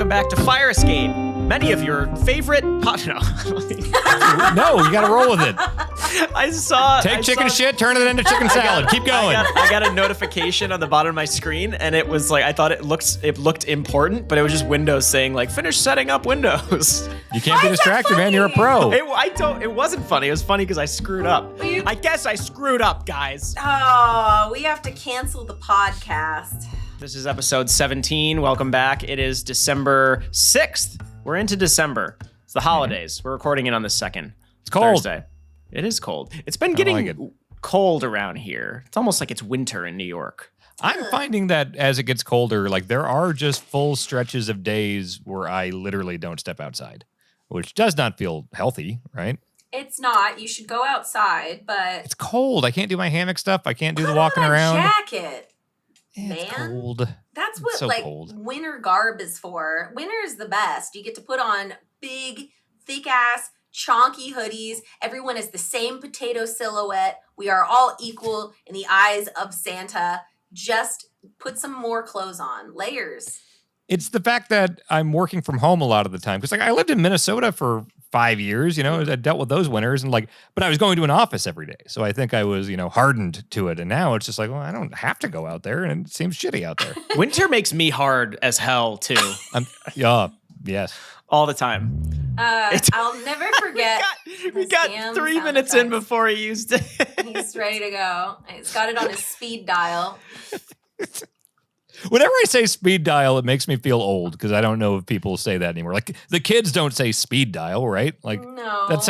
welcome back to Fire Escape. Many of your favorite... No, you gotta roll with it. Take chicken shit, turn it into chicken salad. Keep going. I got a notification on the bottom of my screen, and it was like, I thought it looked important, but it was just Windows saying, like, finish setting up Windows. You can't be distracted, man. You're a pro. It wasn't funny. It was funny because I screwed up. I guess I screwed up, guys. Oh, we have to cancel the podcast. This is episode 17. Welcome back. It is December 6th. We're into December. It's the holidays. We're recording it on the 2nd. It's cold. Thursday. It is cold. It's been getting cold around here. It's almost like it's winter in New York. I'm finding that as it gets colder, like there are just full stretches of days where I literally don't step outside, which does not feel healthy, right? It's not. You should go outside, but... It's cold. I can't do my hammock stuff. I can't do the walking around. Jacket. It's cold. That's what winter garb is for. Winter is the best. You get to put on big, thick-ass, chonky hoodies. Everyone is the same potato silhouette. We are all equal in the eyes of Santa. Just put some more clothes on. Layers. It's the fact that I'm working from home a lot of the time. Because I lived in Minnesota for 5 years, I dealt with those winters but I was going to an office every day. So I think I was, hardened to it. And now it's just like, well, I don't have to go out there and it seems shitty out there. Winter makes me hard as hell too. Yes. All the time. I'll never forget. we got 3 minutes in before he used it. He's ready to go. He's got it on his speed dial. Whenever I say speed dial, it makes me feel old because I don't know if people say that anymore. Like the kids don't say speed dial, right? Like no. That's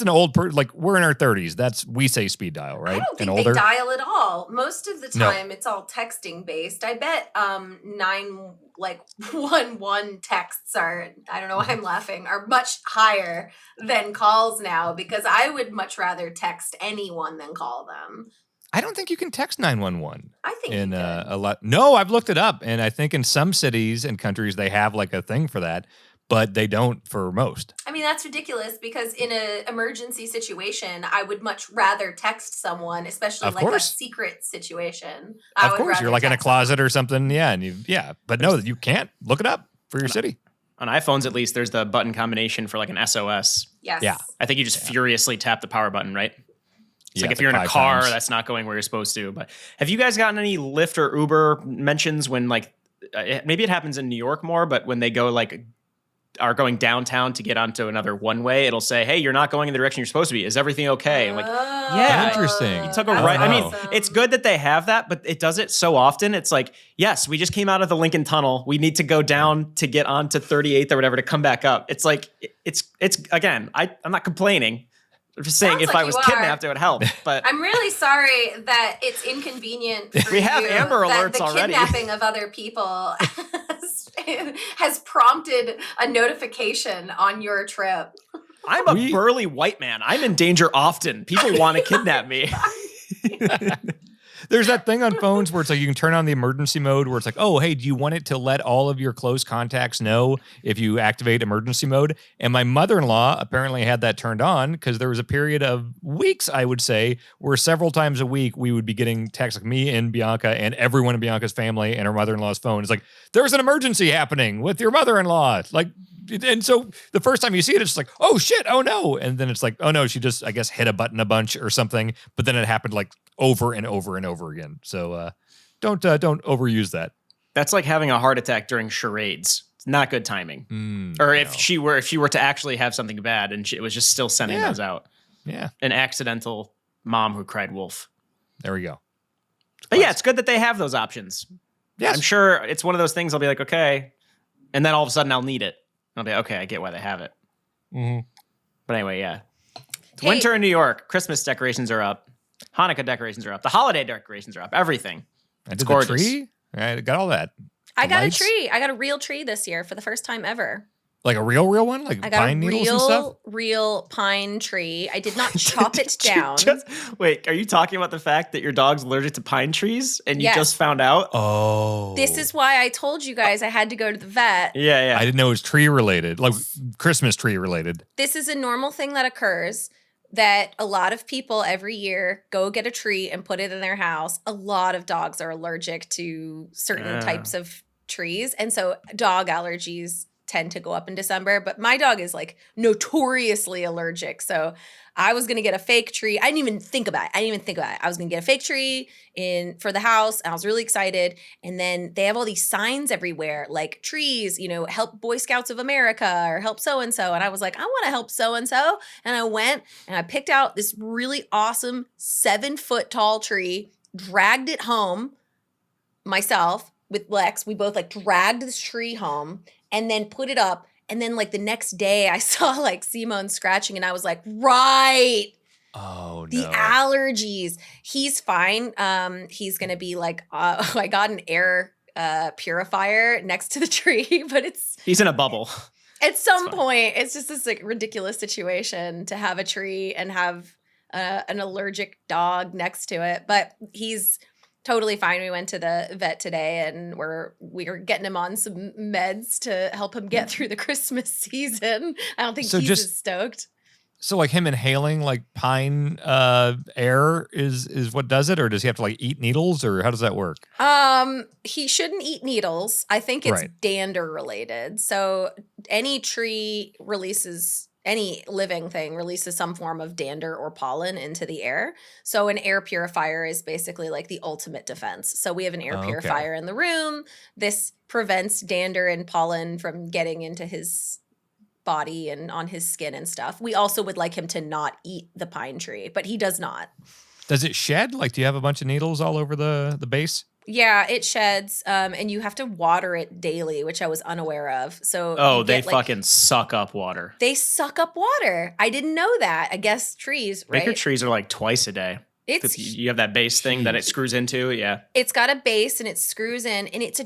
an old person. Like we're in our 30s. We say speed dial, right? I don't think they dial at all. Most of the time, It's all texting based. I bet 911 texts are. I don't know why I'm laughing. Are much higher than calls now because I would much rather text anyone than call them. I don't think you can text 911. I think you can. A lot. No, I've looked it up, and I think in some cities and countries they have like a thing for that, but they don't for most. I mean, that's ridiculous because in an emergency situation, I would much rather text someone, especially a secret situation. Of course, you're like in a closet or something, But no, you can't. Look it up for your city. On iPhones, at least, there's the button combination for like an SOS. Yes. Yeah. I think you just furiously tap the power button, right? It's like if you're in a car that's not going where you're supposed to. But have you guys gotten any Lyft or Uber mentions when maybe it happens in New York more, but when they go are going downtown to get onto another one way, it'll say, hey, you're not going in the direction you're supposed to be. Is everything okay? I'm like, yeah. Interesting. You took a right. I mean, it's good that they have that, but it does it so often. It's like, yes, we just came out of the Lincoln Tunnel. We need to go down to get onto 38th or whatever to come back up. It's like, it's again, I'm not complaining. I'm just saying, if I was kidnapped, it would help. But I'm really sorry that it's inconvenient for we have Amber that Alerts the already. Kidnapping of other people has prompted a notification on your trip. I'm a burly white man. I'm in danger often. People want to kidnap me. There's that thing on phones where it's like you can turn on the emergency mode where it's like, oh, hey, do you want it to let all of your close contacts know if you activate emergency mode? And my mother-in-law apparently had that turned on because there was a period of weeks, I would say, where several times a week we would be getting texts, like me and Bianca and everyone in Bianca's family and her mother-in-law's phone. It's like, there's an emergency happening with your mother-in-law. And so the first time you see it, it's just like, oh shit, oh no. And then it's like, oh no, she just, I guess, hit a button a bunch or something. But then it happened like over and over and over again. So don't overuse that. That's like having a heart attack during charades. It's not good timing. If she were to actually have something bad and it was just still sending those out. Yeah. An accidental mom who cried wolf. There we go. But yeah, it's good that they have those options. Yes. I'm sure it's one of those things I'll be like, okay. And then all of a sudden I'll need it. I'll be okay, I get why they have it. Mm-hmm. But anyway, yeah. It's winter in New York. Christmas decorations are up. Hanukkah decorations are up. The holiday decorations are up. Everything. It's gorgeous. The tree? I got all that. I got a tree. I got a real tree this year for the first time ever. Like a real one? Like pine needles and stuff? Real pine tree. I did not chop it down. Wait, are you talking about the fact that your dog's allergic to pine trees and you just found out? Oh. This is why I told you guys I had to go to the vet. Yeah. I didn't know it was tree related, like Christmas tree related. This is a normal thing that occurs that a lot of people every year go get a tree and put it in their house. A lot of dogs are allergic to certain types of trees. And so dog allergies tend to go up in December, but my dog is like notoriously allergic. So I was going to get a fake tree. I didn't even think about it. I was going to get a fake tree for the house, and I was really excited. And then they have all these signs everywhere, like trees, help Boy Scouts of America or help so-and-so. And I was like, I want to help so-and-so. And I went and I picked out this really awesome 7-foot tall tree, dragged it home myself with Lex. We both like dragged this tree home and then put it up. And then like the next day I saw like Simone scratching, and I was like, right. Oh, no. The allergies. He's fine. He's going to be like, I got an air purifier next to the tree, but he's in a bubble. At some point, it's just this like ridiculous situation to have a tree and have an allergic dog next to it. But he's totally fine. We went to the vet today, and we're getting him on some meds to help him get through the Christmas season. I don't think he's as stoked. So like him inhaling like pine air is what does it, or does he have to like eat needles, or how does that work? He shouldn't eat needles. I think it's dander related. So any living thing releases some form of dander or pollen into the air. So an air purifier is basically like the ultimate defense. So we have an air purifier in the room. This prevents dander and pollen from getting into his body and on his skin and stuff. We also would like him to not eat the pine tree, but he does not. Does it shed? Like, do you have a bunch of needles all over the base? Yeah, it sheds, and you have to water it daily, which I was unaware of. So they fucking suck up water. They suck up water. I didn't know that. I guess trees, right? Baker trees are like twice a day. You have that base thing that it screws into. Yeah, it's got a base and it screws in, and it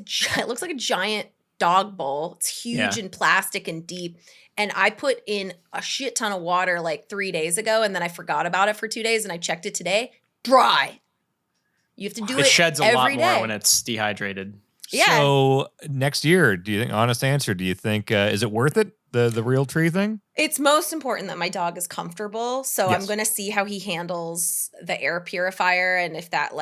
looks like a giant dog bowl. It's huge and plastic and deep. And I put in a shit ton of water like 3 days ago, and then I forgot about it for 2 days, and I checked it today. Dry. You have to do it. It sheds a lot day. more when it's dehydrated. Yeah. So next year, do you think? Honest answer. Do you think is it worth it? The real tree thing? It's most important that my dog is comfortable. So I'm going to see how he handles the air purifier, and if that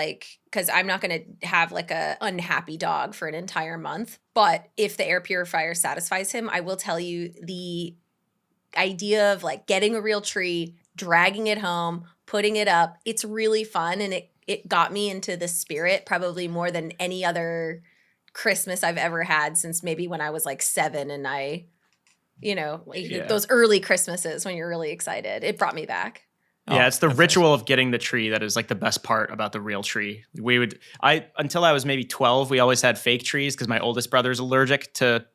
because I'm not going to have like a unhappy dog for an entire month. But if the air purifier satisfies him, I will tell you the idea of like getting a real tree, dragging it home, putting it up. It's really fun, and it got me into the spirit probably more than any other Christmas I've ever had since maybe when I was like 7 and I, those early Christmases when you're really excited. It brought me back. Yeah, it's the ritual of getting the tree that is like the best part about the real tree. Until I was maybe 12, we always had fake trees because my oldest brother's allergic to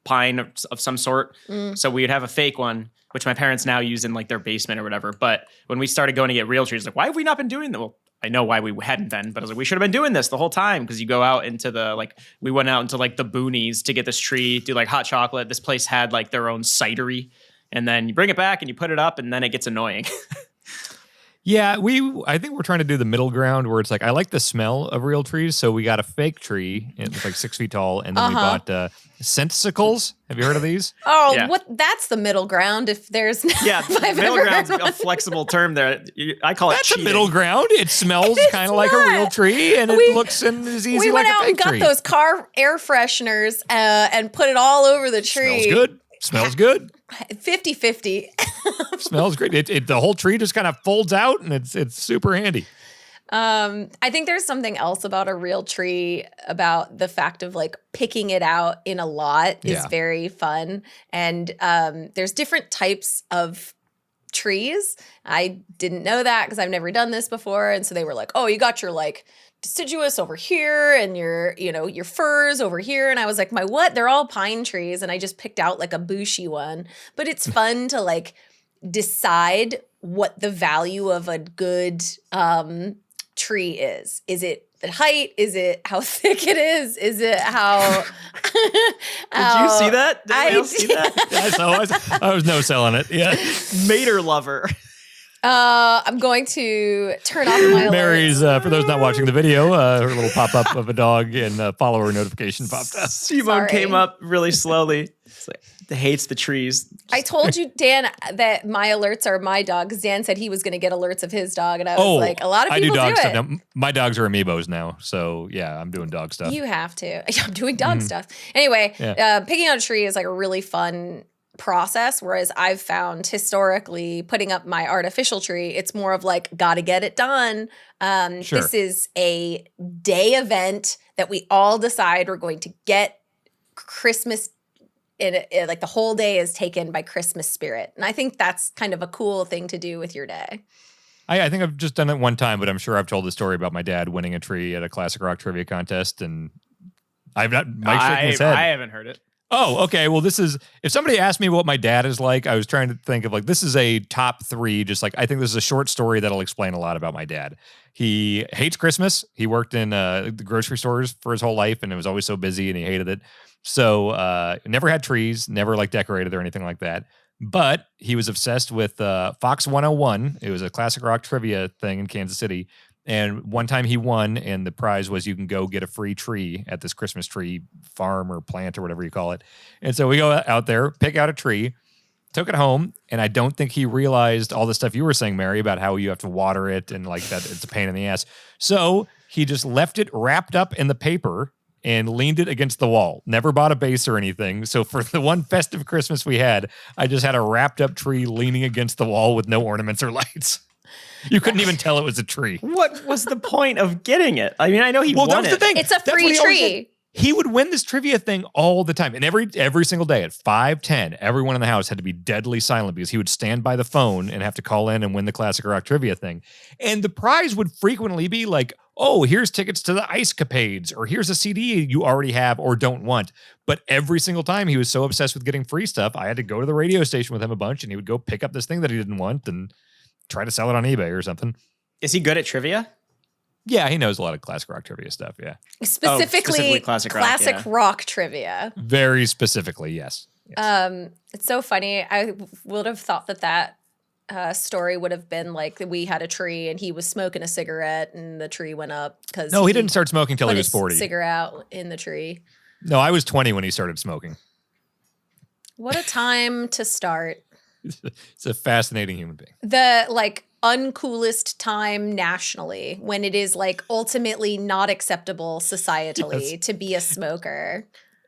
pine of some sort. So we would have a fake one, which my parents now use in like their basement or whatever. But when we started going to get real trees, like, why have we not been doing that? Well, I know why we hadn't been, but I was like, we should have been doing this the whole time, because you go out into we went out into like the boonies to get this tree, do like hot chocolate. This place had like their own cidery, and then you bring it back and you put it up, and then it gets annoying. Yeah, I think we're trying to do the middle ground where it's like, I like the smell of real trees, so we got a fake tree. It's like 6 feet tall, and then we bought senticles. Have you heard of these? Oh, yeah. That's the middle ground. If there's middle ground's a flexible term there. I call it That's cheating. A middle ground. It smells kind of like a real tree, and it looks and is easy like a fake tree. We went out and got those car air fresheners and put it all over the tree. Smells good. 50-50. Smells great. The whole tree just kind of folds out, and it's super handy. I think there's something else about a real tree, about the fact of like picking it out in a lot is very fun. And there's different types of trees. I didn't know that because I've never done this before. And so they were like, oh, you got your like deciduous over here and your firs over here. And I was like, my what? They're all pine trees. And I just picked out like a bushy one. But it's fun to like decide what the value of a good tree is. Is it the height? Is it how thick it is? Is it how... Did you see that? Did anyone else see that? I was no selling it. Yeah. Mater lover. I'm going to turn off my Mary's, for those not watching the video, her little pop-up of a dog and follower notification popped up. Simone came up really slowly. Hates the trees. I told you, Dan, that my alerts are my dog, because Dan said he was going to get alerts of his dog, and I was like, a lot of people I do dog stuff it. now. My dogs are amiibos now, so yeah, I'm doing dog stuff. You have to. I'm doing dog stuff. Anyway, picking out a tree is like a really fun process, whereas I've found historically putting up my artificial tree, it's more of like, gotta get it done. Sure. This is a day event that we all decide we're going to get Christmas. Like the whole day is taken by Christmas spirit. And I think that's kind of a cool thing to do with your day. I think I've just done it one time, but I'm sure I've told the story about my dad winning a tree at a classic rock trivia contest, and I've not. Mike's shaking his head. I haven't heard it. Oh, okay. Well, this is, if somebody asked me what my dad is like, I was trying to think of like, this is a top 3, just like, I think this is a short story that'll explain a lot about my dad. He hates Christmas. He worked in the grocery stores for his whole life, and it was always so busy, and he hated it. So never had trees, never like decorated or anything like that. But he was obsessed with Fox 101. It was a classic rock trivia thing in Kansas City. And one time he won, and the prize was you can go get a free tree at this Christmas tree farm or plant or whatever you call it. And so we go out there, pick out a tree, took it home, and I don't think he realized all the stuff you were saying, Mary, about how you have to water it and like that it's a pain in the ass. So he just left it wrapped up in the paper and leaned it against the wall. Never bought a base or anything. So for the one festive Christmas we had, I just had a wrapped up tree leaning against the wall with no ornaments or lights. You couldn't even tell it was a tree. What was the point of getting it? I mean, I know he won that's it. the thing. It's a free tree. He would win this trivia thing all the time. And every single day at 5:10, everyone in the house had to be deadly silent because he would stand by the phone and have to call in and win the classic rock trivia thing. And the prize would frequently be like, oh, here's tickets to the Ice Capades, or here's a CD you already have or don't want. But every single time he was so obsessed with getting free stuff, I had to go to the radio station with him a bunch, and he would go pick up this thing that he didn't want and try to sell it on eBay or something. Is he good at trivia? Yeah, he knows a lot of classic rock trivia stuff, yeah. Specifically classic rock trivia. Very specifically, yes. It's so funny. I would have thought that story would have been like we had a tree and he was smoking a cigarette and the tree went up because No, he didn't start smoking until he was his 40. Cigarette out in the tree. No, I was 20 when he started smoking. What a time to start. It's a fascinating human being. The like uncoolest time nationally when it is like ultimately not acceptable societally to be a smoker.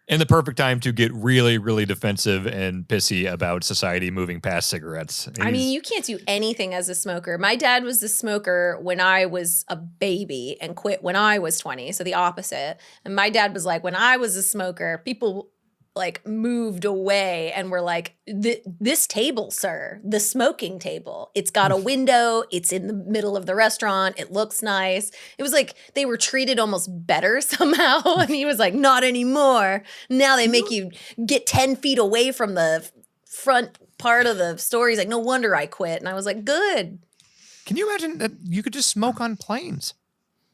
And the perfect time to get really, really defensive and pissy about society moving past cigarettes. I mean, you can't do anything as a smoker. My dad was a smoker when I was a baby and quit when I was 20. So the opposite. And my dad was like, when I was a smoker, people like moved away and were like, this table, sir, the smoking table, it's got a window, it's in the middle of the restaurant, it looks nice. It was like they were treated almost better somehow. And he was like, not anymore. Now they make you get 10 feet away from the front part of the store. He's like, no wonder I quit. And I was like, good. Can you imagine that you could just smoke on planes?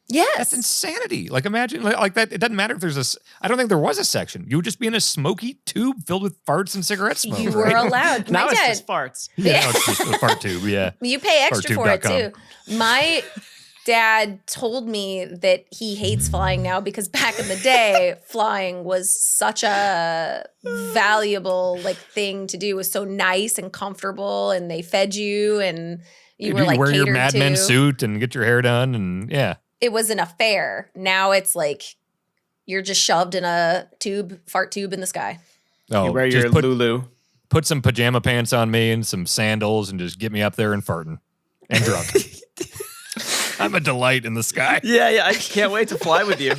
Yes. That's insanity. Like imagine like that. It doesn't matter if there's I don't think there was a section. You would just be in a smoky tube filled with farts and cigarette smoke. You were allowed. Now My it's dad, just farts. Yeah, no, it's just a fart tube. Yeah. You pay extra for it Farttube.com. too. My dad told me that he hates flying now because back in the day, flying was such a valuable like thing to do. It was so nice and comfortable, and they fed you, and you were like wear your catered Mad to. Men suit and get your hair done, and yeah. It was an affair. Now it's like you're just shoved in a fart tube in the sky. Oh, You wear just your Lulu. put some pajama pants on me and some sandals and just get me up there and farting and drunk. I'm a delight in the sky. Yeah, I can't wait to fly with you.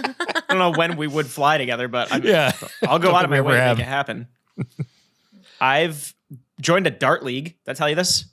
I don't know when we would fly together, but I'll go out of my way to make it happen. I've joined a dart league. Did I tell you this?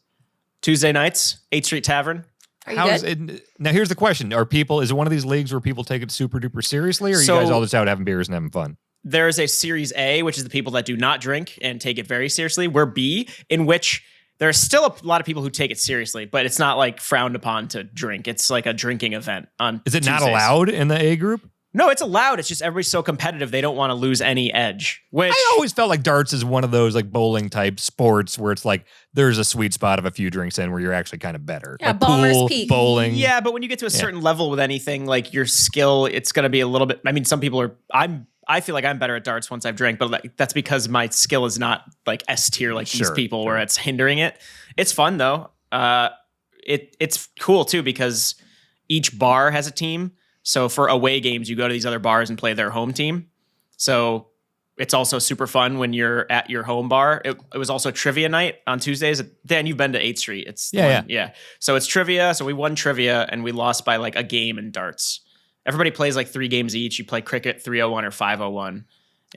Tuesday nights, 8th Street Tavern. Are you good? It, now here's the question. Is it one of these leagues where people take it super duper seriously, or are you guys all just out having beers and having fun? There is a Series A, which is the people that do not drink and take it very seriously. We're B, in which there's still a lot of people who take it seriously, but it's not like frowned upon to drink. It's like a drinking event on Is it Tuesdays. not allowed in the A group? No, it's allowed. It's just everybody's so competitive they don't want to lose any edge. Which I always felt like darts is one of those like bowling type sports where it's like there's a sweet spot of a few drinks in where you're actually kind of better. Yeah, like Bomber's pool, Peak. bowling. Yeah, but when you get to a certain level with anything, like your skill, it's going to be a little bit. I mean, some people are. I feel like I'm better at darts once I've drank, but like, that's because my skill is not like S tier like these people where it's hindering it. It's fun though. It's cool too because each bar has a team. So for away games, you go to these other bars and play their home team. So it's also super fun when you're at your home bar. It was also trivia night on Tuesdays. Dan, you've been to 8th Street. It's yeah. So it's trivia. So we won trivia and we lost by like a game in darts. Everybody plays like 3 games each. You play cricket 301 or 501.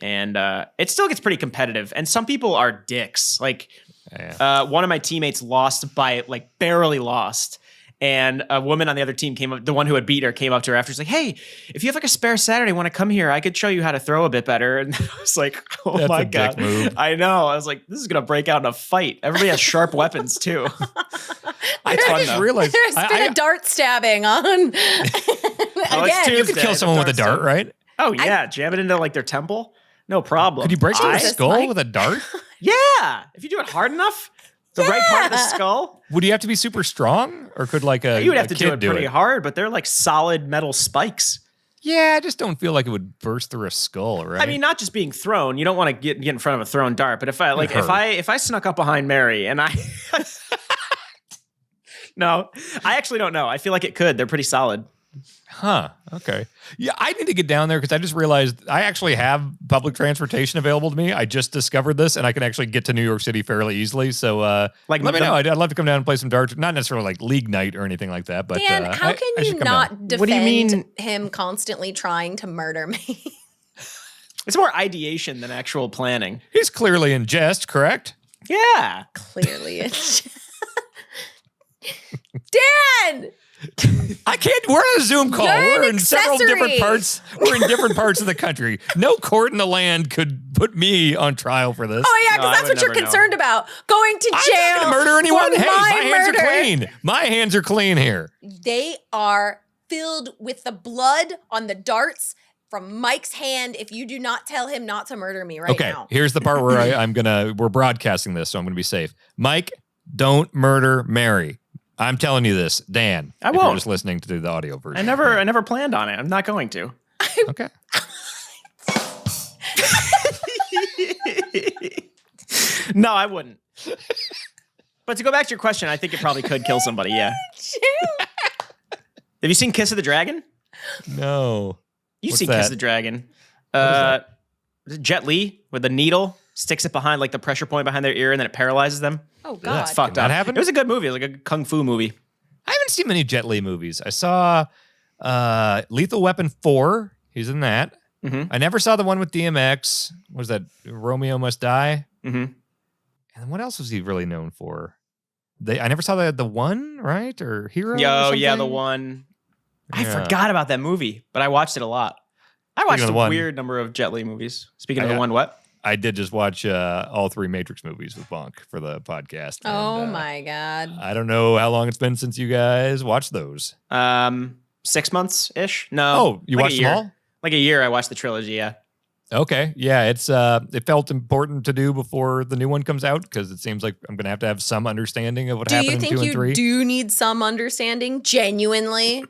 And it still gets pretty competitive. And some people are dicks. Like one of my teammates lost by like barely lost. And a woman on the other team came up, the one who had beat her came up to her after. She's like, hey, if you have like a spare Saturday, want to come here? I could show you how to throw a bit better. And I was like, oh my God. Dick move. I know. I was like, this is going to break out in a fight. Everybody has sharp weapons too. I just realized there's been a dart stabbing on. Again, you could kill someone with a dart, right? Oh yeah. Jam it into like their temple. No problem. Could you break someone's skull with a dart? Yeah. If you do it hard enough. The right part of the skull. Would you have to be super strong, or could like you would have to do it pretty hard? But they're like solid metal spikes. Yeah, I just don't feel like it would burst through a skull, right? I mean, not just being thrown. You don't want to get in front of a thrown dart. But if I snuck up behind Mary and I, no, I actually don't know. I feel like it could. They're pretty solid. Huh. Okay. Yeah, I need to get down there because I just realized I actually have public transportation available to me. I just discovered this, and I can actually get to New York City fairly easily. So, let me know. I'd love to come down and play some darts. Not necessarily like league night or anything like that. But Dan, how can you not defend what do you mean? him constantly trying to murder me? It's more ideation than actual planning. He's clearly in jest, correct? Yeah. Clearly, it's Dan. I can't. We're on a Zoom call. We're in several different parts. We're in different parts of the country. No court in the land could put me on trial for this. Oh yeah, because that's what you're concerned about. Going to jail. I'm not gonna murder anyone. Hey, my hands murder. are clean. My hands are clean here. They are filled with the blood on the darts from Mike's hand. If you do not tell him not to murder me right now. Okay, here's the part where we're broadcasting this, so I'm gonna be safe. Mike, don't murder Mary. I'm telling you this, Dan. I won't. You're just listening to the audio version. I never planned on it. I'm not going to. Okay. No, I wouldn't. But to go back to your question, I think it probably could kill somebody. Yeah. Have you seen Kiss of the Dragon? No. You've seen Kiss of the Dragon. Jet Li with the needle sticks it behind like the pressure point behind their ear, and then it paralyzes them. Oh God, it's fucked up. It was a good movie. It was like a kung fu movie. I haven't seen many Jet Li movies. I saw Lethal Weapon 4. He's in that. Mm-hmm. I never saw the one with DMX. What was that? Romeo Must Die. Mm-hmm. And what else was he really known for? I never saw the one, right? Or Hero? Oh, yeah, the one. I forgot about that movie, but I watched it a lot. I watched a weird number of Jet Li movies. Speaking of the one, what? I did just watch all 3 Matrix movies with Bonk for the podcast. Oh my God. I don't know how long it's been since you guys watched those. 6 months-ish? No. Oh, you watched them all? Like a year I watched the trilogy, yeah. Okay. Yeah, it felt important to do before the new one comes out because it seems like I'm going to have some understanding of what happened in 2 and 3. Do you think you do need some understanding, genuinely?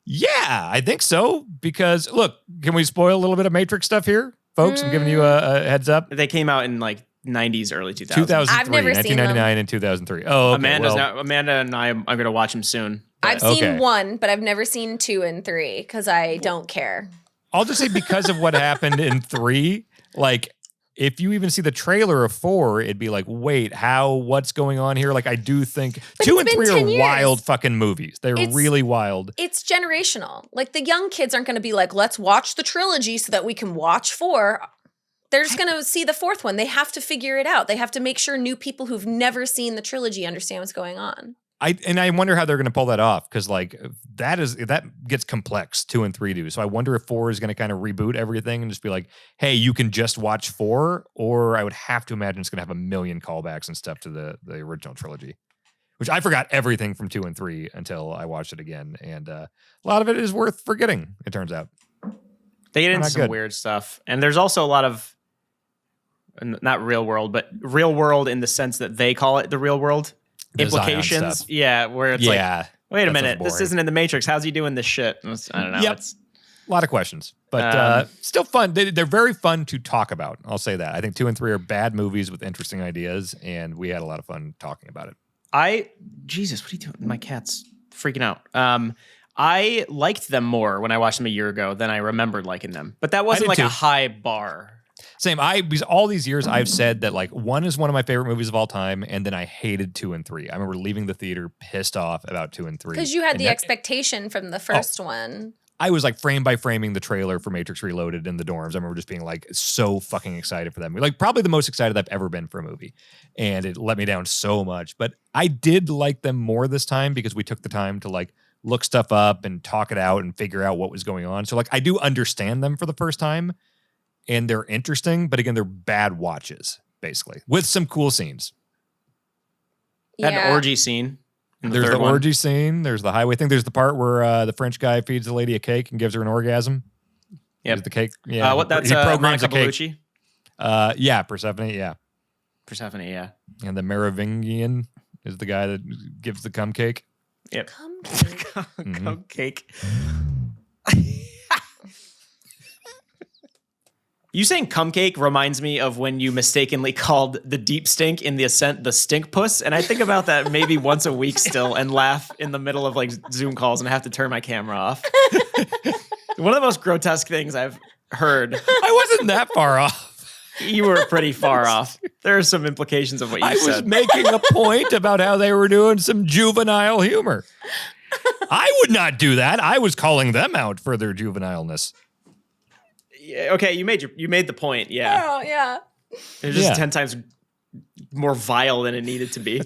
Yeah, I think so. Because, look, can we spoil a little bit of Matrix stuff here? Folks, I'm giving you a heads up. They came out in like 90s, early 2000s. 2003, I've never 1999 and 2003. Oh, okay. Amanda and I, I'm going to watch them soon. I've seen 1, but I've never seen 2 and 3 because I don't care. I'll just say because of what happened in 3, like, if you even see the trailer of 4, it'd be like, wait, what's going on here? Like, I do think 2 and 3 are wild fucking movies. They're really wild. It's generational. Like, the young kids aren't going to be like, let's watch the trilogy so that we can watch 4. They're just going to see the 4th one. They have to figure it out. They have to make sure new people who've never seen the trilogy understand what's going on. I wonder how they're going to pull that off because like that gets complex 2 and 3 do. So I wonder if 4 is going to kind of reboot everything and just be like, hey, you can just watch 4, or I would have to imagine it's going to have a million callbacks and stuff to the original trilogy, which I forgot everything from 2 and 3 until I watched it again, and a lot of it is worth forgetting. It turns out they get into some weird stuff, and there's also a lot of not real world, but real world in the sense that they call it the real world. Implications, yeah, where it's like, wait a minute, this isn't in the Matrix. How's he doing this shit? I don't know. Yep. A lot of questions, but still fun. They're very fun to talk about. I'll say that. I think 2 and 3 are bad movies with interesting ideas, and we had a lot of fun talking about it. Jesus, what are you doing? My cat's freaking out. I liked them more when I watched them a year ago than I remembered liking them, but that wasn't like a high bar. Same. Because all these years I've said that like 1 is one of my favorite movies of all time, and then I hated 2 and 3. I remember leaving the theater pissed off about 2 and 3 because you had the expectation from the first one. I was like frame by framing the trailer for Matrix Reloaded in the dorms. I remember just being like so fucking excited for that movie. Like probably the most excited I've ever been for a movie. And it let me down so much. But I did like them more this time because we took the time to like look stuff up and talk it out and figure out what was going on. So like I do understand them for the first time and they're interesting, but again, they're bad watches, basically, with some cool scenes. Had an orgy scene. There's the orgy scene. There's the highway thing. There's the part where the French guy feeds the lady a cake and gives her an orgasm. Yeah, the cake. Yeah, that's he programs Monica a cake. Bellucci? Yeah, Persephone. Yeah, Persephone. Yeah, and the Merovingian is the guy that gives the cum cake. Yep, Cum cake. Cum cake. You saying cum cake reminds me of when you mistakenly called the deep stink in The Ascent the stink puss. And I think about that maybe once a week still and laugh in the middle of like Zoom calls and have to turn my camera off. One of the most grotesque things I've heard. I wasn't that far off. You were pretty far off. There are some implications of what you said. I was making a point about how they were doing some juvenile humor. I would not do that. I was calling them out for their juvenileness. Yeah, okay, you made the point. Yeah. Oh, yeah. It was just 10 times more vile than it needed to be.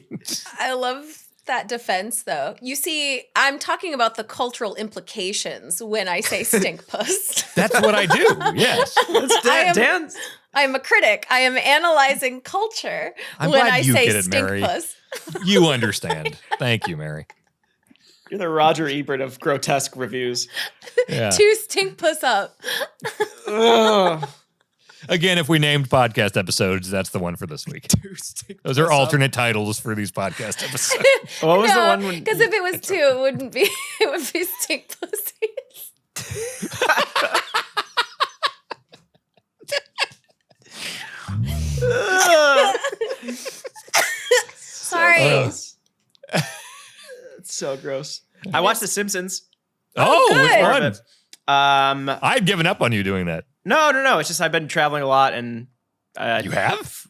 I love that defense, though. You see, I'm talking about the cultural implications when I say stink puss. That's what I do. Yes. Dan. I'm a critic. I am analyzing culture I'm when glad I you say get it, stink Mary. puss. You understand. Thank you, Mary. You're the Roger Ebert of grotesque reviews. Yeah. 2 stink puss up. Again, if we named podcast episodes, that's the one for this week. Those are alternate titles for these podcast episodes. What was the one? Because if it was 2, it wouldn't be. It would be stink pussies. Sorry. It's so gross. I watched The Simpsons. Oh, good. which one? I've given up on you doing that. No. It's just I've been traveling a lot, and You have?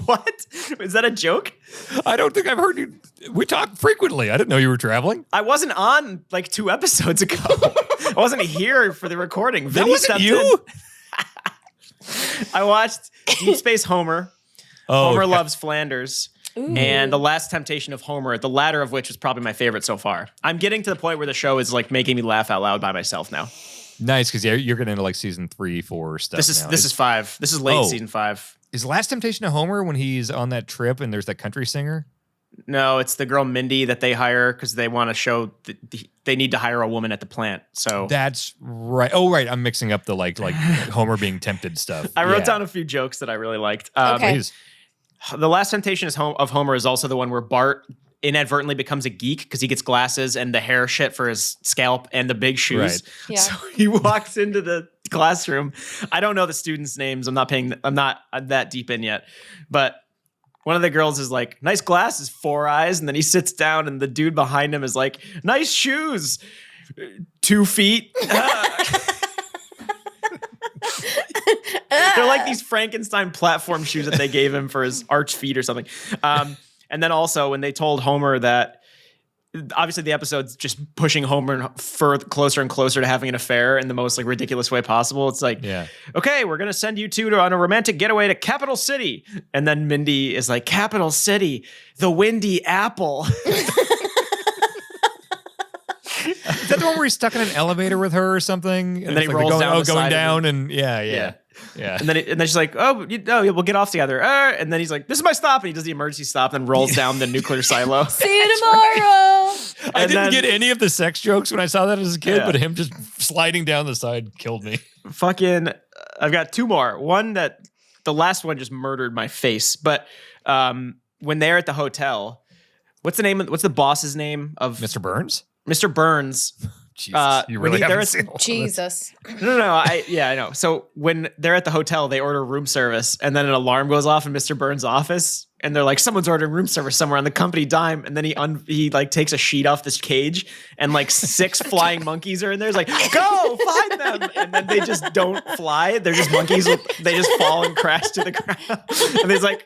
What? Is that a joke? I don't think I've heard you. We talk frequently. I didn't know you were traveling. I wasn't on like 2 episodes ago. I wasn't here for the recording. That Vinny wasn't stepped you? in. I watched Deep Space Homer. Homer Loves Flanders. Ooh. And The Last Temptation of Homer, the latter of which is probably my favorite so far. I'm getting to the point where the show is like making me laugh out loud by myself now. Nice, because you're getting into like season 3, 4 stuff. This is 5. This is late season 5. Is Last Temptation of Homer when he's on that trip and there's that country singer? No, it's the girl Mindy that they hire because they want to show they need to hire a woman at the plant. So that's right. Oh, right. I'm mixing up the like Homer being tempted stuff. I wrote down a few jokes that I really liked. Okay. Please. The Last Temptation of Homer is also the one where Bart inadvertently becomes a geek because he gets glasses and the hair shit for his scalp and the big shoes. Right. Yeah. So he walks into the classroom. I don't know the students' names. I'm not that deep in yet. But one of the girls is like, nice glasses, 4 eyes. And then he sits down and the dude behind him is like, nice shoes, 2 feet. They're like these Frankenstein platform shoes that they gave him for his arch feet or something. And then also when they told Homer that, obviously the episode's just pushing Homer closer and closer to having an affair in the most like ridiculous way possible. It's like, okay, we're going to send you two on a romantic getaway to Capital City. And then Mindy is like, Capital City, the Windy Apple. Is that the one where he's stuck in an elevator with her or something? And then he rolls down the going side down, of and yeah. And then she's like, oh, we'll get off together. And then he's like, this is my stop. And he does the emergency stop and rolls down the nuclear silo. See you tomorrow. I didn't get any of the sex jokes when I saw that as a kid, but him just sliding down the side killed me. Fucking, I've got 2 more. One that the last one just murdered my face. But when they're at the hotel, what's the boss's name of Mr. Burns? Mr. Burns Jesus, you really haven't seen all Jesus. No. I know. So when they're at the hotel, they order room service, and then an alarm goes off in Mr. Burns' office, and they're like, "Someone's ordering room service somewhere on the company dime." And then he like takes a sheet off this cage, and like 6 flying monkeys are in there. He's like, "Go find them!" And then they just don't fly. They're just monkeys. They just fall and crash to the ground. And he's like,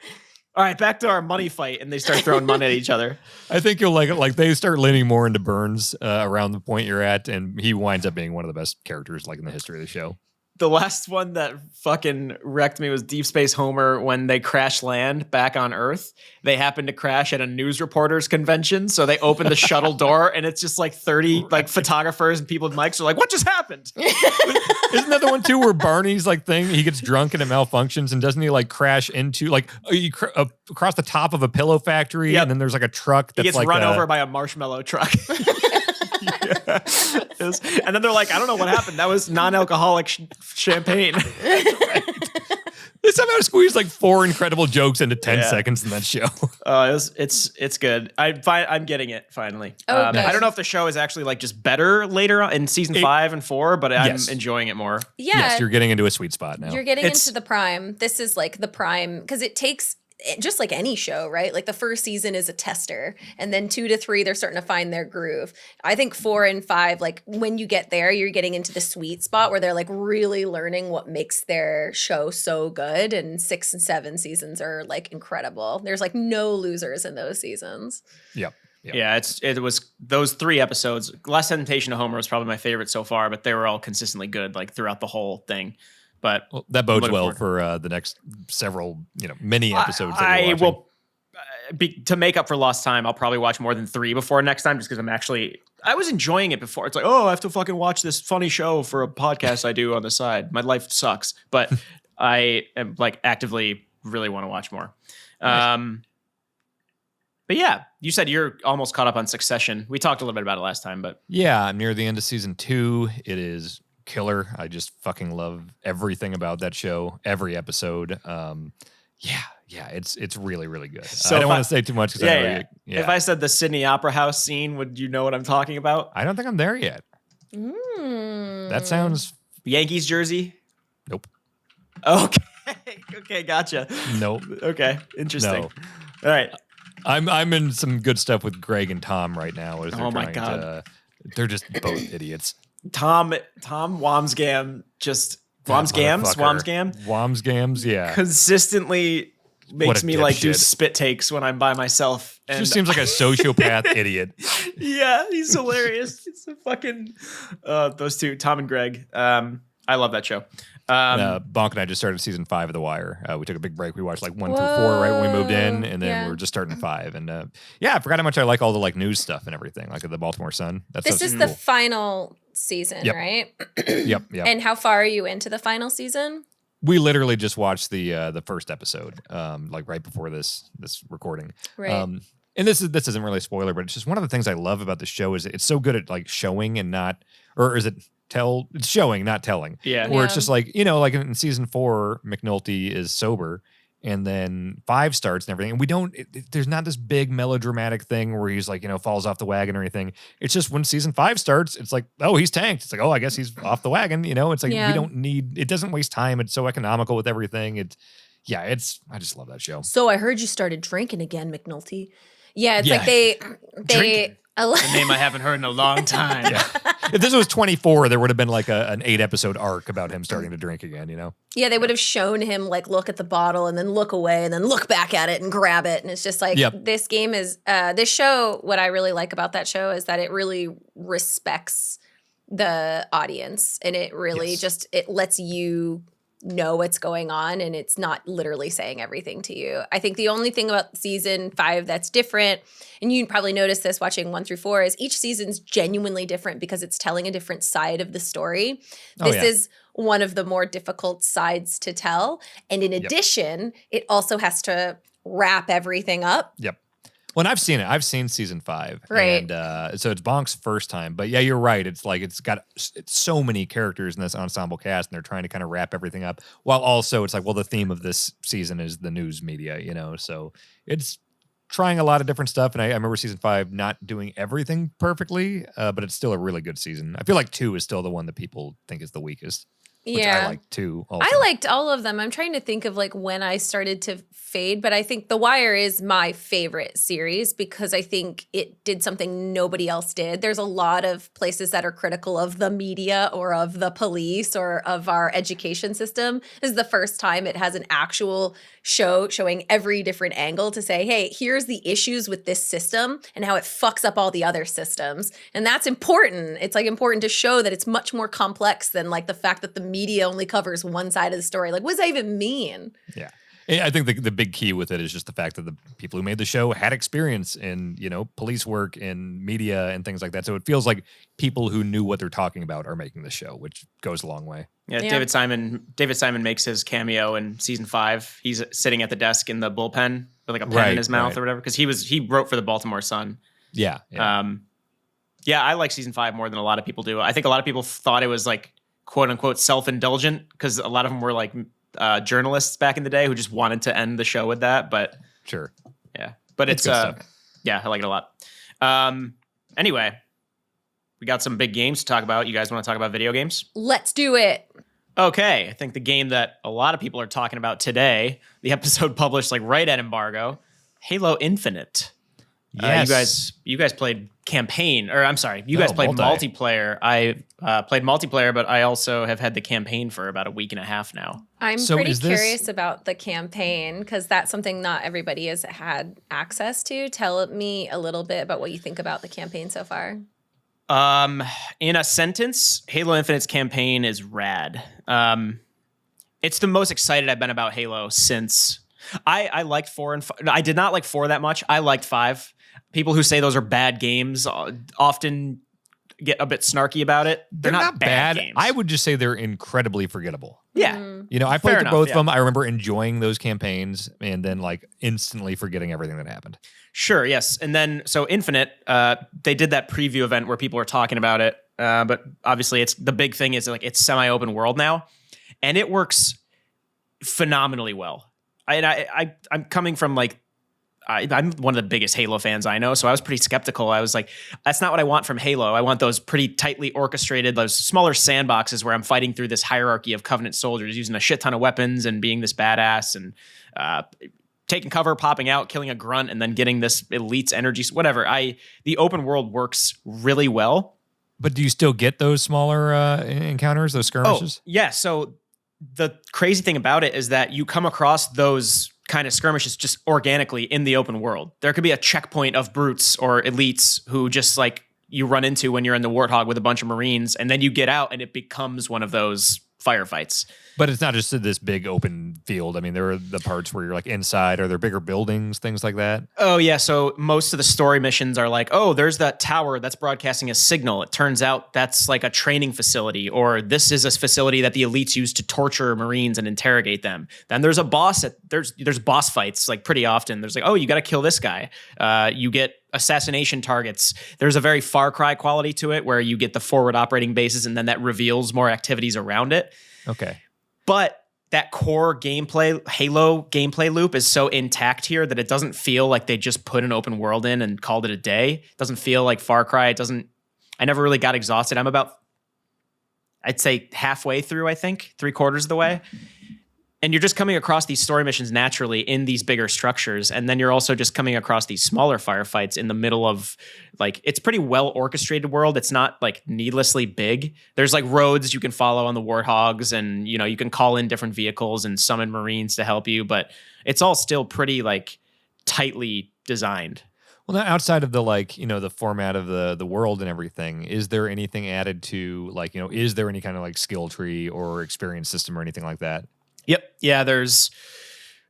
"All right, back to our money fight," and they start throwing money at each other. I think you'll like it. Like they start leaning more into Burns around the point you're at, and he winds up being one of the best characters like in the history of the show. The last one that fucking wrecked me was Deep Space Homer when they crash land back on Earth. They happen to crash at a news reporters convention, so they open the shuttle door, and it's just like 30 like photographers and people with mics are like, "What just happened?" Isn't that the one too where Barney's like thing? He gets drunk and it malfunctions, and doesn't he like crash into like across the top of a pillow factory? Yep. And then there's like a truck that's He gets like run over by a marshmallow truck. And then they're like, "I don't know what happened. That was non-alcoholic champagne." They somehow squeezed like 4 incredible jokes into 10 seconds in that show. It's good. I'm getting it finally. Oh, good. I don't know if the show is actually like just better later on in season 5 and 4, but I'm enjoying it more. Yeah. Yes, you're getting into a sweet spot now. You're getting into the prime. This is like the prime because it takes just like any show, right? Like the first season is a tester, and then 2 to 3, they're starting to find their groove. I think 4 and 5, like when you get there, you're getting into the sweet spot where they're like really learning what makes their show so good. And 6 and 7 seasons are like incredible. There's like no losers in those seasons. Yep. Yeah, it was those 3 episodes. Last Temptation of Homer was probably my favorite so far, but they were all consistently good like throughout the whole thing. But that bodes well for the next several, mini episodes. I will to make up for lost time. I'll probably watch more than 3 before next time, just because I was enjoying it before. It's like, oh, I have to fucking watch this funny show for a podcast I do on the side. My life sucks, but I am like actively really want to watch more. Nice. But yeah, you said you're almost caught up on Succession. We talked a little bit about it last time, but yeah, I'm near the end of season 2. It is killer. I just fucking love everything about that show. Every episode. It's really, really good. So I don't want to say too much because if I said the Sydney Opera House scene, would you know what I'm talking about? I don't think I'm there yet. That sounds Yankees jersey. Nope. Okay, gotcha. Nope. Okay, interesting. No. All right. I'm in some good stuff with Greg and Tom right now. As oh my god, they're just both idiots. Tom Wamsgam Wamsgams, yeah. Consistently makes me like do spit takes when I'm by myself. And just seems like a sociopath idiot. Yeah, he's hilarious. It's a fucking those two, Tom and Greg. I love that show. Bonk and I just started season 5 of The Wire. We took a big break. We watched like 1 through 4 right when we moved in, and then we're just starting 5. And I forgot how much I like all the like news stuff and everything, like the Baltimore Sun. This is the final season, right? Yep. And how far are you into the final season? We literally just watched the first episode, like right before this recording. Right. And this isn't really a spoiler, but it's just one of the things I love about the show is it's so good at like showing and not, or is it it's showing, not telling. Yeah. Where it's just like, like in season 4, McNulty is sober, and then 5 starts and everything. And there's not this big melodramatic thing where he's like, falls off the wagon or anything. It's just when season 5 starts, it's like, oh, he's tanked. It's like, oh, I guess he's off the wagon. It's like, we don't need, it doesn't waste time. It's so economical with everything. I just love that show. So I heard you started drinking again, McNulty. Yeah, it's like they the name I haven't heard in a long time. Yeah. If this was 24, there would have been like an 8-episode arc about him starting to drink again, Yeah, they would have shown him like look at the bottle and then look away and then look back at it and grab it. And it's just like this game is this show, what I really like about that show is that it really respects the audience, and it really it lets you know what's going on, and it's not literally saying everything to you. I think the only thing about season 5 that's different, and you probably noticed this watching 1 through 4, is each season's genuinely different because it's telling a different side of the story. This is one of the more difficult sides to tell. And in addition, it also has to wrap everything up. Yep. Well, and I've seen it. I've seen season 5. Right. And so it's Bonk's first time. But yeah, you're right. It's like it's so many characters in this ensemble cast, and they're trying to kind of wrap everything up. While also it's like, well, the theme of this season is the news media, So it's trying a lot of different stuff. And I remember season 5 not doing everything perfectly, but it's still a really good season. I feel like 2 is still the one that people think is the weakest. Which I like 2 also. I liked all of them. I'm trying to think of like when I started to fade, but I think The Wire is my favorite series because I think it did something nobody else did. There's a lot of places that are critical of the media or of the police or of our education system. This is the first time it has an actual show showing every different angle to say, hey, here's the issues with this system and how it fucks up all the other systems. And that's important. It's like important to show that it's much more complex than like the fact that the media only covers one side of the story. Like, what does that even mean? Yeah. I think the big key with it is just the fact that the people who made the show had experience in, police work and media and things like that. So it feels like people who knew what they're talking about are making the show, which goes a long way. Yeah, David Simon makes his cameo in season 5. He's sitting at the desk in the bullpen with like a pen in his mouth or whatever, because he wrote for the Baltimore Sun. Yeah. I like season 5 more than a lot of people do. I think a lot of people thought it was like quote unquote self-indulgent because a lot of them were like journalists back in the day who just wanted to end the show with that. But sure, yeah, but it's I like it a lot. Anyway, we got some big games to talk about. You guys want to talk about video games? Let's do it. Okay, I think the game that a lot of people are talking about today, the episode published like right at embargo, Halo Infinite. Yes. You guys played campaign, or I'm sorry, you guys played multiplayer. I played multiplayer, but I also have had the campaign for about a week and a half now. I'm pretty curious about the campaign because that's something not everybody has had access to. Tell me a little bit about what you think about the campaign so far. In a sentence, Halo Infinite's campaign is rad. It's the most excited I've been about Halo since I liked 4 and 5. I did not like 4 that much. I liked 5. People who say those are bad games often get a bit snarky about it. They're not bad games. I would just say they're incredibly forgettable. Yeah. I played both of them. I remember enjoying those campaigns and then like instantly forgetting everything that happened. Sure, yes. And then, so Infinite, they did that preview event where people were talking about it. But obviously it's the big thing is like it's semi-open world now. And it works phenomenally well. I'm coming from like, I'm one of the biggest Halo fans I know, so I was pretty skeptical. I was like, that's not what I want from Halo. I want those pretty tightly orchestrated, those smaller sandboxes where I'm fighting through this hierarchy of Covenant soldiers using a shit ton of weapons and being this badass and taking cover, popping out, killing a grunt, and then getting this elite's energy, whatever. The open world works really well. But do you still get those smaller encounters, those skirmishes? Oh, yeah. So the crazy thing about it is that you come across those kind of skirmishes just organically in the open world. There could be a checkpoint of brutes or elites who just like you run into when you're in the Warthog with a bunch of Marines, and then you get out and it becomes one of those firefights. But it's not just this big open field. I mean, there are the parts where you're like inside. Are there bigger buildings, things like that? Oh, yeah. So most of the story missions are like, oh, there's that tower that's broadcasting a signal. It turns out that's like a training facility, or this is a facility that the elites use to torture Marines and interrogate them. Then there's a boss. There's boss fights like pretty often. There's like, oh, you got to kill this guy. You get assassination targets. There's a very Far Cry quality to it where you get the forward operating bases and then that reveals more activities around it. Okay. But that core gameplay, Halo gameplay loop is so intact here that it doesn't feel like they just put an open world in and called it a day. It doesn't feel like Far Cry. I never really got exhausted. I'm about, I'd say halfway through, I think, 3/4 of the way. And you're just coming across these story missions naturally in these bigger structures. And then you're also just coming across these smaller firefights in the middle of like, it's pretty well orchestrated world. It's not like needlessly big. There's like roads you can follow on the Warthogs and, you can call in different vehicles and summon Marines to help you, but it's all still pretty like tightly designed. Well, now outside of the like, the format of the world and everything, is there anything added to like, is there any kind of like skill tree or experience system or anything like that? Yep. Yeah, there's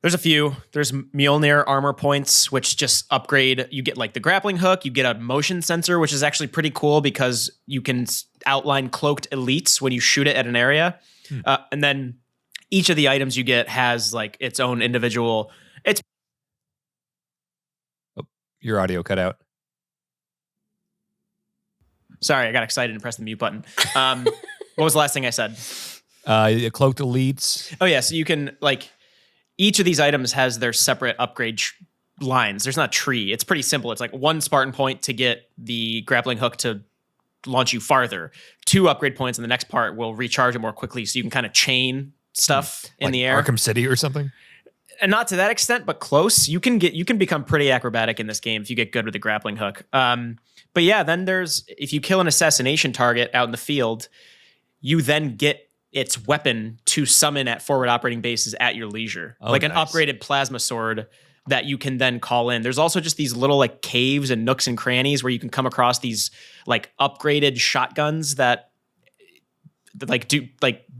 a few. There's Mjolnir armor points, which just upgrade. You get like the grappling hook. You get a motion sensor, which is actually pretty cool because you can outline cloaked elites when you shoot it at an area. And then each of the items you get has like its own individual. Your audio cut out. Sorry, I got excited and pressed the mute button. What was the last thing I said? Cloaked elites. Oh yeah, so you can like each of these items has their separate upgrade lines. There's not a tree. It's pretty simple. It's like 1 Spartan point to get the grappling hook to launch you farther. 2 upgrade points, and the next part will recharge it more quickly, so you can kind of chain stuff in like the air. Arkham City or something. And not to that extent, but close. You can become pretty acrobatic in this game if you get good with the grappling hook. But yeah, then if you kill an assassination target out in the field, you then get its weapon to summon at forward operating bases at your leisure, like an upgraded plasma sword that you can then call in. There's also just these little like caves and nooks and crannies where you can come across these like upgraded shotguns that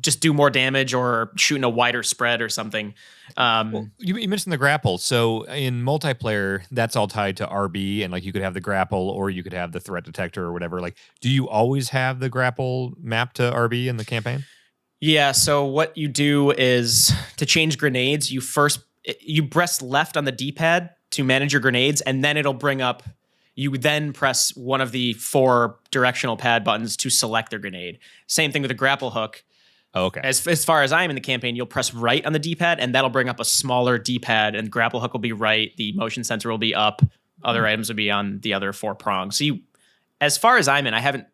just do more damage or shoot in a wider spread or something. Well, you mentioned the grapple. So in multiplayer, that's all tied to RB, and like you could have the grapple or you could have the threat detector or whatever. Like, do you always have the grapple mapped to RB in the campaign? Yeah. So what you do is to change grenades, you press left on the D-pad to manage your grenades, and then it'll bring up. You then press one of the 4 directional pad buttons to select their grenade. Same thing with the grapple hook. Oh, okay. As far as I'm in the campaign, you'll press right on the D-pad, and that'll bring up a smaller D-pad, and grapple hook will be right. The motion sensor will be up. Other items will be on the other 4 prongs. So as far as I'm in,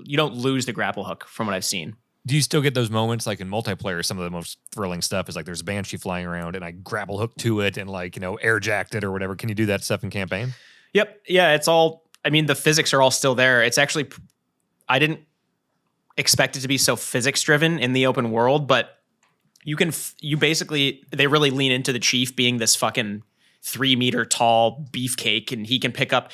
you don't lose the grapple hook from what I've seen. Do you still get those moments like in multiplayer? Some of the most thrilling stuff is like there's a Banshee flying around and I grapple hook to it and like, air jacked it or whatever. Can you do that stuff in campaign? Yep. Yeah, it's all, the physics are all still there. It's actually, I didn't expect it to be so physics driven in the open world, but they really lean into the chief being this fucking 3 meter tall beefcake, and he can pick up,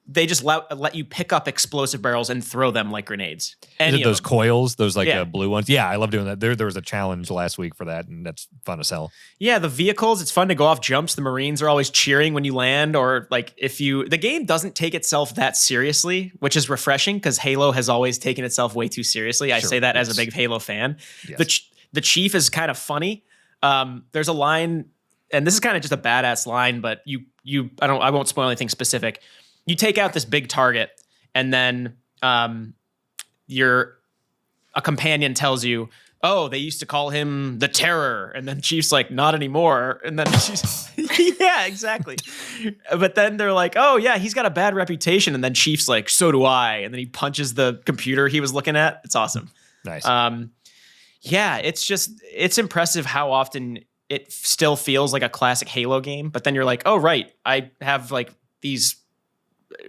they just let you pick up explosive barrels and throw them like grenades. Is it those coils, those blue ones? Yeah, I love doing that. There was a challenge last week for that, and that's fun as hell. Yeah, the vehicles, it's fun to go off jumps. The Marines are always cheering when you land, or like the game doesn't take itself that seriously, which is refreshing because Halo has always taken itself way too seriously. I say that as a big Halo fan. Yes. The chief is kind of funny. There's a line, and this is kind of just a badass line, but I won't spoil anything specific. You take out this big target, and then a companion tells you, "Oh, they used to call him the Terror," and then Chief's like, "Not anymore." And then she's, yeah, exactly. But then they're like, "Oh, yeah, he's got a bad reputation," and then Chief's like, "So do I," and then he punches the computer he was looking at. It's awesome. Nice. Yeah, it's impressive how often it still feels like a classic Halo game, but then you're like, "Oh, right, I have like these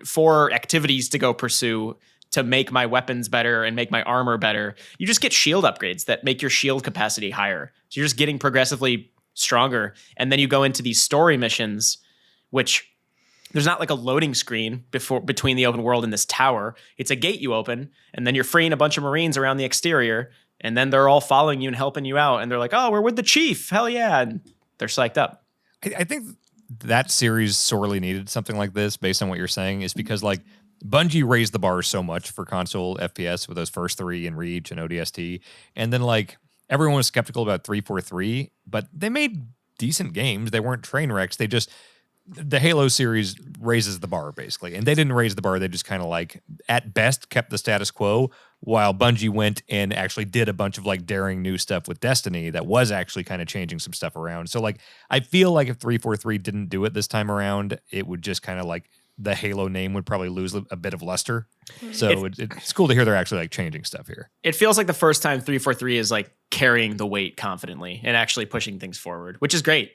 4 activities to go pursue to make my weapons better and make my armor better." You just get shield upgrades that make your shield capacity higher. So you're just getting progressively stronger. And then you go into these story missions, which there's not like a loading screen between the open world and this tower. It's a gate you open, and then you're freeing a bunch of Marines around the exterior, and then they're all following you and helping you out. And they're like, "Oh, we're with the chief. Hell yeah." And they're psyched up. I think that series sorely needed something like this, based on what you're saying, is because like Bungie raised the bar so much for console FPS with those first 3 in Reach and ODST, and then like everyone was skeptical about 343, but they made decent games. They weren't train wrecks. The Halo series raises the bar basically, and they didn't raise the bar. They just kind of like at best kept the status quo, while Bungie went and actually did a bunch of like daring new stuff with Destiny that was actually kind of changing some stuff around. So like I feel like if 343 didn't do it this time around, it would just kind of like the Halo name would probably lose a bit of luster. So it's cool to hear they're actually like changing stuff here. It feels like the first time 343 is like carrying the weight confidently and actually pushing things forward, which is great.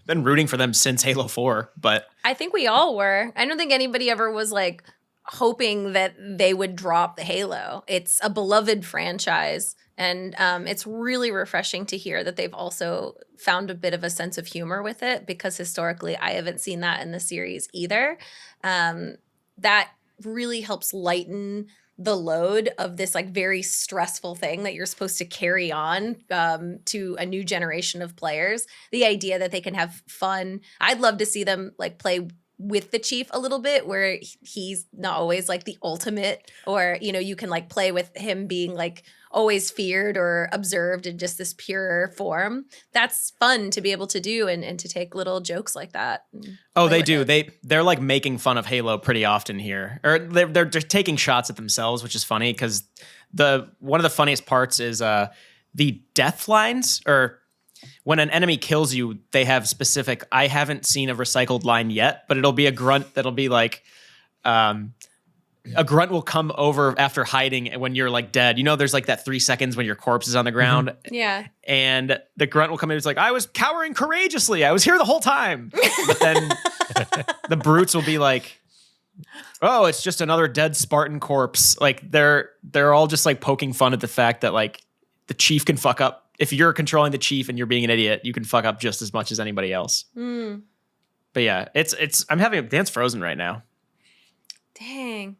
Been rooting for them since Halo 4, but I think we all were. I don't think anybody ever was like hoping that they would drop the Halo. It's a beloved franchise, and it's really refreshing to hear that they've also found a bit of a sense of humor with it, because historically I haven't seen that in the series either. That really helps lighten the load of this like very stressful thing that you're supposed to carry on to a new generation of players. The idea that they can have fun. I'd love to see them like play with the chief a little bit, where he's not always like the ultimate, or, you can like play with him being like always feared or observed in just this pure form. That's fun to be able to do, and to take little jokes like that. Oh, they do. They're like making fun of Halo pretty often here, or they're taking shots at themselves, which is funny because one of the funniest parts is the death lines, or when an enemy kills you, they have specific. I haven't seen a recycled line yet, but it'll be a grunt that'll be like, a grunt will come over after hiding when you're like dead. You know, there's like that 3 seconds when your corpse is on the ground. Yeah. And the grunt will come in. It's like, I was cowering courageously. I was here the whole time. But then the brutes will be like, oh, it's just another dead Spartan corpse. Like they're all just like poking fun at the fact that like the chief can fuck up. If you're controlling the chief and you're being an idiot, you can fuck up just as much as anybody else. But yeah, I'm having a Dan's frozen right now. Dang.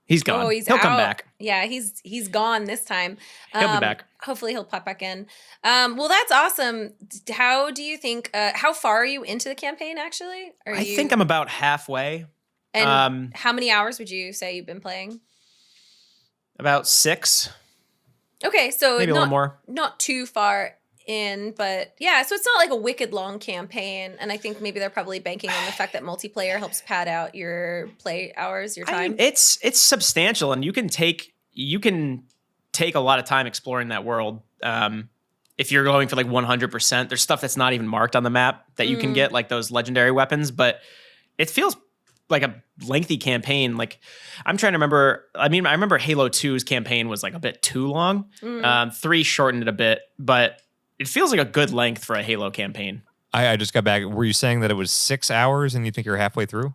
He's gone. Oh, he'll come back. Yeah, he's gone this time. He'll be back. Hopefully he'll pop back in. Well, that's awesome. How do you think, how far are you into the campaign actually? I think I'm about halfway. And how many hours would you say you've been playing? About 6. Okay, so maybe a little more. Not too far in, but yeah, so it's not like a wicked long campaign. And I think maybe they're probably banking on the fact that multiplayer helps pad out your play hours, your time. I mean, it's substantial, and you can take a lot of time exploring that world. If you're going for like 100%, there's stuff that's not even marked on the map that you can get, like those legendary weapons, but it feels like a lengthy campaign. Like I'm trying to remember. I mean, I remember Halo 2's campaign was like a bit too long. 3 shortened it a bit, but it feels like a good length for a Halo campaign. I just got back. Were you saying that it was 6 hours and you think you're halfway through?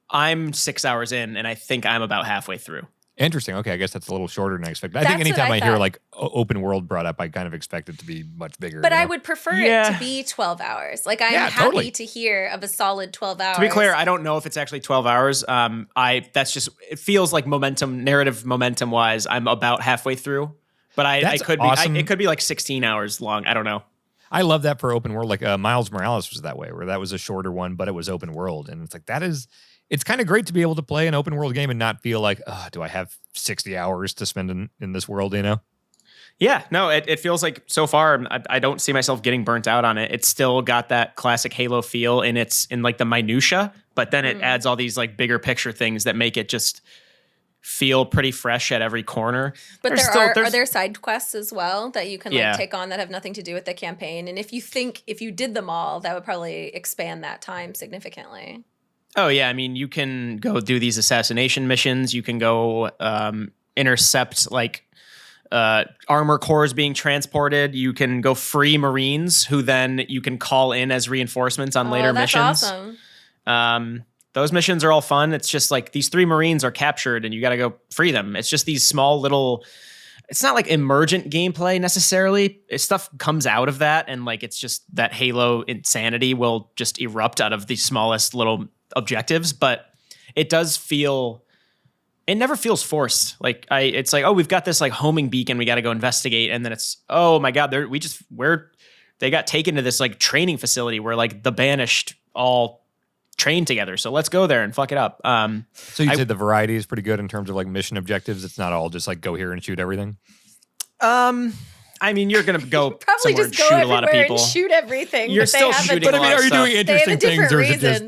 I'm 6 hours in, and I think I'm about halfway through. Interesting. Okay, I guess that's a little shorter than I expected. I think anytime I hear like open world brought up, I kind of expect it to be much bigger. But I would prefer it to be 12 hours. Like I'm happy to hear of a solid 12 hours. To be clear, I don't know if it's actually 12 hours. It feels like narrative momentum wise, I'm about halfway through. But I could be awesome. It could be like 16 hours long. I don't know. I love that for open world. Like Miles Morales was that way, where that was a shorter one, but it was open world. And it's like it's kind of great to be able to play an open world game and not feel like, do I have 60 hours to spend in this world, you know? Yeah, no, it feels like so far I don't see myself getting burnt out on it. It's still got that classic Halo feel, and it's in like the minutia, but then it adds all these like bigger picture things that make it just feel pretty fresh at every corner. But are there side quests as well that you can like take on that have nothing to do with the campaign? And if you did them all, that would probably expand that time significantly. Oh yeah, I mean, you can go do these assassination missions. You can go intercept like armor cores being transported. You can go free Marines who then you can call in as reinforcements on later missions. Awesome. Those missions are all fun. It's just like these 3 Marines are captured and you got to go free them. It's just these small little. It's not like emergent gameplay necessarily. Stuff comes out of that, and like it's just that Halo insanity will just erupt out of the smallest little objectives, but it does feel. It never feels forced. Like it's like, oh, we've got this like homing beacon we got to go investigate, and then it's, oh my god, they got taken to this like training facility where like the banished all train together, so let's go there and fuck it up. So you said the variety is pretty good in terms of like mission objectives. It's not all just like go here and shoot everything. I mean, you're gonna go probably somewhere just and go shoot a lot of people. And shoot everything. You're still shooting. But I mean, are you doing interesting things or is it just?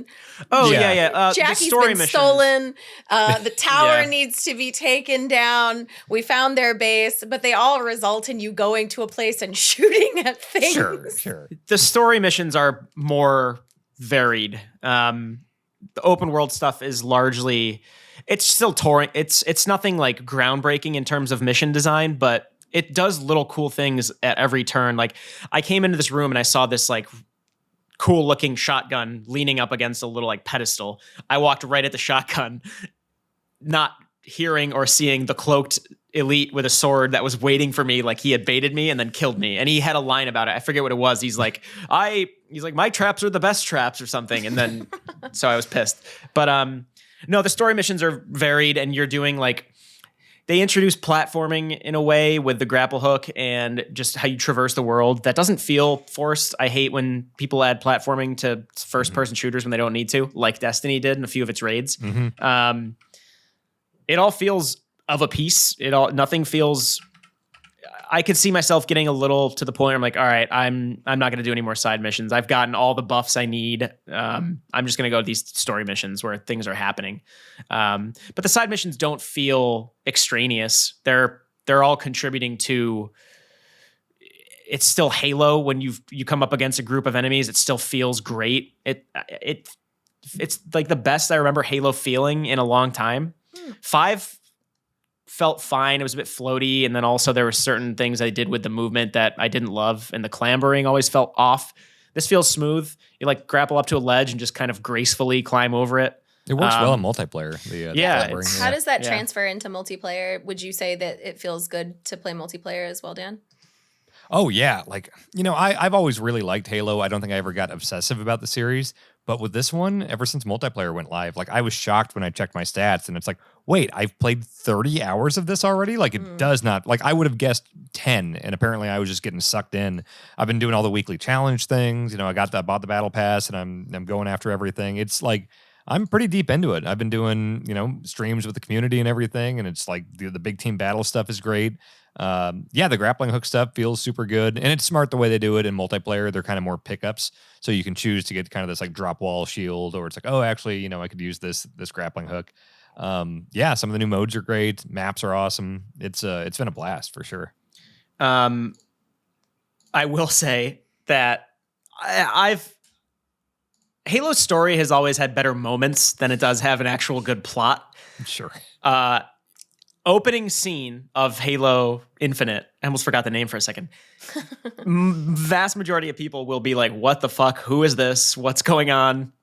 Oh yeah. Jackie's the story been missions. stolen. The tower needs to be taken down. We found their base, but they all result in you going to a place and shooting at things. Sure. The story missions are more varied. The open world stuff is largely, it's still touring. It's nothing like groundbreaking in terms of mission design, but it does little cool things at every turn. Like I came into this room and I saw this like cool looking shotgun leaning up against a little like pedestal. I walked right at the shotgun, not hearing or seeing the cloaked elite with a sword that was waiting for me, like he had baited me and then killed me. And he had a line about it. I forget what it was. He's like, my traps are the best traps or something. And then, so I was pissed. But no, the story missions are varied, and you're doing like, they introduce platforming in a way with the grapple hook and just how you traverse the world. That doesn't feel forced. I hate when people add platforming to first-person shooters when they don't need to, like Destiny did in a few of its raids. It all feels of a piece. Nothing feels. I could see myself getting a little to the point where I'm like, all right, I'm not going to do any more side missions. I've gotten all the buffs I need. I'm just going to go to these story missions where things are happening. But the side missions don't feel extraneous. They're all contributing to it's still Halo when you come up against a group of enemies. It still feels great. It's like the best I remember Halo feeling in a long time. 5 felt fine. It was a bit floaty, and then also there were certain things I did with the movement that I didn't love, and the clambering always felt off. This feels smooth. You like grapple up to a ledge and just kind of gracefully climb over it. It works well in multiplayer. How does that transfer into multiplayer? Would you say that it feels good to play multiplayer as well, Dan? Oh, yeah. Like, I've always really liked Halo. I don't think I ever got obsessive about the series. But with this one, ever since multiplayer went live, like I was shocked when I checked my stats and it's like, wait, I've played 30 hours of this already? Like it does not, like I would have guessed 10 and apparently I was just getting sucked in. I've been doing all the weekly challenge things. I bought the battle pass and I'm going after everything. It's like, I'm pretty deep into it. I've been doing, streams with the community and everything. And it's like the big team battle stuff is great. The grappling hook stuff feels super good. And it's smart the way they do it in multiplayer. They're kind of more pickups. So you can choose to get kind of this like drop wall shield, or it's like, oh, actually, I could use this grappling hook. Some of the new modes are great. Maps are awesome. It's been a blast for sure. I will say that Halo's story has always had better moments than it does have an actual good plot. Sure. Opening scene of Halo Infinite, I almost forgot the name for a second. Vast majority of people will be like, what the fuck? Who is this? What's going on?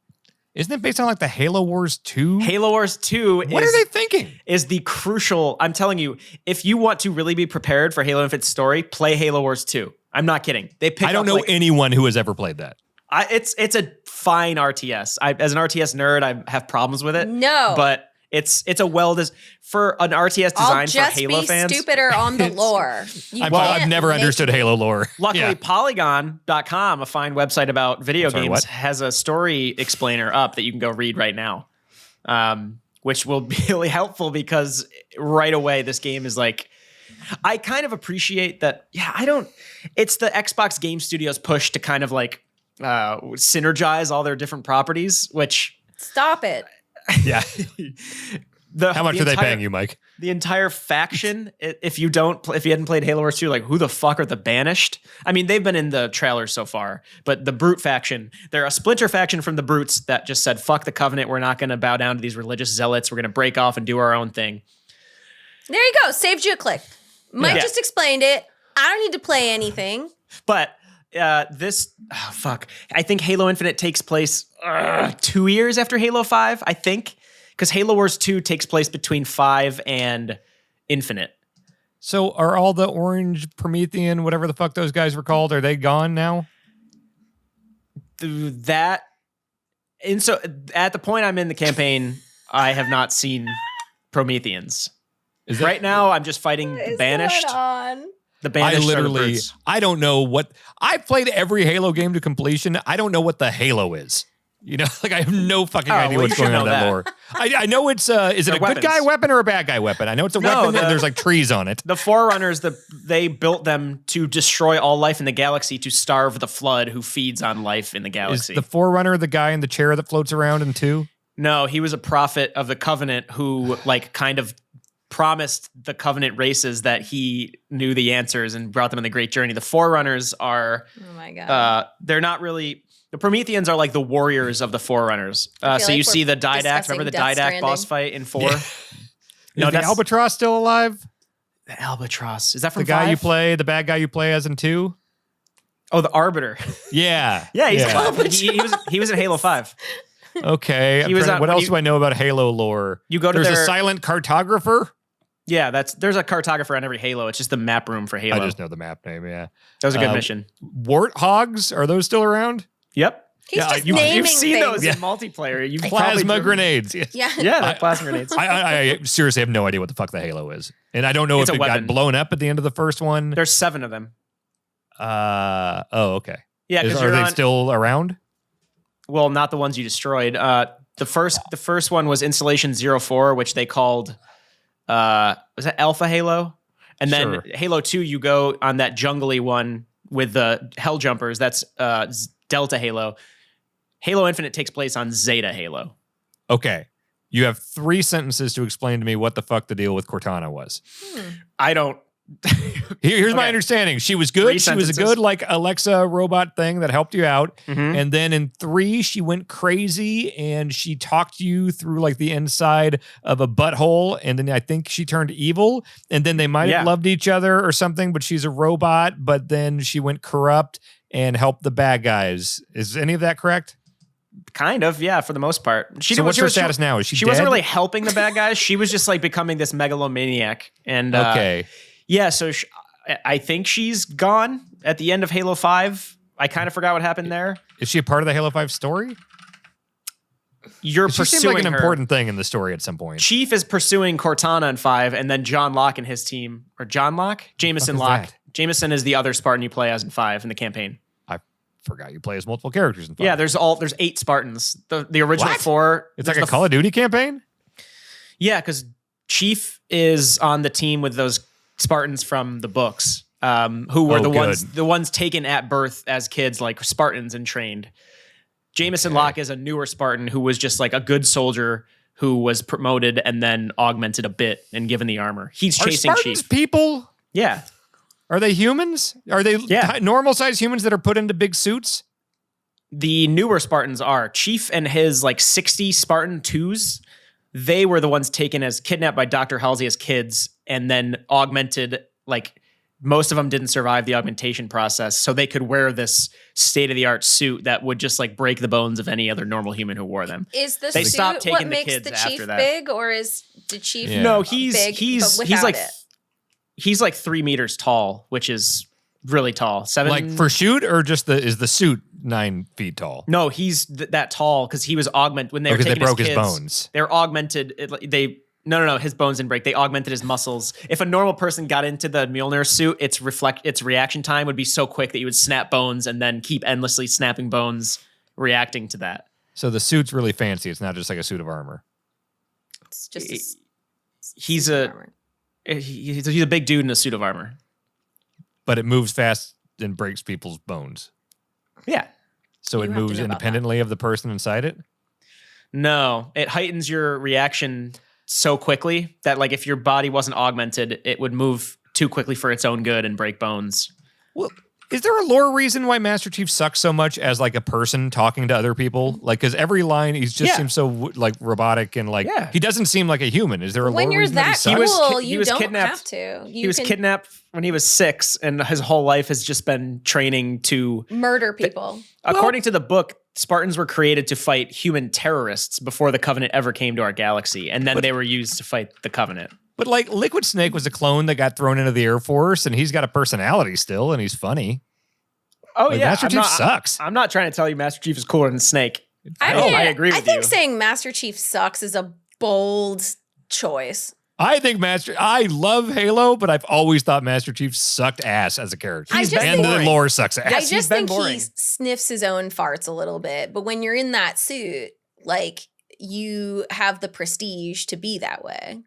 Isn't it based on like the Halo Wars 2? Halo Wars 2 What are they thinking? Is the crucial, I'm telling you, if you want to really be prepared for Halo Infinite's story, play Halo Wars 2. I'm not kidding. I don't know anyone who has ever played that. It's a fine RTS. As an RTS nerd, I have problems with it. No. But it's a for an RTS design for Halo fans. I'll just be stupider on the lore. I've never understood Halo lore. Luckily, Polygon.com, a fine website about video games, has a story explainer up that you can go read right now, which will be really helpful because right away this game is like, I kind of appreciate that. It's the Xbox Game Studios push to kind of like synergize all their different properties, which... Stop it. Yeah. How much are they paying you, Mike? The entire faction, if you hadn't played Halo Wars 2, like who the fuck are the Banished? I mean, they've been in the trailer so far, but the Brute faction, they're a splinter faction from the Brutes that just said, fuck the Covenant, we're not going to bow down to these religious zealots, we're going to break off and do our own thing. There you go, saved you a click. Mike just explained it. I don't need to play anything. But I think Halo Infinite takes place 2 years after Halo 5, I think. Because Halo Wars 2 takes place between 5 and Infinite. So are all the orange Promethean, whatever the fuck those guys were called, are they gone now? So at the point I'm in the campaign, I have not seen Prometheans. Right now, I'm just fighting the Banished. The Banished. I don't know what... I've played every Halo game to completion. I don't know what the Halo is. Like I have no fucking idea what's going on in that lore. I know it's, is it a good guy weapon or a bad guy weapon? I know it's a weapon and there's like trees on it. The Forerunners, they built them to destroy all life in the galaxy, to starve the Flood who feeds on life in the galaxy. Is the Forerunner the guy in the chair that floats around in 2? No, he was a prophet of the Covenant who like kind of promised the Covenant races that he knew the answers and brought them on the great journey. The Forerunners are, oh my God, they're not really... The Prometheans are like the warriors of the Forerunners. So you see the Didact. Remember the Didact boss fight in 4? Yeah. Is the Albatross still alive? The Albatross. Is that from the guy 5? you play, the bad guy you play as in 2? Oh, the Arbiter. Yeah. Yeah, he's alive. He was in Halo 5. Okay. What else do I know about Halo lore? You go to There's a silent cartographer? Yeah, there's a cartographer on every Halo. It's just the map room for Halo. I just know the map name, yeah. That was a good mission. Warthogs, are those still around? Yep. You've seen those in multiplayer. Plasma grenades. Yeah, like plasma grenades. I seriously have no idea what the fuck the Halo is. And I don't know if it got blown up at the end of the first one. There's 7 of them. Okay. Yeah, because are they still around? Well, not the ones you destroyed. The first one was Installation 04, which they called was that Alpha Halo? And then Halo 2, you go on that jungly one with the Hell Jumpers. That's Delta Halo. Halo Infinite takes place on Zeta Halo. Okay. You have 3 sentences to explain to me what the fuck the deal with Cortana was. I don't Here's my understanding. She was good. She was a good like Alexa robot thing that helped you out. And then in 3, she went crazy and she talked you through like the inside of a butthole. And then I think she turned evil. And then they might have loved each other or something, but she's a robot. But then she went corrupt and helped the bad guys. Is any of that correct? Kind of, yeah, for the most part. So what's her status now? Is she dead? Wasn't really helping the bad guys. She was just like becoming this megalomaniac. And yeah, so I think she's gone at the end of Halo 5. I kind of forgot what happened there. Is she a part of the Halo 5 story? She seems like an important thing in the story at some point. Chief is pursuing Cortana in 5, and then John Locke and his team, or John Locke? Jameson Locke. Jameson is the other Spartan you play as in 5 in the campaign. I forgot you play as multiple characters in 5. Yeah, there's 8 Spartans. The original 4. It's like a Call of Duty campaign? Yeah, because Chief is on the team with those Spartans from the books, who were the ones taken at birth as kids, like Spartans and trained. Jameson Locke is a newer Spartan who was just like a good soldier who was promoted and then augmented a bit and given the armor. He's chasing Spartans Chief. People? Yeah. Are they humans? Are they normal sized humans that are put into big suits? The newer Spartans are. Chief and his like 60 Spartan 2s, they were the ones taken as kidnapped by Dr. Halsey as kids and then augmented. Like most of them didn't survive the augmentation process, so they could wear this state-of-the-art suit that would just like break the bones of any other normal human who wore them. Is the they suit stopped taking what makes the Chief big, or is the Chief No, big, he's like it? He's like 3 meters tall, which is really tall. 7 like for shoot, or just is the suit 9 feet tall? No, he's that tall because he was augmented when they were taking they broke his his kids, bones. They're augmented. No, his bones didn't break. They augmented his muscles. If a normal person got into the Mjolnir suit, its reaction time would be so quick that you would snap bones and then keep endlessly snapping bones, reacting to that. So the suit's really fancy. It's not just like a suit of armor. It's just he's a big dude in a suit of armor. But it moves fast and breaks people's bones. Yeah. So it moves independently of the person inside it? No, it heightens your reaction so quickly that like if your body wasn't augmented, it would move too quickly for its own good and break bones. Well, is there a lore reason why Master Chief sucks so much as like a person talking to other people? Like, because every line he just seems so like robotic and like he doesn't seem like a human. Is there a lore reason that he sucks? Cool, he was kidnapped. He was kidnapped when he was 6, and his whole life has just been training to murder people. According to the book, Spartans were created to fight human terrorists before the Covenant ever came to our galaxy, and then they were used to fight the Covenant. But like Liquid Snake was a clone that got thrown into the Air Force, and he's got a personality still, and he's funny. Oh like, yeah, Master Chief sucks. I'm not trying to tell you Master Chief is cooler than Snake. I agree with you. I think saying Master Chief sucks is a bold choice. I think I love Halo, but I've always thought Master Chief sucked ass as a character. The lore sucks ass. I just think he sniffs his own farts a little bit. But when you're in that suit, like, you have the prestige to be that way.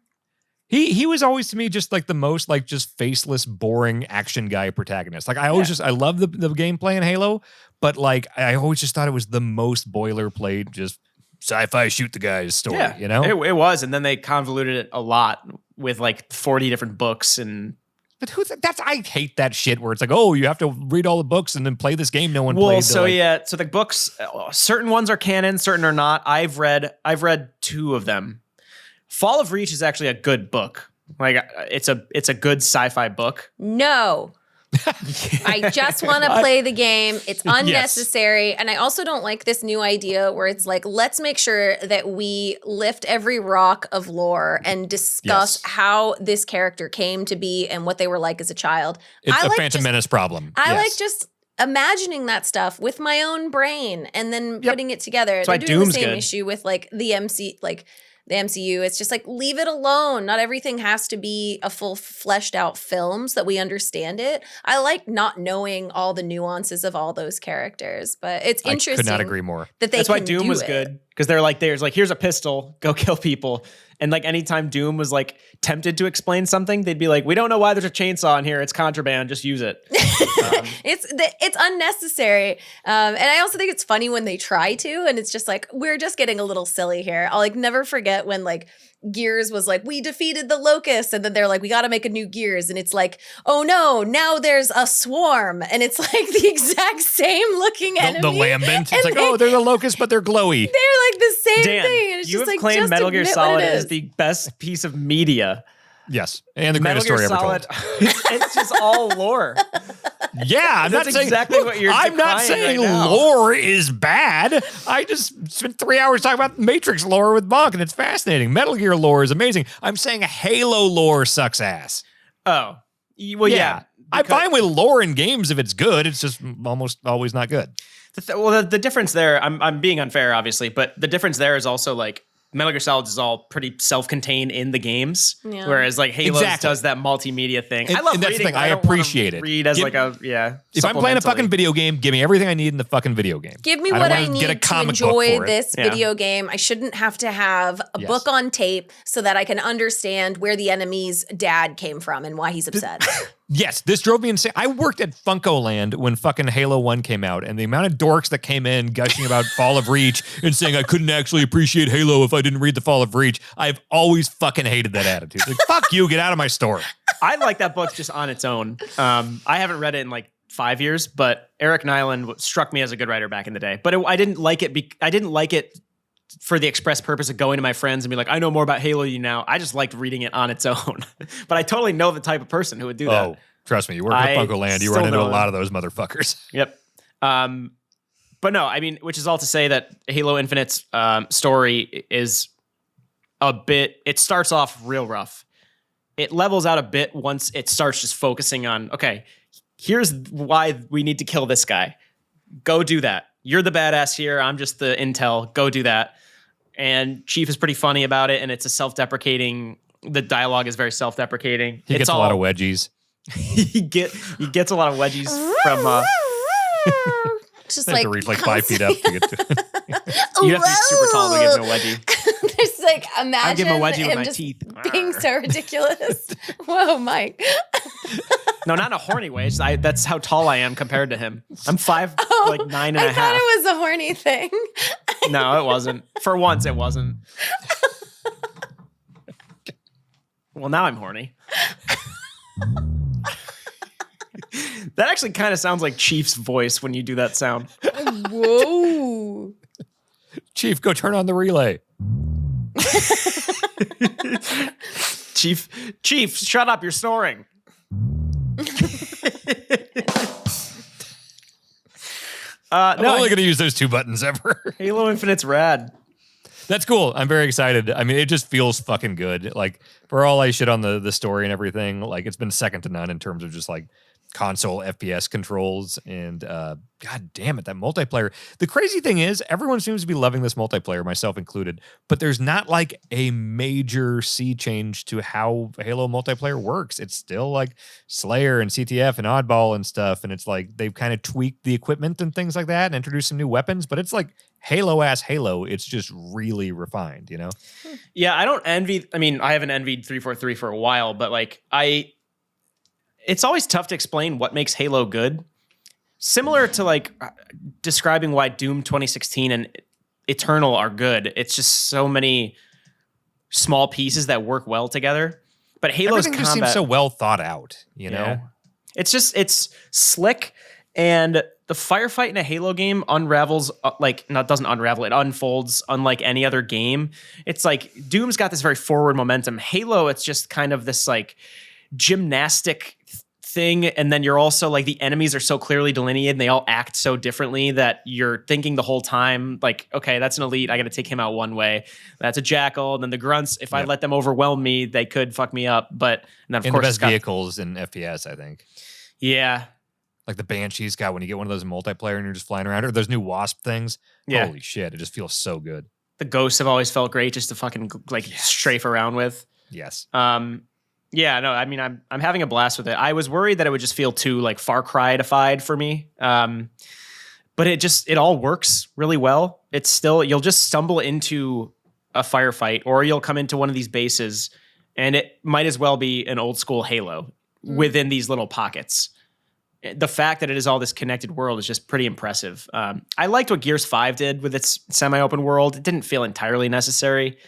He was always to me just like the most like just faceless, boring action guy protagonist. Like I always I love the gameplay in Halo, but like I always just thought it was the most boilerplate, just sci-fi shoot the guys story, you know? It was, and then they convoluted it a lot with like 40 different books and. But I hate that shit where it's like, oh, you have to read all the books and then play this game no one played. So the books, certain ones are canon, certain are not. I've read 2 of them. Fall of Reach is actually a good book. Like it's a good sci-fi book. No. I just want to play the game. It's unnecessary. And I also don't like this new idea where it's like, let's make sure that we lift every rock of lore and discuss how this character came to be and what they were like as a child. It's a Phantom Menace problem. I like just imagining that stuff with my own brain and then putting it together. They're doing the same issue with like the MCU. It's just like, leave it alone. Not everything has to be a full fleshed out film so that we understand it. I like not knowing all the nuances of all those characters, but it's interesting. I could not agree more. That's why Doom was good. Because there's like, here's a pistol, go kill people. And like anytime Doom was like tempted to explain something, they'd be like, we don't know why there's a chainsaw in here. It's contraband. Just use it. It's unnecessary. And I also think it's funny when they try to, and it's just like, we're just getting a little silly here. I'll like never forget when like Gears was like, we defeated the Locust, and then they're like, we got to make a new Gears, and it's like, oh no, now there's a swarm, and it's like the exact same looking enemy. The lambent. It's like, oh, they're the Locust, but they're glowy. They're like the same Dan, thing. And it's you just have like, claimed just Metal Gear admit what Solid it is the best piece of media. Yes, and the Metal greatest Gear story ever Solid, told. it's just all lore. Yeah, I'm That's not saying exactly what you're I'm not decrying saying right now. lore is bad. I just spent 3 hours talking about Matrix lore with Bonk, and it's fascinating. Metal Gear lore is amazing. I'm saying Halo lore sucks ass. Oh, well, yeah. I'm fine with lore in games if it's good. It's just almost always not good. The difference there, I'm being unfair, obviously, but the difference there is also like Metal Gear Solid is all pretty self-contained in the games, whereas like Halo does that multimedia thing. I love and that's reading. The thing. I appreciate it. Read as if I'm playing a fucking video game, give me everything I need in the fucking video game. Give me what I need get a to comic book enjoy for it. this video game. I shouldn't have to have a book on tape so that I can understand where the enemy's dad came from and why he's upset. Yes, this drove me insane. I worked at Funkoland when fucking Halo 1 came out, and the amount of dorks that came in gushing about Fall of Reach and saying I couldn't actually appreciate Halo if I didn't read the Fall of Reach. I've always fucking hated that attitude. Like, fuck you, get out of my store. I like that book just on its own. I haven't read it in like 5 years, but Eric Nyland struck me as a good writer back in the day. But I didn't like it. I didn't like it for the express purpose of going to my friends and be like, I know more about Halo than you now. I just liked reading it on its own. But I totally know the type of person who would do that. Oh, trust me, you work at Funkoland, you run into a lot of those motherfuckers. Yep. But no, I mean, which is all to say that Halo Infinite's story is a bit, it starts off real rough. It levels out a bit once it starts just focusing on, okay, here's why we need to kill this guy. Go do that. You're the badass here. I'm just the intel. Go do that. And Chief is pretty funny about it, and it's a self-deprecating. The dialogue is very self-deprecating. He gets a lot of wedgies. he gets a lot of wedgies from. Just like to reach like 5 feet up to get to it. You have to be super tall to give him a wedgie. There's like, imagine I'll give him a wedgie with him my just teeth. being so ridiculous. Whoa, Mike. No, not in a horny way. That's how tall I am compared to him. I'm 5'9" and a half. I thought it was a horny thing. No, it wasn't. For once, it wasn't. Well, now I'm horny. That actually kind of sounds like Chief's voice when you do that sound. Whoa. Chief, go turn on the relay. Chief, shut up, you're snoring. I'm only going to use those 2 buttons ever. Halo Infinite's rad. That's cool. I'm very excited. I mean, it just feels fucking good. Like, for all I shit on the story and everything, like, it's been second to none in terms of just, like, console FPS controls. And god damn it, that multiplayer. The crazy thing is, everyone seems to be loving this multiplayer, myself included, but there's not, like, a major sea change to how Halo multiplayer works. It's still, like, Slayer and CTF and Oddball and stuff, and it's, like, they've kind of tweaked the equipment and things like that and introduced some new weapons, but it's, like, Halo-ass Halo. It's just really refined, you know? Yeah, I don't envy... I mean, I haven't envied 343 for a while, but, like, it's always tough to explain what makes Halo good. Similar to, like, describing why Doom 2016 and Eternal are good. It's just so many small pieces that work well together. But Halo's everything combat just seems so well thought out, you know? It's slick, and the firefight in a Halo game unravels, doesn't unravel, it unfolds unlike any other game. It's like Doom's got this very forward momentum. Halo, it's just kind of this like gymnastic thing, and then you're also like the enemies are so clearly delineated and they all act so differently that you're thinking the whole time like, okay, that's an elite, I gotta take him out one way. That's a jackal, and then the grunts, if I let them overwhelm me, they could fuck me up. But and then of course the best vehicles in FPS, I think. Yeah. Like the Banshee's got when you get one of those in multiplayer and you're just flying around, or those new Wasp things. Yeah. Holy shit, it just feels so good. The Ghosts have always felt great just to fucking like strafe around with. Yes. Yeah, no, I mean, I'm having a blast with it. I was worried that it would just feel too like Far Cry-ified for me. But it all works really well. It's still, you'll just stumble into a firefight or you'll come into one of these bases and it might as well be an old school Halo within these little pockets. The fact that it is all this connected world is just pretty impressive. I liked what Gears 5 did with its semi-open world. It didn't feel entirely necessary.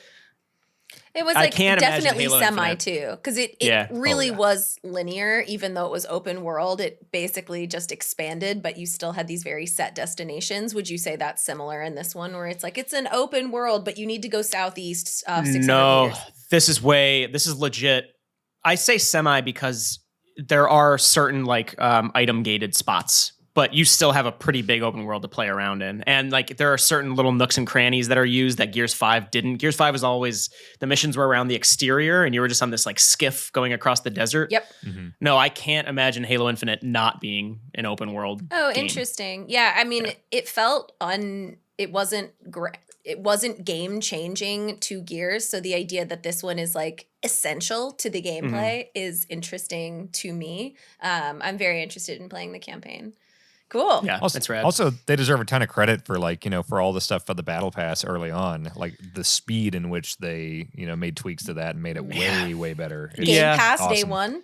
It was I like can't imagine definitely Halo semi Infinite. too, because it Yeah. really was linear, even though it was open world. It basically just expanded, but you still had these very set destinations. Would you say that's similar in this one, where it's like it's an open world, but you need to go southeast 600 No, meters? this is legit. I say semi because there are certain like item gated spots, but you still have a pretty big open world to play around in. And like there are certain little nooks and crannies that are used that Gears 5 didn't. Gears 5 was always, the missions were around the exterior and you were just on this like skiff going across the desert. Yep. Mm-hmm. No, I can't imagine Halo Infinite not being an open world. Oh, game. interesting. Yeah, I mean, it felt it wasn't game changing to Gears, so the idea that this one is like essential to the gameplay is interesting to me. I'm very interested in playing the campaign. Cool. Yeah, Also, that's rad. also, they deserve a ton of credit for like, for all the stuff for the battle pass early on, like the speed in which they, made tweaks to that and made it way better. It's Game Pass day awesome. one.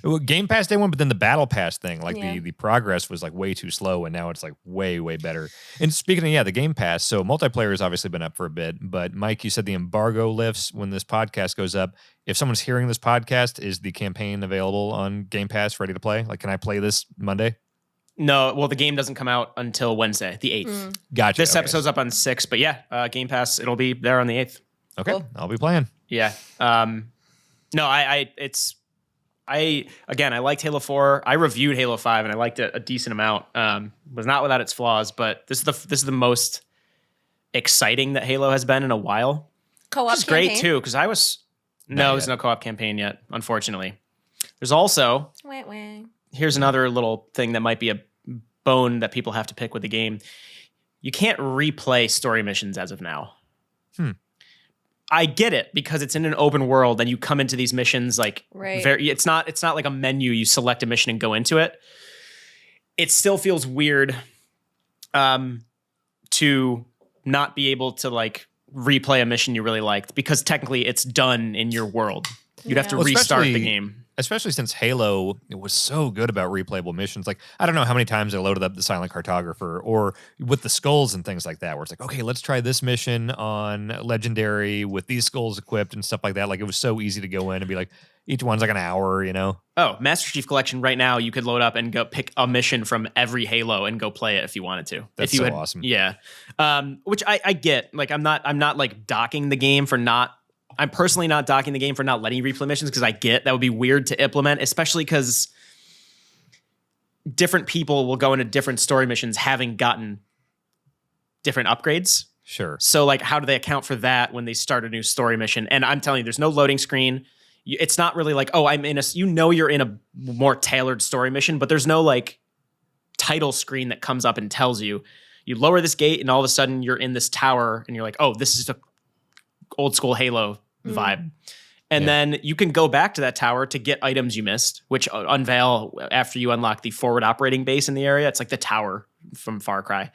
Well, Game Pass day one, but then the battle pass thing, like Yeah. the progress was like way too slow, and now it's like way better. And speaking of the Game Pass, so multiplayer has obviously been up for a bit, but Mike, you said the embargo lifts when this podcast goes up. If someone's hearing this podcast, is the campaign available on Game Pass, ready to play? Like, can I play this Monday? No, well, the game doesn't come out until Wednesday, the 8th. Gotcha. This episode's up on 6th, but yeah, Game Pass, it'll be there on the 8th. Okay, Cool. I'll be playing. Yeah. No, I liked Halo 4. I reviewed Halo 5 and I liked it a decent amount. Was not without its flaws, but this is the most exciting that Halo has been in a while. Co-op Which is campaign? great too, because there's no co-op campaign yet, unfortunately. There's also, Wah, wah. here's another little thing that might be a bone that people have to pick with the game. You can't replay story missions as of now. I get it because it's in an open world and you come into these missions like Right. it's not like a menu. You select a mission and go into it. It still feels weird to not be able to like replay a mission you really liked because technically it's done in your world. You'd have to Well, restart the especially- game. Especially since Halo was so good about replayable missions. Like, I don't know how many times I loaded up the Silent Cartographer or with the skulls and things like that, where it's like, okay, let's try this mission on Legendary with these skulls equipped and stuff like that. Like, it was so easy to go in and be like, each one's like an hour, Oh, Master Chief Collection right now, you could load up and go pick a mission from every Halo and go play it if you wanted to. That's if you so awesome. Yeah. Which I get. Like, I'm not like docking the game for not. I'm personally not docking the game for not letting you replay missions because I get that would be weird to implement, especially because different people will go into different story missions having gotten different upgrades. Sure. So, like, how do they account for that when they start a new story mission? And I'm telling you, there's no loading screen. It's not really like, oh, I'm in a, you're in a more tailored story mission, but there's no like title screen that comes up and tells you, you lower this gate and all of a sudden you're in this tower and you're like, oh, this is a old school Halo vibe. And then you can go back to that tower to get items you missed, which unveil after you unlock the forward operating base in the area. It's like the tower from Far Cry.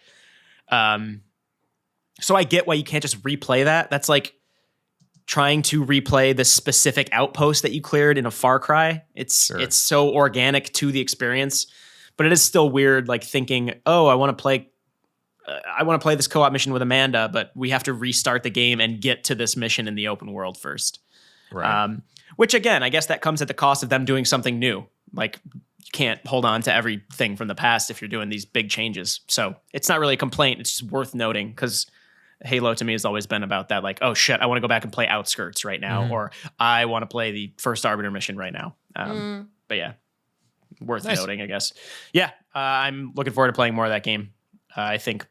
So I get why you can't just replay that. That's like trying to replay the specific outpost that you cleared in a Far Cry. It's so organic to the experience, but it is still weird, like thinking, oh, I want to play this co-op mission with Amanda, but we have to restart the game and get to this mission in the open world first. Right. Which again, I guess that comes at the cost of them doing something new. Like, you can't hold on to everything from the past if you're doing these big changes. So it's not really a complaint. It's just worth noting because Halo to me has always been about that. Like, oh shit, I want to go back and play Outskirts right now, or I want to play the first Arbiter mission right now. But yeah, worth noting, I guess. Yeah, I'm looking forward to playing more of that game. I think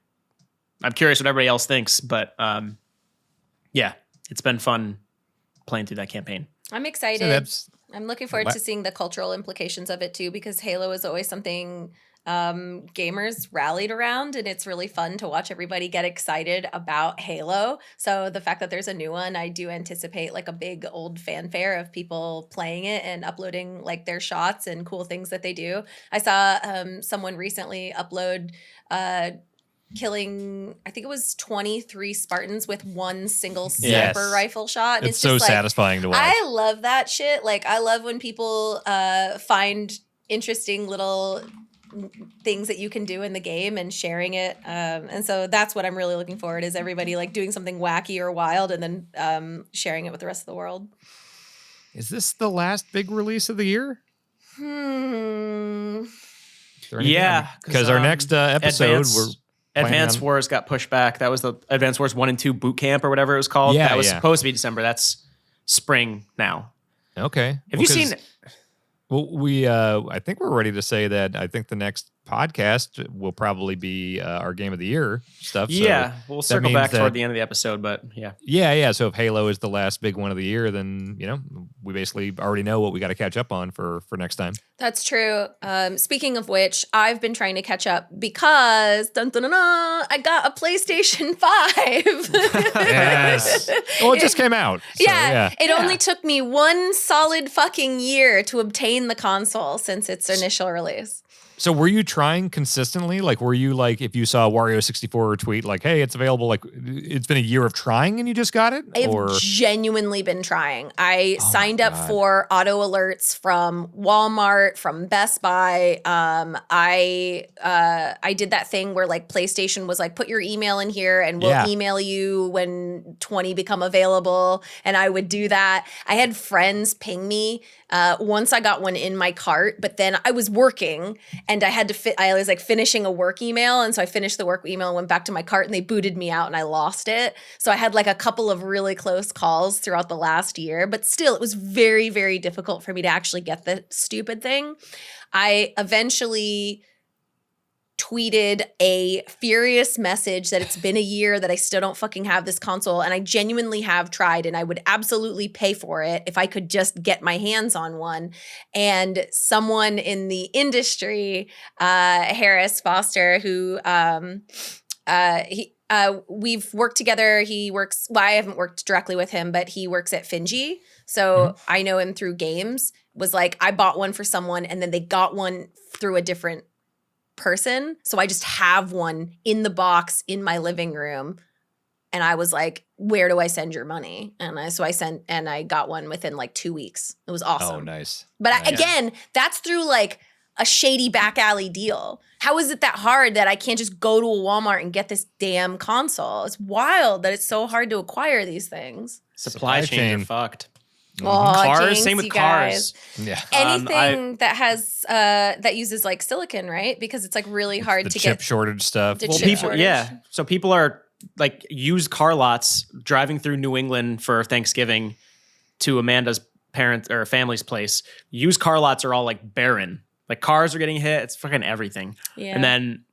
I'm curious what everybody else thinks, but yeah, it's been fun playing through that campaign. I'm excited. I'm looking forward to seeing the cultural implications of it too, because Halo is always something gamers rallied around, and it's really fun to watch everybody get excited about Halo. So the fact that there's a new one, I do anticipate like a big old fanfare of people playing it and uploading like their shots and cool things that they do. I saw someone recently upload killing, I think it was 23 Spartans with one single sniper rifle shot. And it's so just like, satisfying to watch. I love that shit. Like, I love when people find interesting little things that you can do in the game and sharing it. And so that's what I'm really looking forward is everybody like doing something wacky or wild and then sharing it with the rest of the world. Is this the last big release of the year? Yeah, because our next episode Advance Wars got pushed back. That was the Advance Wars 1 and 2 boot camp or whatever it was called. Yeah, that was supposed to be December. That's spring now. Okay. Have you seen? Well, I think we're ready to say that I think the next podcast will probably be our Game of the Year stuff. Yeah, so we'll circle back toward the end of the episode, but yeah. Yeah. So if Halo is the last big one of the year, then, we basically already know what we got to catch up on for next time. That's true. Speaking of which, I've been trying to catch up because I got a PlayStation 5. Yes. Well, it just came out. So, yeah. It only took me 1 solid fucking year to obtain the console since its initial release. So were you trying consistently? Like, were you like, if you saw Wario64 tweet like, hey, it's available, like it's been a year of trying and you just got it? I've genuinely been trying. I signed up for auto alerts from Walmart, from Best Buy. I did that thing where like PlayStation was like, put your email in here and we'll email you when 20 become available. And I would do that. I had friends ping me once I got one in my cart, but then I was working and I had to I was like finishing a work email. And so I finished the work email and went back to my cart and they booted me out and I lost it. So I had like a couple of really close calls throughout the last year, but still it was very, very difficult for me to actually get the stupid thing. I eventually tweeted a furious message that it's been a year that I still don't fucking have this console, and I genuinely have tried, and I would absolutely pay for it if I could just get my hands on one. And someone in the industry, Harris Foster, who we've worked together. I haven't worked directly with him, but he works at Finji. So I know him through games, was like, I bought one for someone and then they got one through a different person. So I just have one in the box in my living room. And I was like, where do I send your money? And I got one within like 2 weeks. It was awesome. Oh, nice. But again, that's through like a shady back alley deal. How is it that hard that I can't just go to a Walmart and get this damn console? It's wild that it's so hard to acquire these things. Supply chain are fucked. Oh, cars, jinx, same with you cars. Guys. Yeah. Anything that has that uses like silicon, right? Because it's like really hard the to chip get shortage stuff. Well, people, so people are like used car lots driving through New England for Thanksgiving to Amanda's parents or family's place. Used car lots are all like barren. Like cars are getting hit. It's fucking everything. Yeah. And then,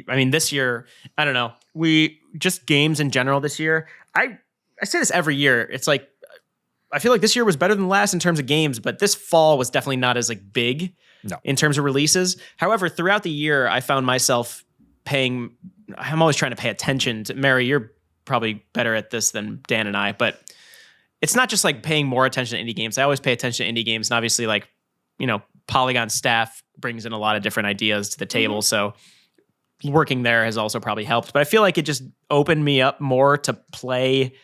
I mean, this year, I don't know. We just games in general this year. I say this every year. It's like, I feel like this year was better than last in terms of games, but this fall was definitely not as like big in terms of releases. However, throughout the year, I found myself I'm always trying to pay attention to, Mary, you're probably better at this than Dan and I, but it's not just like paying more attention to indie games. I always pay attention to indie games, and obviously like, Polygon staff brings in a lot of different ideas to the table. So working there has also probably helped, but I feel like it just opened me up more to play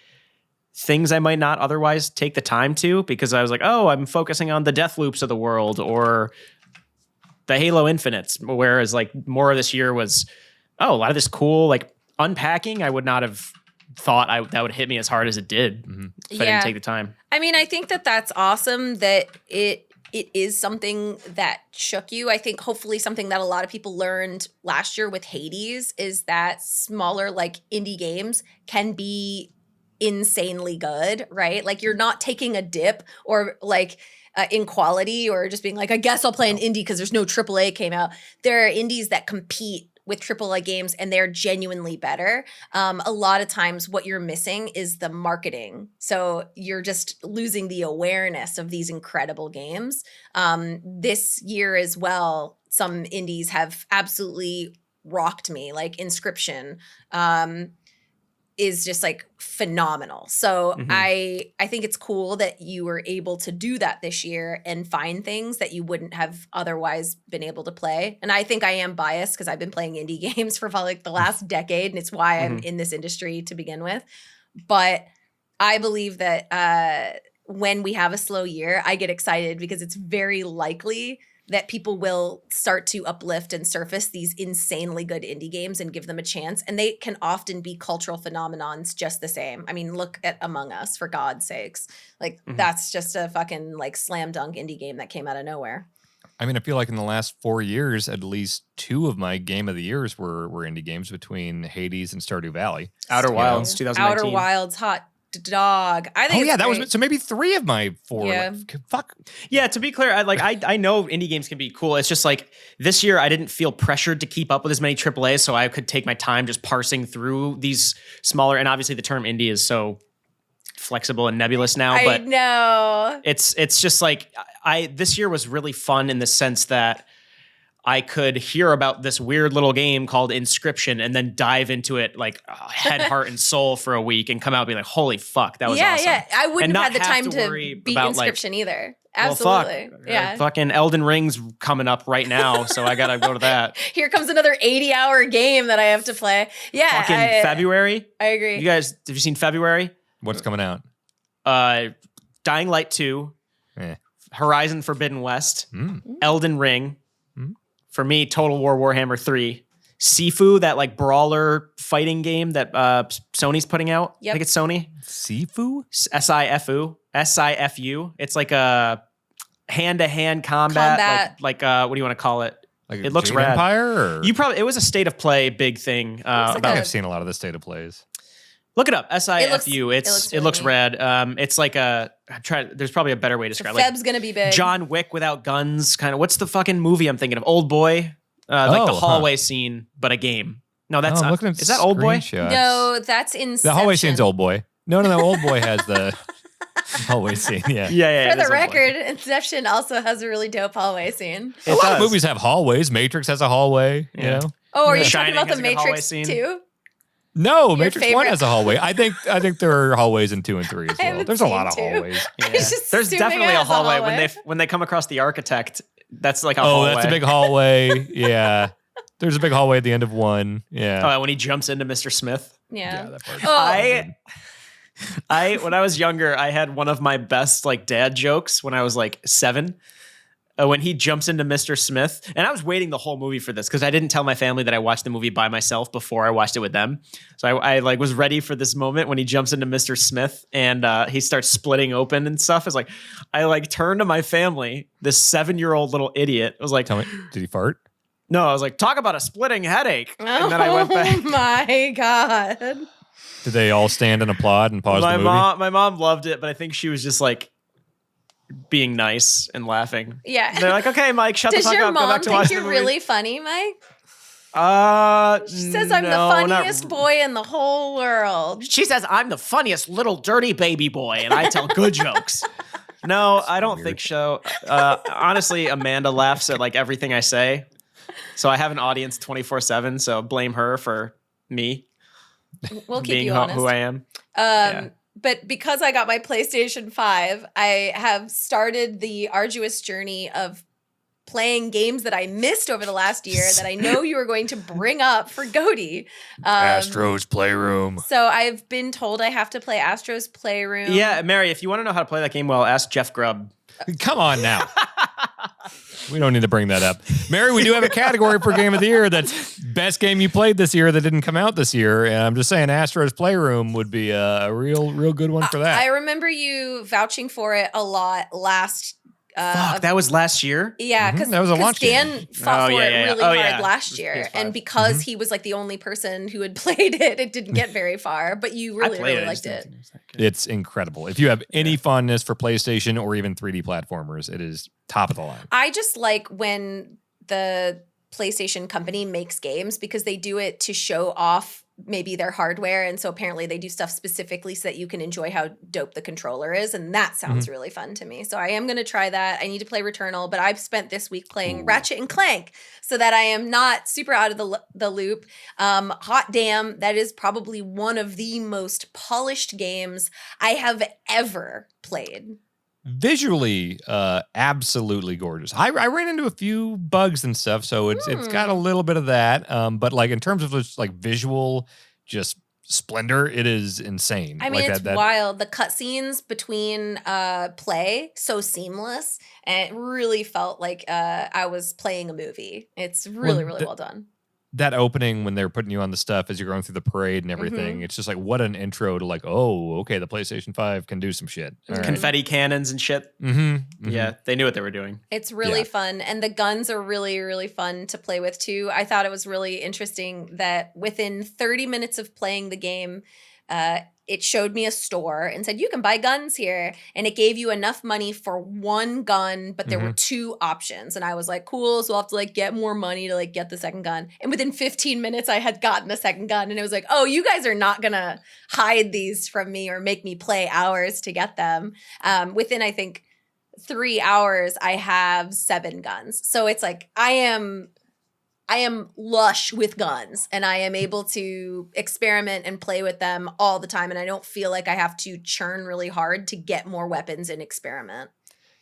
things I might not otherwise take the time to, because I was like, oh, I'm focusing on the death loops of the world or the Halo Infinites. Whereas like more of this year was, a lot of this cool, like unpacking. I would not have thought that would hit me as hard as it did if I didn't take the time. I mean, I think that that's awesome that it is something that shook you. I think hopefully something that a lot of people learned last year with Hades is that smaller like indie games can be insanely good, right? Like you're not taking a dip or like in quality or just being like, I guess I'll play an indie because there's no AAA came out. There are indies that compete with AAA games and they're genuinely better. A lot of times what you're missing is the marketing. So you're just losing the awareness of these incredible games. This year as well, some indies have absolutely rocked me, like Inscription. Is just like phenomenal. So I think it's cool that you were able to do that this year and find things that you wouldn't have otherwise been able to play. And I think I am biased because I've been playing indie games for probably like the last decade, and it's why I'm in this industry to begin with. But I believe that when we have a slow year, I get excited because it's very likely that people will start to uplift and surface these insanely good indie games and give them a chance. And they can often be cultural phenomenons just the same. I mean, look at Among Us, for God's sakes. Like, that's just a fucking like slam dunk indie game that came out of nowhere. I mean, I feel like in the last 4 years, at least 2 of my game of the years were indie games between Hades and Stardew Valley. Outer Wilds, 2019. Outer Wilds, hot dog. I think. Oh yeah, that was so maybe 3 of my 4. Yeah. Fuck. Yeah, to be clear, I know indie games can be cool. It's just like this year I didn't feel pressured to keep up with as many AAAs, so I could take my time just parsing through these smaller. And obviously, the term indie is so flexible and nebulous now. But I know it's just like this year was really fun in the sense that I could hear about this weird little game called Inscription and then dive into it like head, heart, and soul for a week and come out and be like, holy fuck, that was awesome. Yeah, I wouldn't have had the time to beat about, Inscription either. Well, Absolutely. fuck. Yeah. Fucking Elden Ring's coming up right now, so I gotta go to that. Here comes another 80-hour game that I have to play. Yeah. Fucking February. I agree. You guys, have you seen February? What's coming out? Dying Light 2, Horizon Forbidden West, Elden Ring. For me, Total War Warhammer 3. Sifu, that like brawler fighting game that Sony's putting out. Yep. I think it's Sony. Sifu? Sifu. Sifu. It's like a hand-to-hand combat. Like what do you want to call it? Like it looks Jade rad. Empire? Or? It was a state of play big thing. I think I've seen a lot of the state of plays. Look it up. SIFU. It looks really rad. It's like there's probably a better way to describe it. Feb's gonna be big. John Wick without guns, kind of. What's the fucking movie I'm thinking of? Old Boy. Like the hallway scene, but a game. No, that's not. Is that Old Boy? No, that's Inception. The hallway scene's Old Boy. No, Old Boy has the hallway scene. Yeah. For the record, Inception also has a really dope hallway scene. A lot of movies have hallways. Matrix has a hallway. You know. Oh, are you Shining talking about the has a good hallway Matrix scene. too? No, Matrix 1 has a hallway. I think there are hallways in 2 and 3 as well. There's a lot of hallways. Yeah. There's definitely a hallway. When they come across the architect. That's like a hallway. Oh, that's a big hallway. Yeah. There's a big hallway at the end of 1. Yeah. Oh, when he jumps into Mr. Smith. Yeah. That part. When I was younger, I had one of my best like dad jokes when I was like 7. When he jumps into Mr. Smith, and I was waiting the whole movie for this because I didn't tell my family that I watched the movie by myself before I watched it with them. So I like was ready for this moment when he jumps into Mr. Smith and he starts splitting open and stuff. It's like I like turned to my family. This 7-year-old little idiot was like, "Tell me, did he fart?" No, I was like, "Talk about a splitting headache." And then I went back. Oh my God! Did they all stand and applaud and pause the movie? My mom loved it, but I think she was just like being nice and laughing. Yeah. And they're like, okay, Mike, shut the fuck up. Does your Go mom back to watch think the you're movie. really funny, Mike? She says I'm the funniest boy in the whole world. She says I'm the funniest little dirty baby boy, and I tell good jokes. No, I don't think so. Honestly, Amanda laughs at like everything I say. So I have an audience 24/7, so blame her for me. We'll keep being you honest. who I am. But because I got my PlayStation 5, I have started the arduous journey of playing games that I missed over the last year that I know you are going to bring up for Goaty. Astro's Playroom. So I've been told I have to play Astro's Playroom. Yeah, Mary, if you want to know how to play that game well, ask Jeff Grubb. Come on now. We don't need to bring that up. Mary, we do have a category for Game of the Year that's best game you played this year that didn't come out this year. And I'm just saying Astro's Playroom would be a real good one for that. I remember you vouching for it a lot last Fuck, that was last year? Yeah, because that was a launch Dan game. fought for it really hard last PS5. year. And because he was like the only person who had played it, it didn't get very far. But you really liked it. It's incredible. If you have any fondness for PlayStation or even 3D platformers, it is top of the line. I just like when the PlayStation company makes games because they do it to show off maybe their hardware. And so apparently they do stuff specifically so that you can enjoy how dope the controller is. And that sounds really fun to me. So I am going to try that. I need to play Returnal, but I've spent this week playing Ratchet and Clank so that I am not super out of the loop. Hot damn, that is probably one of the most polished games I have ever played. Visually, absolutely gorgeous. I ran into a few bugs and stuff, so it's got a little bit of that. But like in terms of just like visual, just splendor, it is insane. I mean, like it's wild. The cutscenes between play, so seamless, and it really felt like I was playing a movie. It's really, really well done. That opening when they're putting you on the stuff as you're going through the parade and everything, it's just like, what an intro to like, oh, okay, the PlayStation 5 can do some shit. All confetti cannons and shit. Yeah, they knew what they were doing. It's really fun. And the guns are really, really fun to play with too. I thought it was really interesting that within 30 minutes of playing the game, it showed me a store and said, you can buy guns here. And it gave you enough money for one gun, but there were 2 options. And I was like, cool. So I'll have to like get more money to like get the second gun. And within 15 minutes, I had gotten the second gun. And it was like, oh, you guys are not going to hide these from me or make me play hours to get them. Within, I think, 3 hours, I have 7 guns. So it's like, I am lush with guns and I am able to experiment and play with them all the time. And I don't feel like I have to churn really hard to get more weapons and experiment.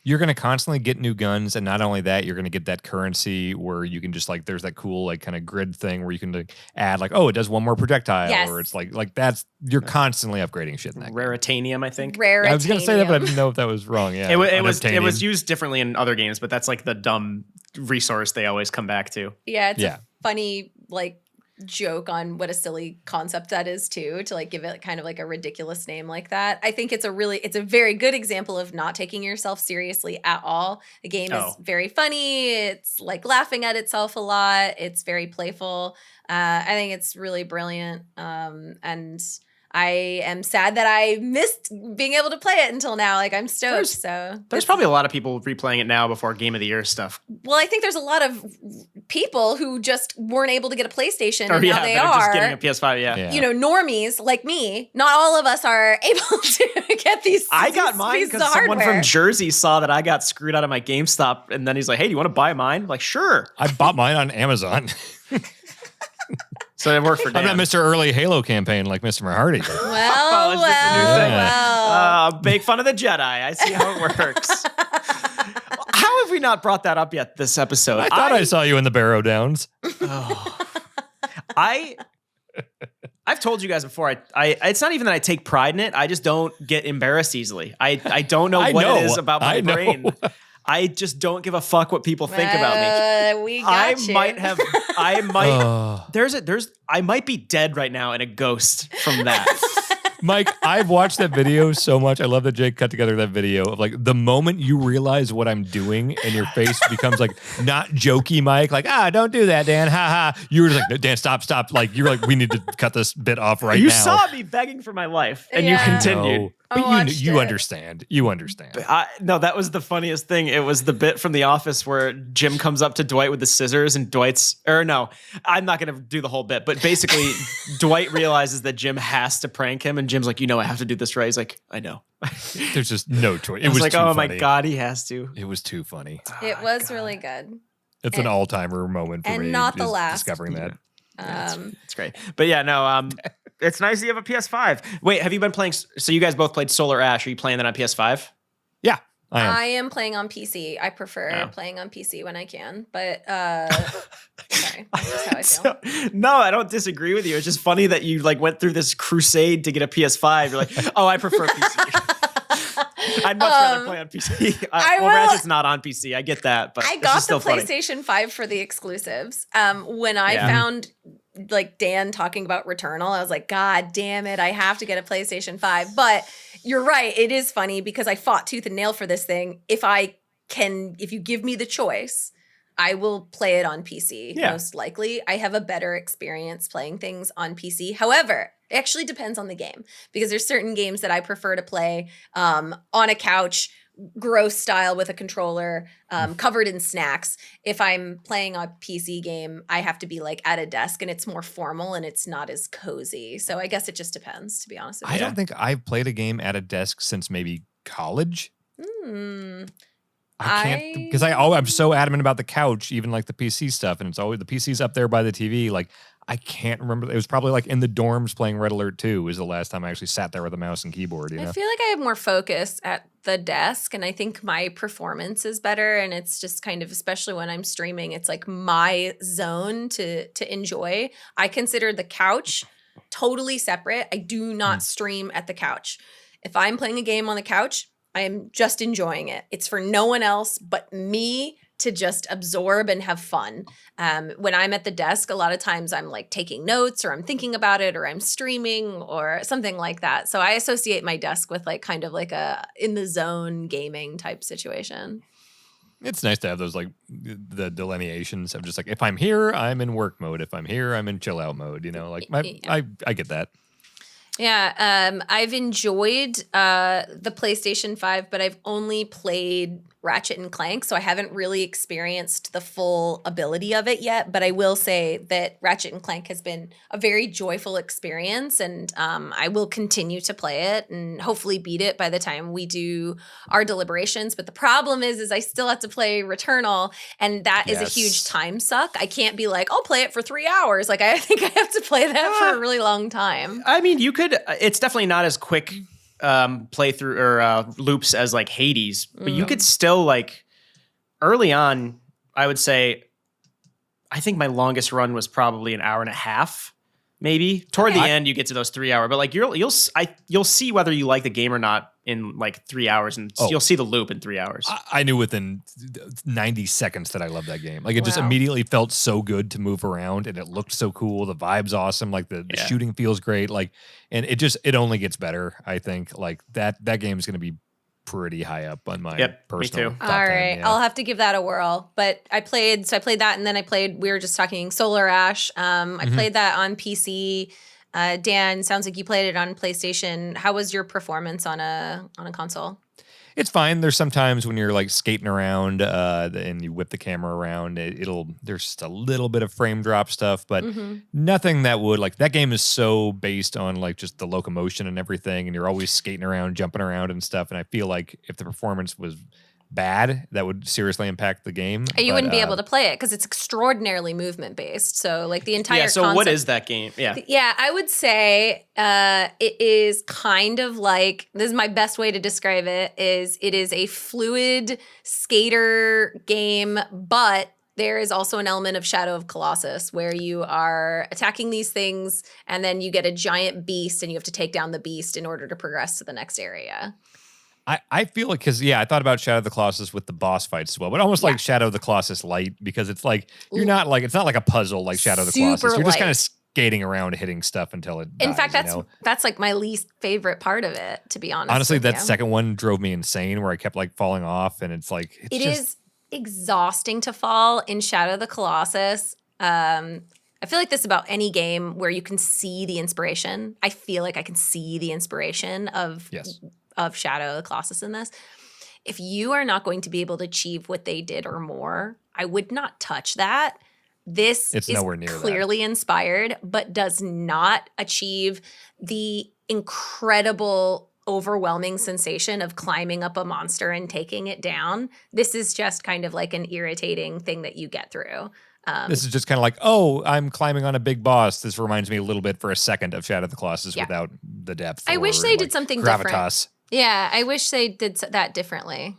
You're going to constantly get new guns. And not only that, you're going to get that currency where you can just like, there's that cool like kind of grid thing where you can like, add like, oh, it does one more projectile or it's like that's, you're constantly upgrading shit in that Raritanium, I think. I was going to say that, but I didn't know if that was wrong. Yeah, it was used differently in other games, but that's like the dumb resource they always come back to. Yeah, it's a funny like joke on what a silly concept that is too, to like give it kind of like a ridiculous name like that. I think it's a very good example of not taking yourself seriously at all. The game is very funny. It's like laughing at itself a lot. It's very playful. I think it's really brilliant. And I am sad that I missed being able to play it until now. Like I'm stoked. There's probably a lot of people replaying it now before Game of the Year stuff. Well, I think there's a lot of people who just weren't able to get a PlayStation, and now they are just getting a PS5. Yeah, you know, normies like me. Not all of us are able to get these. I got mine because someone from Jersey saw that I got screwed out of my GameStop, and then he's like, "Hey, do you want to buy mine?" I'm like, sure. I bought mine on Amazon. So it worked for Dan. I'm not Mr. Early Halo campaign like Mr. Mahardy. Make fun of the Jedi. I see how it works. How have we not brought that up yet this episode? I thought I saw you in the Barrow Downs. I've told you guys before, it's not even that I take pride in it. I just don't get embarrassed easily. I don't know what it is about my brain. I just don't give a fuck what people think about me. We got you. I might be dead right now and a ghost from that. Mike, I've watched that video so much. I love that Jake cut together that video of like the moment you realize what I'm doing and your face becomes like not jokey, Mike. Like, don't do that, Dan. Ha ha. You were just like, no, Dan, stop. Like, you're like, we need to cut this bit off right now. You saw me begging for my life and you continued. No. But you understand. You understand. No, that was the funniest thing. It was the bit from The Office where Jim comes up to Dwight with the scissors and I'm not going to do the whole bit, but basically Dwight realizes that Jim has to prank him and Jim's like, I have to do this right. He's like, I know. There's just no choice. It was like, too oh funny. My God, he has to. It was too funny. It was really good. It's an all-timer moment for me. And not the last. Discovering that. It's great. But yeah, no, it's nice that you have a PS5. Wait, have you been playing? So you guys both played Solar Ash. Are you playing that on PS5? Yeah, I am playing on PC. I prefer playing on PC when I can. But sorry, that's just how I feel. No, I don't disagree with you. It's just funny that you like went through this crusade to get a PS5. You're like, I prefer PC. I'd much rather play on PC. Ratchet's not on PC. I get that, but I got the PlayStation 5 for the exclusives. When I found like Dan talking about Returnal, I was like, God damn it, I have to get a PlayStation 5. But you're right, it is funny because I fought tooth and nail for this thing. If you give me the choice, I will play it on PC, most likely. I have a better experience playing things on PC. However, it actually depends on the game because there's certain games that I prefer to play on a couch, gross style with a controller, covered in snacks. If I'm playing a PC game, I have to be like at a desk and it's more formal and it's not as cozy. So I guess it just depends, to be honest with you. I don't think I've played a game at a desk since maybe college. I can't because I'm so adamant about the couch, even like the PC stuff, and it's always the PC's up there by the TV. Like I can't remember. It was probably like in the dorms playing Red Alert 2 was the last time I actually sat there with a mouse and keyboard. You know? I feel like I have more focus at the desk, and I think my performance is better. And it's just kind of, especially when I'm streaming, it's like my zone to enjoy. I consider the couch totally separate. I do not stream at the couch. If I'm playing a game on the couch, I am just enjoying it. It's for no one else but me to just absorb and have fun. When I'm at the desk, a lot of times I'm like taking notes or I'm thinking about it or I'm streaming or something like that. So I associate my desk with like kind of like a in the zone gaming type situation. It's nice to have those like the delineations of just like, if I'm here, I'm in work mode. If I'm here, I'm in chill out mode. You know, like I get that. Yeah, I've enjoyed the PlayStation 5, but I've only played Ratchet and Clank, so I haven't really experienced the full ability of it yet. But I will say that Ratchet and Clank has been a very joyful experience, and I will continue to play it and hopefully beat it by the time we do our deliberations. But the problem is I still have to play Returnal, and that is a huge time suck. I can't be like, I'll play it for 3 hours. Like, I think I have to play that for a really long time. I mean, you could. It's definitely not as quick playthrough or loops as like Hades, but you could still like early on. I would say, I think my longest run was probably an hour and a half, maybe. Toward the end, you get to those 3 hour, but like you'll see whether you like the game or not in like 3 hours, and you'll see the loop in 3 hours. I knew within 90 seconds that I loved that game. Like it just immediately felt so good to move around, and it looked so cool. The vibe's awesome. Like the shooting feels great. Like, and it only gets better. I think like that game's going to be pretty high up on my personal top 10. All right, I'll have to give that a whirl. But I played that, and then we were just talking Solar Ash. I played that on PC. Dan, sounds like you played it on PlayStation. How was your performance on a console? It's fine. There's sometimes when you're like skating around and you whip the camera around, there's just a little bit of frame drop stuff, but nothing that would like that game is so based on like just the locomotion and everything, and you're always skating around, jumping around and stuff. And I feel like if the performance was bad, that would seriously impact the game. You wouldn't be able to play it because it's extraordinarily movement based. So like the entire so what is that game? Yeah, I would say it is kind of like, this is my best way to describe it, it is a fluid skater game, but there is also an element of Shadow of Colossus where you are attacking these things and then you get a giant beast and you have to take down the beast in order to progress to the next area. I feel like, because, I thought about Shadow of the Colossus with the boss fights as well, but almost like Shadow of the Colossus light, because it's like, it's not like a puzzle like Shadow of the Colossus. You're just kind of skating around hitting stuff until it dies. In fact, that's like my least favorite part of it, to be honest. Honestly, that second one drove me insane where I kept like falling off, and it's like, it is exhausting to fall in Shadow of the Colossus. I feel like this about any game where you can see the inspiration. I feel like I can see the inspiration of Shadow of the Colossus in this. If you are not going to be able to achieve what they did or more, I would not touch that. This is nowhere near clearly inspired, but does not achieve the incredible, overwhelming sensation of climbing up a monster and taking it down. This is just kind of like an irritating thing that you get through. This is just kind of like, I'm climbing on a big boss. This reminds me a little bit for a second of Shadow of the Colossus without the depth. I wish they did something different. Yeah, I wish they did that differently.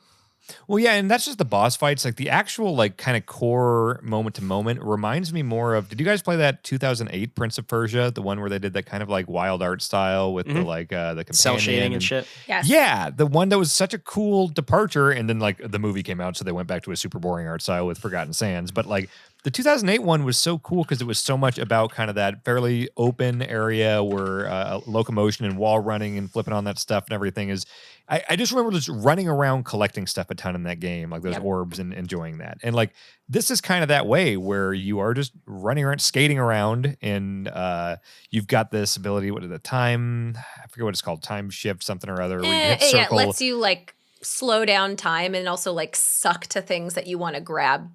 Well, yeah, and that's just the boss fights. Like the actual, like kind of core moment to moment reminds me more of. Did you guys play that 2008 Prince of Persia, the one where they did that kind of like wild art style with the like the cell shading and shit? Yes. Yeah, the one that was such a cool departure, and then like the movie came out, so they went back to a super boring art style with Forgotten Sands. But like the 2008 one was so cool because it was so much about kind of that fairly open area where locomotion and wall running and flipping on that stuff and everything is. I just remember just running around collecting stuff a ton in that game, like those orbs and enjoying that. And like this is kind of that way where you are just running around, skating around, and you've got this ability. What is the time? I forget what it's called. Time shift something or other. It lets you like slow down time and also like suck to things that you want to grab.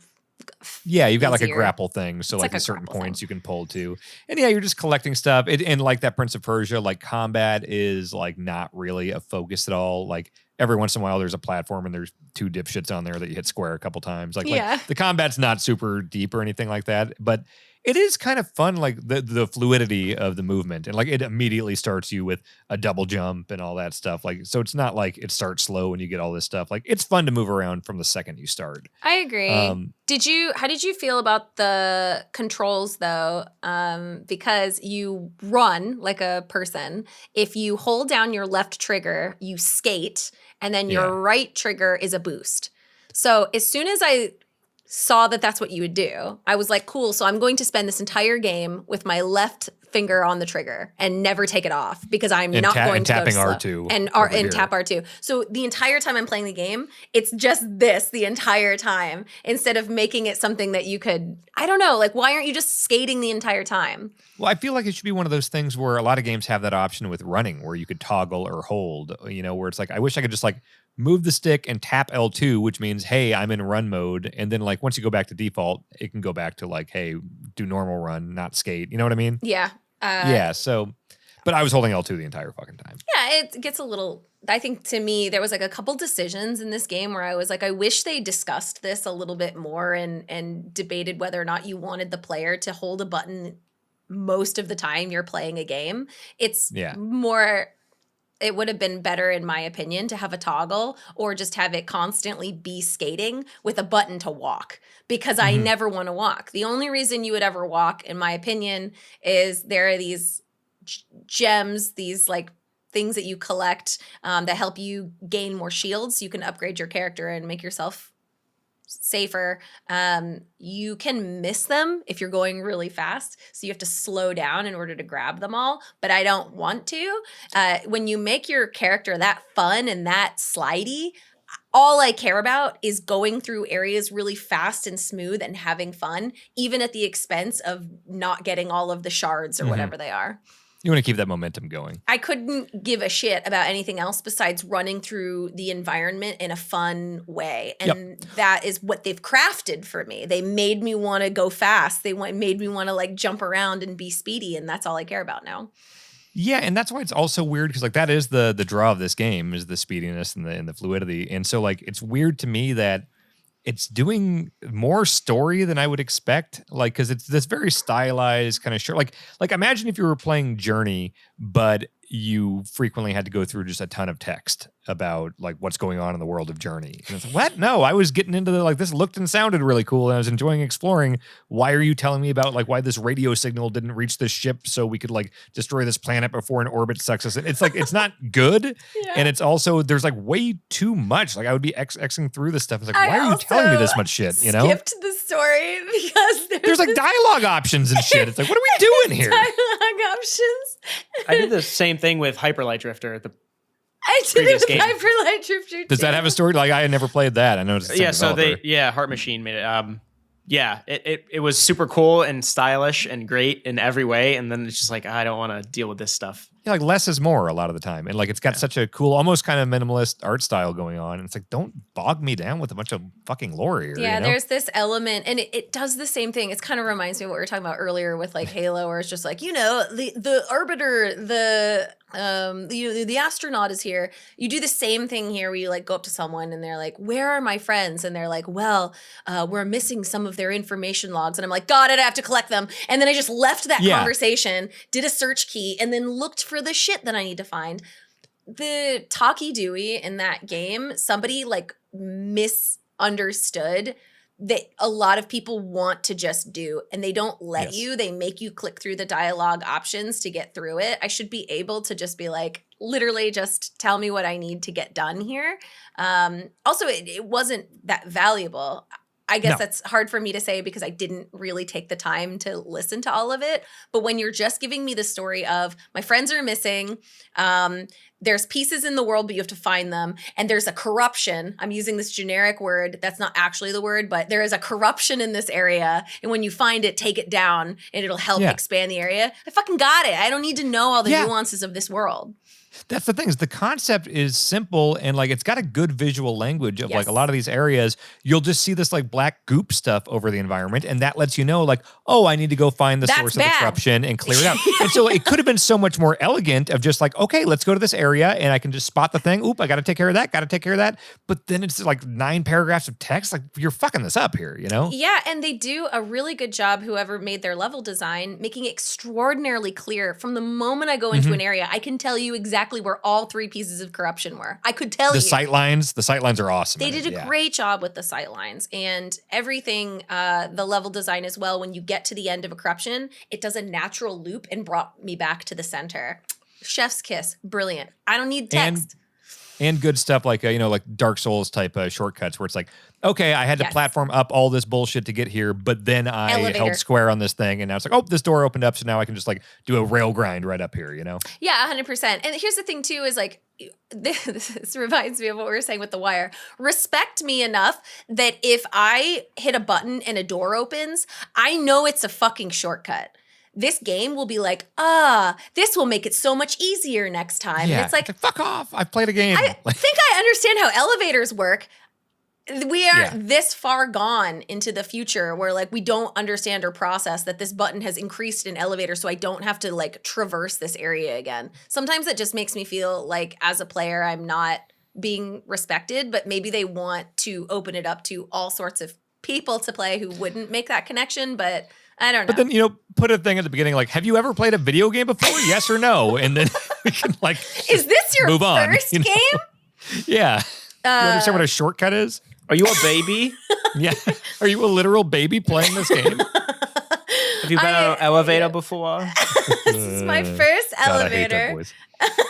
Yeah, you've got like a grapple thing, so like at certain points you can pull to, and you're just collecting stuff. And like that Prince of Persia, like combat is like not really a focus at all. Like every once in a while, there's a platform and there's two dipshits on there that you hit square a couple times. Like the combat's not super deep or anything like that, but It is kind of fun, like the fluidity of the movement, and like it immediately starts you with a double jump and all that stuff. Like, so it's not like it starts slow and you get all this stuff. Like, it's fun to move around from the second you start. I agree. How did you feel about the controls though? Because you run like a person. If you hold down your left trigger, you skate, and then your right trigger is a boost. So as soon as I saw that that's what you would do, I was like, cool. So I'm going to spend this entire game with my left finger on the trigger and never take it off because I'm not going to tapping go R2 and tap R2. So the entire time I'm playing the game, it's just this the entire time instead of making it something that you could, I don't know, like why aren't you just skating the entire time? Well, I feel like it should be one of those things where a lot of games have that option with running where you could toggle or hold, where it's like, I wish I could just like move the stick and tap L2, which means, hey, I'm in run mode. And then like once you go back to default, it can go back to like, hey, do normal run, not skate. You know what I mean? Yeah. So, but I was holding L2 the entire fucking time. Yeah, it gets a little, I think to me, there was like a couple decisions in this game where I was like, I wish they discussed this a little bit more and debated whether or not you wanted the player to hold a button most of the time you're playing a game. It's more... It would have been better, in my opinion, to have a toggle or just have it constantly be skating with a button to walk because I never want to walk. The only reason you would ever walk, in my opinion, is there are these gems, these like things that you collect that help you gain more shields. So you can upgrade your character and make yourself safer. You can miss them if you're going really fast, so you have to slow down in order to grab them all, but I don't want to. When you make your character that fun and that slidey, all I care about is going through areas really fast and smooth and having fun, even at the expense of not getting all of the shards or whatever they are. You want to keep that momentum going. I couldn't give a shit about anything else besides running through the environment in a fun way. And that is what they've crafted for me. They made me want to go fast. They made me want to like jump around and be speedy. And that's all I care about now. Yeah, and that's why it's also weird because like that is the draw of this game is the speediness and the fluidity. And so like it's weird to me that it's doing more story than I would expect, like because it's this very stylized kind of short. Like imagine if you were playing Journey, but you frequently had to go through just a ton of text about like what's going on in the world of Journey. And it's like, what? No, I was getting into the like this looked and sounded really cool, and I was enjoying exploring. Why are you telling me about like why this radio signal didn't reach this ship so we could like destroy this planet before an orbit sucks us in? It's like it's not good, and it's also there's like way too much. Like I would be Xing through this stuff. It's like why are you telling me this much shit? You know, skipped the story because there's like dialogue options and shit. It's like what are we doing here? Dialogue options. I did the same thing with Hyperlight Drifter. I did it with Hyperlight Drifter too. Does that have a story? Like I had never played that. I know it's the same developer. Heart Machine made it. It was super cool and stylish and great in every way, and then it's just like I don't want to deal with this stuff. Yeah, like less is more a lot of the time, and like it's got such a cool, almost kind of minimalist art style going on. And it's like don't bog me down with a bunch of fucking lore here. Yeah, you know? there's this element, and it does the same thing. It kind of reminds me of what we were talking about earlier with like Halo, where it's just like the arbiter, the astronaut is here. You do the same thing here where you like go up to someone and they're like, where are my friends? And they're like, well, we're missing some of their information logs. And I'm like, got it, I have to collect them. And then I just left that conversation, did a search key, and then looked for the shit that I need to find. The Talkie Dewey in that game, somebody like misunderstood that a lot of people want to just do, and they don't let you. They make you click through the dialogue options to get through it. I should be able to just be like, literally just tell me what I need to get done here. Also, it wasn't that valuable. I guess that's hard for me to say because I didn't really take the time to listen to all of it. But when you're just giving me the story of my friends are missing, there's pieces in the world, but you have to find them. And there's a corruption. I'm using this generic word. That's not actually the word, but there is a corruption in this area. And when you find it, take it down and it'll help expand the area. I fucking got it. I don't need to know all the nuances of this world. That's the thing is the concept is simple and like it's got a good visual language of like Yes. a lot of these areas. You'll just see this like black goop stuff over the environment, and that lets you know like, oh, I need to go find the That's source of the bad. corruption and clear it out. And so it could have been so much more elegant of just like, okay, let's go to this area and I can just spot the thing. Oop, I got to take care of that. Got to take care of that. But then it's like 9 paragraphs of text. Like you're fucking this up here, you know? Yeah, and they do a really good job, whoever made their level design, making it extraordinarily clear. From the moment I go into an area, I can tell you exactly where all 3 pieces of corruption were. I could tell The you. sight lines are awesome. They in it, did a yeah. great job with the sight lines and everything, the level design as well. When you get to the end of a corruption, it does a natural loop and brought me back to the center. Chef's kiss. Brilliant. I don't need text. And good stuff like, like Dark Souls type shortcuts where it's like, okay, I had to Yes. platform up all this bullshit to get here, but then I Elevator. held square on this thing and now it's like, oh, this door opened up. So now I can just like do a rail grind right up here, you know? Yeah, 100%. And here's the thing too is like, this reminds me of what we were saying with The Wire. Respect me enough that if I hit a button and a door opens, I know it's a fucking shortcut. This game will be like, this will make it so much easier next time. Yeah. And it's like, fuck off. I've played a game. I think I understand how elevators work. We are Yeah. this far gone into the future where like we don't understand or process that this button has increased an elevator so I don't have to like traverse this area again. Sometimes it just makes me feel like as a player I'm not being respected, but maybe they want to open it up to all sorts of people to play who wouldn't make that connection, but I don't know. But then, put a thing at the beginning like, have you ever played a video game before? Yes or no? And then we can like Is this your move on, first you know? game? Yeah. You understand what a shortcut is? Are you a baby? Yeah. Are you a literal baby playing this game? Have you been on an elevator before? This is my first God, I hate that elevator. voice.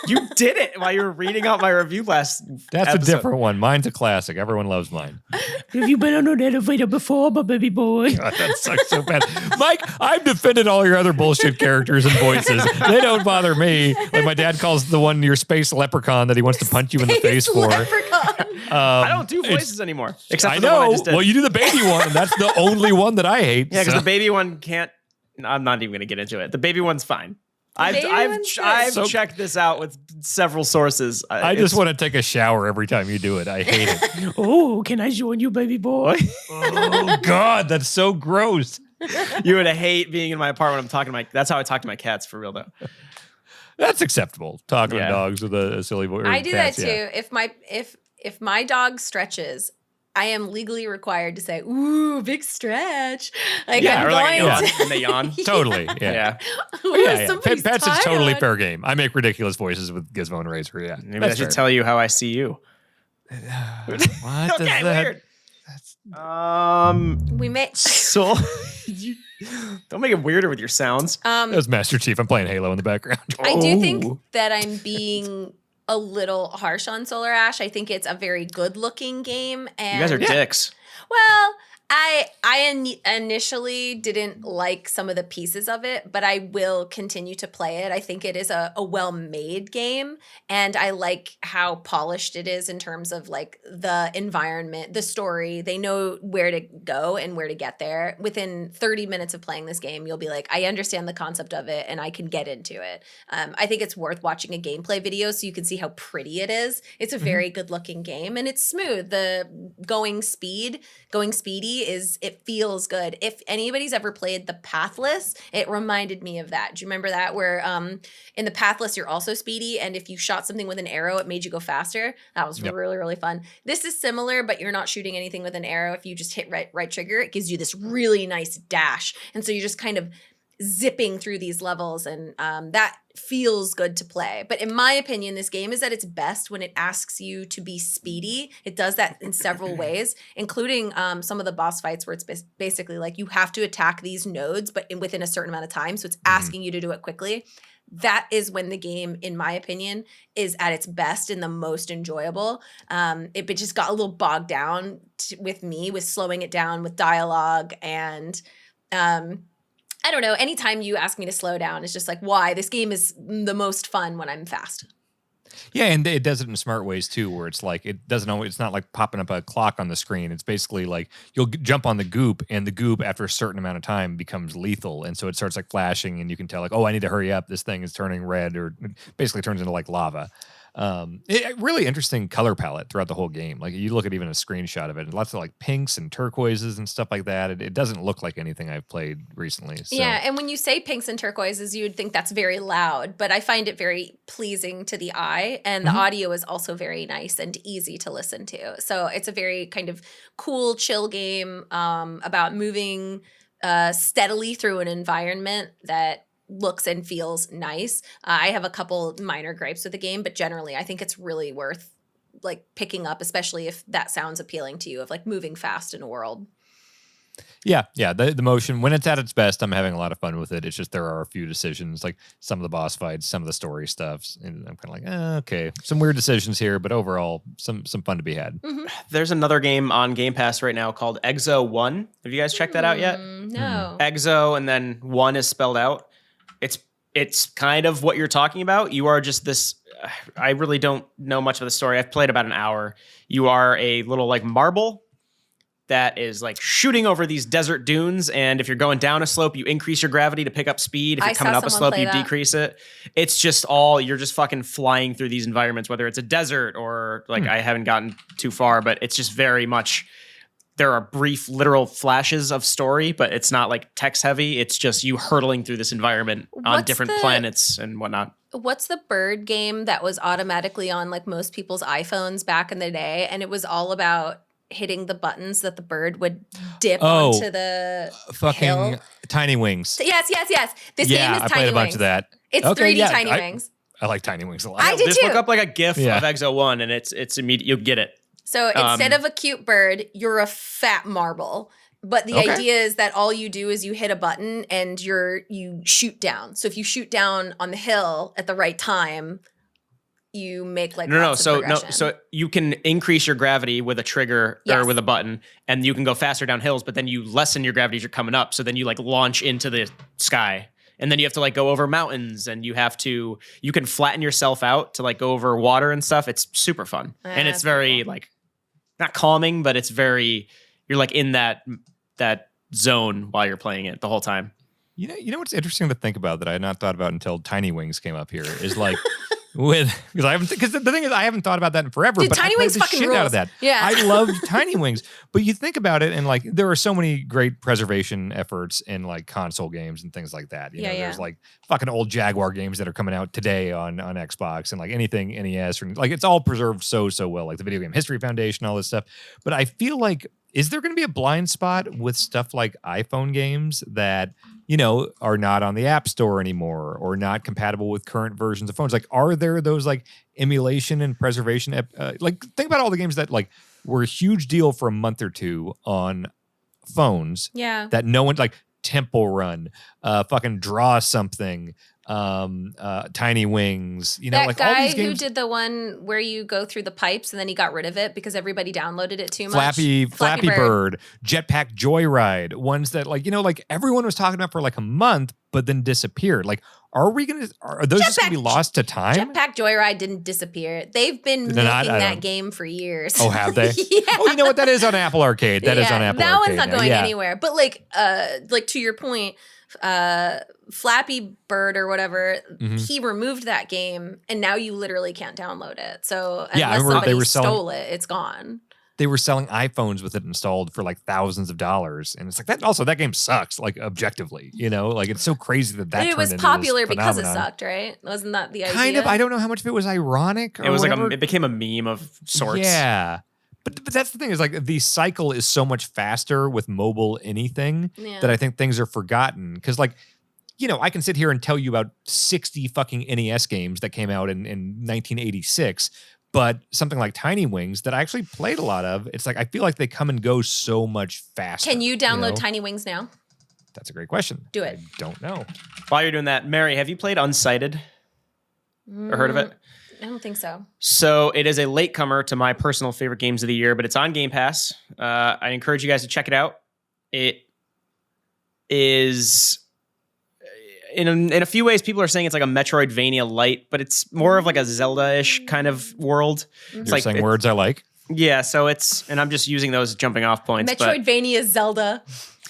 You did it while you were reading out my review last That's episode. a different one. Mine's a classic. Everyone loves mine. Have you been on an elevator before, my baby boy? God, that sucks so bad. Mike, I've defended all your other bullshit characters and voices. They don't bother me. Like my dad calls the one your space leprechaun that he wants to punch you in the face for. Leprechaun. I don't do voices anymore. Except I for the one I know. just did. Well, you do the baby one, and that's the only one that I hate. Yeah, because so. the baby one can't. No, I'm not even going to get into it. The baby one's fine. baby one's good. I've checked this out with several sources. I just want to take a shower every time you do it. I hate it. Oh, can I join you, baby boy? Oh, God, that's so gross. You would hate being in my apartment. I'm talking to my. That's how I talk to my cats for real, though. That's acceptable. Talking Yeah. to dogs with a silly voice. I do that cats, too. yeah. If my dog stretches, I am legally required to say, "Ooh, big stretch." Like Yeah, I'm or like going yawn. to. And they yawn. Totally. Yeah. Yeah. Ooh, Yeah, yeah. somebody's Pets is totally tired. fair game. I make ridiculous voices with Gizmo and Razor. Yeah. Maybe That's I should fair. tell you how I see you. What does Okay, that? weird. We may. So you don't make it weirder with your sounds. That was Master Chief. I'm playing Halo in the background. I do Oh. think that I'm being a little harsh on Solar Ash. I think it's a very good-looking game, and You guys are dicks. well, initially didn't like some of the pieces of it, but I will continue to play it. I think it is a well-made game, and I like how polished it is in terms of like the environment, the story. They know where to go and where to get there. Within 30 minutes of playing this game, you'll be like, I understand the concept of it and I can get into it. I think it's worth watching a gameplay video so you can see how pretty it is. It's a very good-looking game, and it's smooth. The going speedy it feels good. If anybody's ever played the Pathless, it reminded me of that. Do you remember that where in the Pathless you're also speedy, and if you shot something with an arrow it made you go faster? That was really, really fun. This is similar, but you're not shooting anything with an arrow. If you just hit right trigger, it gives you this really nice dash, and so you're just kind of zipping through these levels, and that feels good to play. But in my opinion, this game is at its best when it asks you to be speedy. It does that in several ways, including some of the boss fights where it's basically like you have to attack these nodes, but within a certain amount of time. So it's asking you to do it quickly. That is when the game, in my opinion, is at its best and the most enjoyable. It just got a little bogged down with me, with slowing it down with dialogue and I don't know. Anytime you ask me to slow down, it's just like, why? This game is the most fun when I'm fast. Yeah, and it does it in smart ways too, where it's like it doesn't always, it's not like popping up a clock on the screen. It's basically like you'll jump on the goop, and the goop after a certain amount of time becomes lethal, and so it starts like flashing, and you can tell like, oh, I need to hurry up. This thing is turning red, or it basically turns into like lava. Really interesting color palette throughout the whole game. Like you look at even a screenshot of it, and lots of like pinks and turquoises and stuff like that. It doesn't look like anything I've played recently. So. Yeah, and when you say pinks and turquoises, you would think that's very loud, but I find it very pleasing to the eye, and the audio is also very nice and easy to listen to. So it's a very kind of cool, chill game about moving steadily through an environment that looks and feels nice. I have a couple minor gripes with the game, but generally I think it's really worth like picking up, especially if that sounds appealing to you, of like moving fast in a world. Yeah. The motion, when it's at its best, I'm having a lot of fun with it. It's just there are a few decisions, like some of the boss fights, some of the story stuff, and I'm kind of like, okay, some weird decisions here, but overall, some fun to be had. Mm-hmm. There's another game on Game Pass right now called Exo 1. Have you guys checked that out yet? No. Exo, and then 1 is spelled out. It's kind of what you're talking about. You are just this. I really don't know much of the story. I've played about an hour. You are a little like marble that is like shooting over these desert dunes, and if you're going down a slope, you increase your gravity to pick up speed. If you're coming up a slope, you decrease it. It's just you're just fucking flying through these environments, whether it's a desert or like I haven't gotten too far, but it's just very much. There are brief, literal flashes of story, but it's not like text heavy. It's just you hurtling through this environment on different planets and whatnot. What's the bird game that was automatically on like most people's iPhones back in the day? And it was all about hitting the buttons that the bird would dip onto the fucking hill. Tiny Wings. Yes. This game is Tiny Wings. I played a bunch of that. It's 3D Tiny Wings. I like Tiny Wings a lot. I did just too. Look up like a GIF of Exo 1 and it's immediate. You'll get it. So instead of a cute bird, you're a fat marble. But the idea is that all you do is you hit a button and you shoot down. So if you shoot down on the hill at the right time, you make like so you can increase your gravity with a trigger or with a button, and you can go faster down hills, but then you lessen your gravity as you're coming up. So then you like launch into the sky. And then you have to like go over mountains, and you can flatten yourself out to like go over water and stuff. It's super fun. And it's very like not calming, but it's very, you're like in that zone while you're playing it the whole time. You know what's interesting to think about that I had not thought about until Tiny Wings came up here is like because the thing is I haven't thought about that in forever. Dude, but Tiny I played Wings the fucking shit rules. out of that. Yeah, I love Tiny Wings, but you think about it, and like there are so many great preservation efforts in like console games and things like that. You know, there's like fucking old Jaguar games that are coming out today on Xbox and like anything NES, or like it's all preserved so well, like the Video Game History Foundation, all this stuff. But I feel like, is there going to be a blind spot with stuff like iPhone games that, you know, are not on the App Store anymore or not compatible with current versions of phones? Like, are there those like emulation and preservation? Like, think about all the games that like were a huge deal for a month or two on phones. Yeah. That no one, like Temple Run, fucking Draw Something, Tiny Wings, you know, that like guy all these games. who did the one where you go through the pipes and then he got rid of it because everybody downloaded it too much. Flappy Bird, Jetpack Joyride, ones that like, you know, like everyone was talking about for like a month, but then disappeared. Like, are those just gonna be lost to time? Jetpack Joyride didn't disappear. They've been making that game for years. Oh, have they? Yeah. Oh, you know what? That is on Apple Arcade. That is on Apple That Arcade. one's not going anywhere. But like to your point, Flappy Bird or whatever, he removed that game, and now you literally can't download it. So unless somebody stole it, it's gone. They were selling iPhones with it installed for like thousands of dollars, and it's like that. Also, that game sucks. Like objectively, you know, like it's so crazy that it was popular because it sucked, right? Wasn't that the idea? Kind of. I don't know how much of it was ironic. Or it was whatever. like it became a meme of sorts. Yeah. But that's the thing is like the cycle is so much faster with mobile anything that I think things are forgotten. Because like, you know, I can sit here and tell you about 60 fucking NES games that came out in 1986, but something like Tiny Wings that I actually played a lot of, it's like I feel like they come and go so much faster. Can you download Tiny Wings now? That's a great question. Do it. I don't know. While you're doing that, Mary, have you played Unsighted? Or heard of it? I don't think so. So it is a latecomer to my personal favorite games of the year, but it's on Game Pass. I encourage you guys to check it out. It is in a few ways, people are saying it's like a Metroidvania light, but it's more of like a Zelda-ish kind of world. You're It's like saying words I like. Yeah, so and I'm just using those jumping off points. Metroidvania Zelda.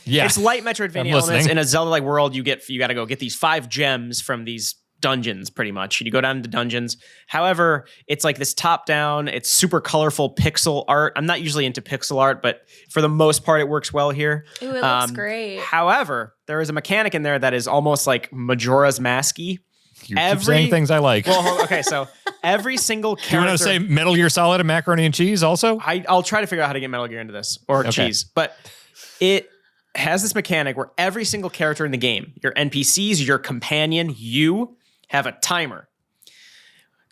Yeah, it's light Metroidvania elements. In a Zelda-like world, you got to go get these 5 gems from these dungeons, pretty much. You go down to dungeons. However, it's like this top-down. It's super colorful pixel art. I'm not usually into pixel art, but for the most part, it works well here. Ooh, it looks great. However, there is a mechanic in there that is almost like Majora's Mask-y. You keep saying things I like. Well, okay, so every single character. Do you want to say Metal Gear Solid and macaroni and cheese also? I'll try to figure out how to get Metal Gear into this, or cheese. But it has this mechanic where every single character in the game, your NPCs, your companion, you have a timer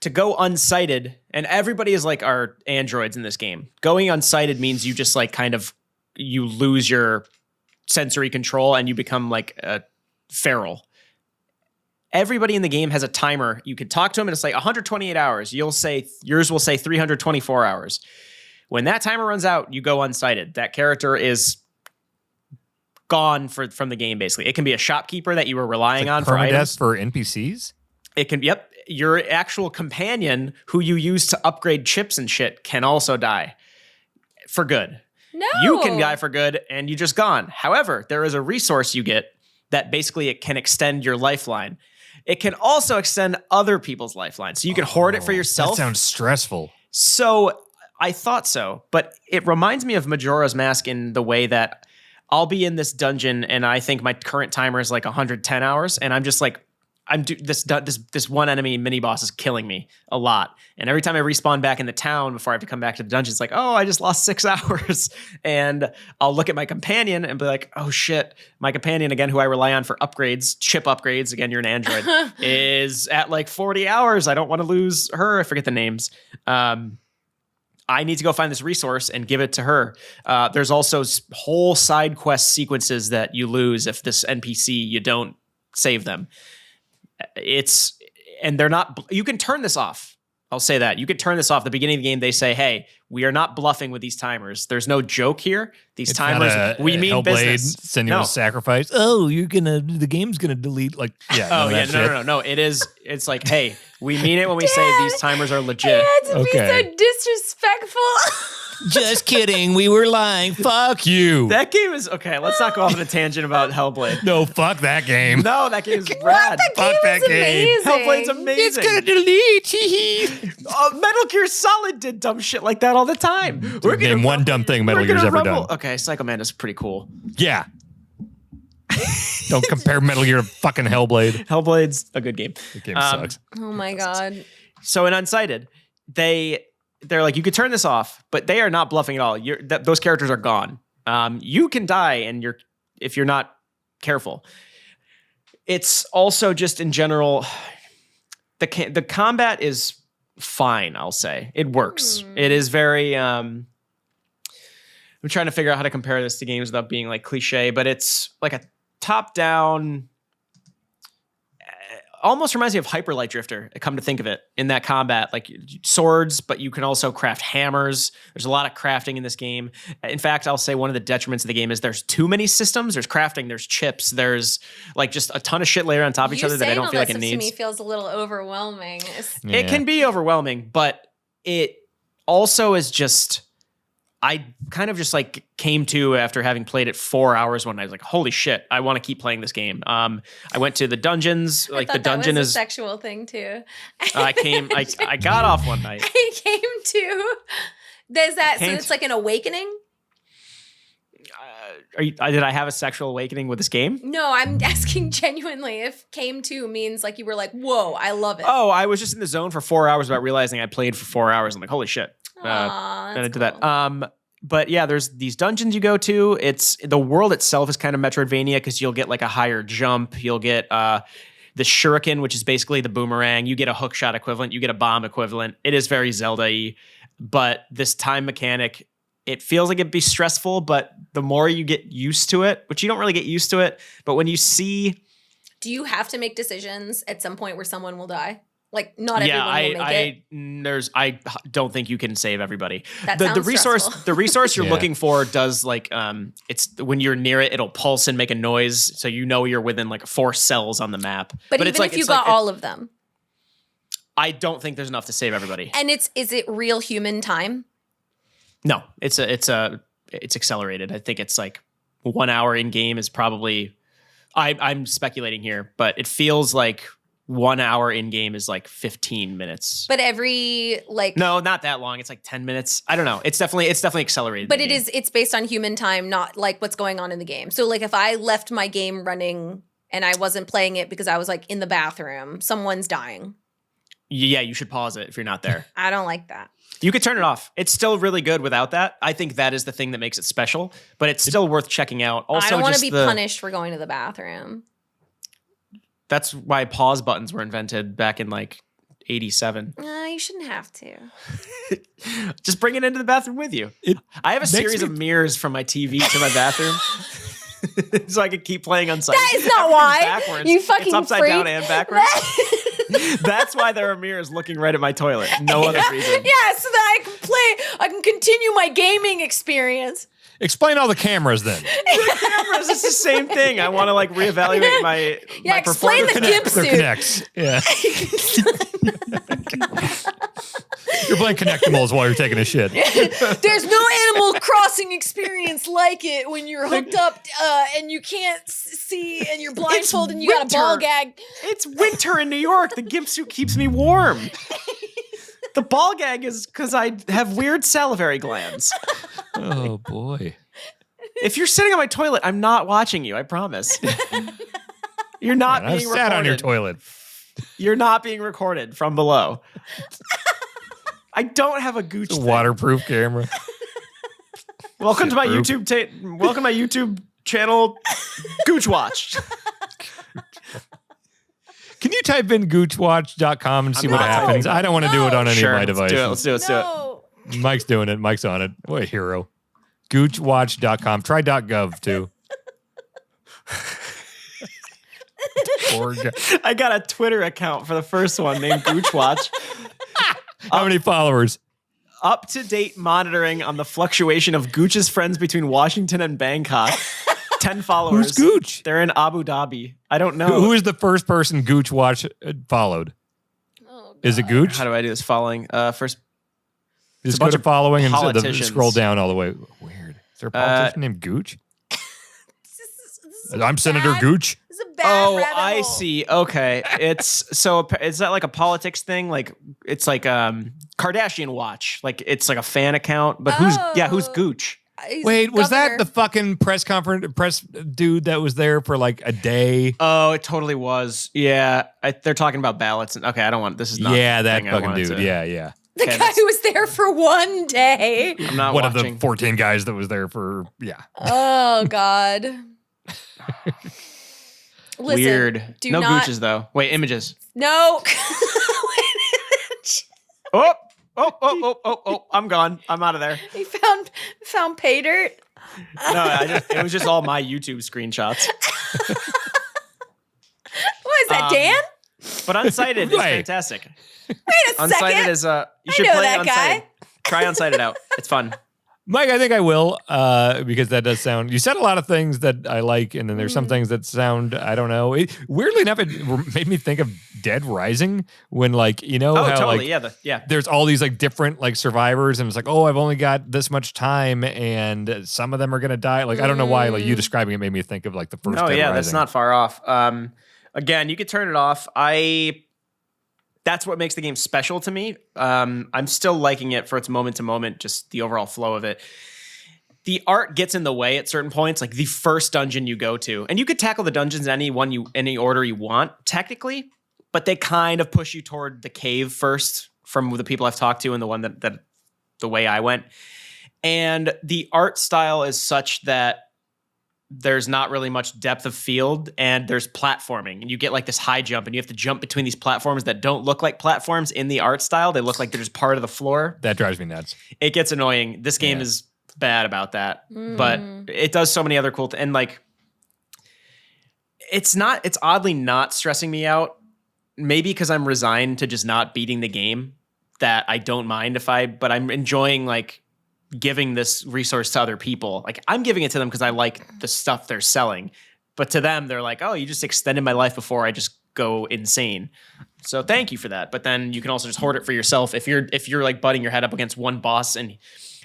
to go unsighted. And everybody is like our androids in this game. Going unsighted means you just like you lose your sensory control and you become like a feral. Everybody in the game has a timer. You can talk to them and it's like 128 hours. Yours will say 324 hours. When that timer runs out, you go unsighted. That character is gone from the game, basically. It can be a shopkeeper that you were relying on for items. For NPCs? It can, your actual companion who you use to upgrade chips and shit can also die for good. No. You can die for good and you just gone. However, there is a resource you get that basically it can extend your lifeline. It can also extend other people's lifelines. So you can hoard it for yourself. That sounds stressful. So I thought so, but it reminds me of Majora's Mask in the way that I'll be in this dungeon and I think my current timer is like 110 hours. And I'm just like, this one enemy mini boss is killing me a lot. And every time I respawn back in the town before I have to come back to the dungeon, it's like, oh, I just lost 6 hours. And I'll look at my companion and be like, oh shit, my companion again, who I rely on for upgrades, chip upgrades, again, you're an android, is at like 40 hours. I don't want to lose her. I forget the names. I need to go find this resource and give it to her. There's also whole side quest sequences that you lose if this NPC, you don't save them. They're not, you can turn this off. I'll say that. You could turn this off. At the beginning of the game, they say, hey, we are not bluffing with these timers. There's no joke here. These timers, we mean Hellblade, business. Senua's sacrifice. Oh, the game's going to delete like, No. It's like, hey, we mean it when we say these timers are legit. I had to be so disrespectful. Just kidding. We were lying. Fuck you. That game is, okay, let's not go off on a tangent about Hellblade. No, fuck that game. No, that game is rad. Fuck that game. Hellblade's amazing. It's going to delete. Metal Gear Solid did dumb shit like that all the time. Name one dumb thing Metal Gear's ever done. Okay, Psycho Man is pretty cool. Yeah. Don't compare Metal Gear to fucking Hellblade. Hellblade's a good game. The game sucks. Oh my God. So in Unsighted, they're like, you could turn this off, but they are not bluffing at all. Those characters are gone. You can die, and if you're not careful. It's also just in general, the combat is fine. I'll say it works. It is very. I'm trying to figure out how to compare this to games without being like cliche, but it's like a top-down. Almost reminds me of Hyper Light Drifter, come to think of it, in that combat. Like swords, but you can also craft hammers. There's a lot of crafting in this game. In fact, I'll say one of the detriments of the game is there's too many systems. There's crafting, there's chips, there's like just a ton of shit layered on top of each other that I don't feel like it needs. To me feels a little overwhelming. It can be overwhelming, but it also is just... I kind of just like came to after having played it 4 hours one night. I was like, holy shit, I want to keep playing this game. I went to the dungeons. Like the dungeon that was is a sexual thing too. I got off one night. I came to. There's that. So it's like an awakening. Did I have a sexual awakening with this game? No, I'm asking genuinely if came to means like you were like, whoa, I love it. Oh, I was just in the zone for 4 hours without realizing I played for 4 hours. I'm like, holy shit. And I did that. But yeah, there's these dungeons you go to. It's the world itself is kind of Metroidvania because you'll get like a higher jump. You'll get the shuriken, which is basically the boomerang. You get a hook shot equivalent. You get a bomb equivalent. It is very Zelda-y. But this time mechanic, it feels like it'd be stressful, but the more you get used to it, which you don't really get used to it, but when you see... Do you have to make decisions at some point where someone will die? Like not everyone will make it. I don't think you can save everybody. That the sounds resource stressful. the resource you're Yeah. looking for does like it's when you're near it, it'll pulse and make a noise, so you know you're within like 4 cells on the map. But even it's like if you got all of them, I don't think there's enough to save everybody. and is it real human time? No, it's accelerated. I think it's like 1 hour in game is probably. I'm speculating here, but it feels like 1 hour in game is like 15 minutes. But every like No, not that long. It's like 10 minutes. I don't know. It's definitely accelerated. But in the game. it's based on human time, not like what's going on in the game. So like if I left my game running and I wasn't playing it because I was like in the bathroom, someone's dying. Yeah, you should pause it if you're not there. I don't like that. You could turn it off. It's still really good without that. I think that is the thing that makes it special, but it's still worth checking out. Also, I don't want to just be punished for going to the bathroom. That's why pause buttons were invented back in like 87. You shouldn't have to. Just bring it into the bathroom with you. I have a series of mirrors from my TV to my bathroom. So I can keep playing on That is not why. backwards. You fucking It's upside freak. down and backwards. That's why there are mirrors looking right at my toilet. No other reason. Yeah, so that I can continue my gaming experience. Explain all the cameras then. Cameras, it's the same thing. I want to like reevaluate my Yeah, my explain the performance. gimp suit. Connects. Yeah. You're playing Connectimals while you're taking a shit. There's no Animal Crossing experience like it when you're hooked up and you can't see and you're blindfolded and you got a ball winter. gag. It's winter in New York. The gimp suit keeps me warm. The ball gag is because I have weird salivary glands. Oh boy. If you're sitting on my toilet, I'm not watching you. I promise. You're not Man, I've being sat recorded. on your toilet. You're not being recorded from below. I don't have a gooch. It's a thing. waterproof camera. Welcome to my Shit-proof. YouTube. Welcome to my YouTube channel, Gooch Watch. Can you type in goochwatch.com and see what not happens? typing. I don't want to do it on any Sure, of my devices. Let's do it. No. Mike's doing it. Mike's on it. What a hero. Goochwatch.com. Try .gov too. Poor guy. I got a Twitter account for the first one named Gooch Watch. How many followers? Up-to-date monitoring on the fluctuation of Gooch's friends between Washington and Bangkok. 10 followers. Who's Gooch? They're in Abu Dhabi. I don't know. Who is the first person Gooch Watch followed? Oh, Is it Gooch? How do I do this following? First, Just a bunch go to of following and politicians. scroll down all the way. Weird. Is there a politician named Gooch? this is I'm Senator bad- Gooch. This is a bad oh, rabbit I hole. see. Okay. It's so is that like a politics thing? Like it's like Kardashian Watch. Like it's like a fan account, but who's Oh. Gooch? He's Wait, was that governor. the fucking press dude that was there for like a day? Oh, it totally was. Yeah, they're talking about ballots. And okay, I don't want. This is not. Yeah, the that thing I fucking wanted dude. to- Yeah. The Okay, guy that's- who was there for one day. I'm not One of watching. the 14 guys that was there for, yeah. Oh God. Listen, Weird. do No not- Gooches though. Wait, images. No. Oh! I'm gone. I'm out of there. He found pay dirt. No, it was just all my YouTube screenshots. What is that, Dan? But Unsighted is Right. fantastic. Wait a Unsighted second. is you should know play that guy. Unsighted. Try Unsighted out. It's fun. Mike, I think I will, because that does sound. You said a lot of things that I like, and then there's some things that sound. I don't know. Weirdly enough, it made me think of Dead Rising when, like, you know, Oh, how totally. like Yeah. there's all these like different like survivors, and it's like, oh, I've only got this much time, and some of them are gonna die. Like, I don't know why. Like you describing it made me think of like the first. Oh Dead yeah, Rising. that's not far off. Again, you could turn it off. That's what makes the game special to me. I'm still liking it for its moment to moment, just the overall flow of it. The art gets in the way at certain points, like the first dungeon you go to, and you could tackle the dungeons in any order you want, technically, but they kind of push you toward the cave first from the people I've talked to and the one that the way I went. And the art style is such that there's not really much depth of field, and there's platforming, and you get like this high jump, and you have to jump between these platforms that don't look like platforms in the art style. They look like they're just part of the floor. That drives me nuts. It gets annoying. This game Yeah. is bad about that, but it does so many other cool and like it's oddly not stressing me out maybe because I'm resigned to just not beating the game, that I don't mind but I'm enjoying like giving this resource to other people. Like I'm giving it to them because I like the stuff they're selling. But to them, they're like, oh, you just extended my life before I just go insane. So thank you for that. But then you can also just hoard it for yourself. If you're like butting your head up against one boss, and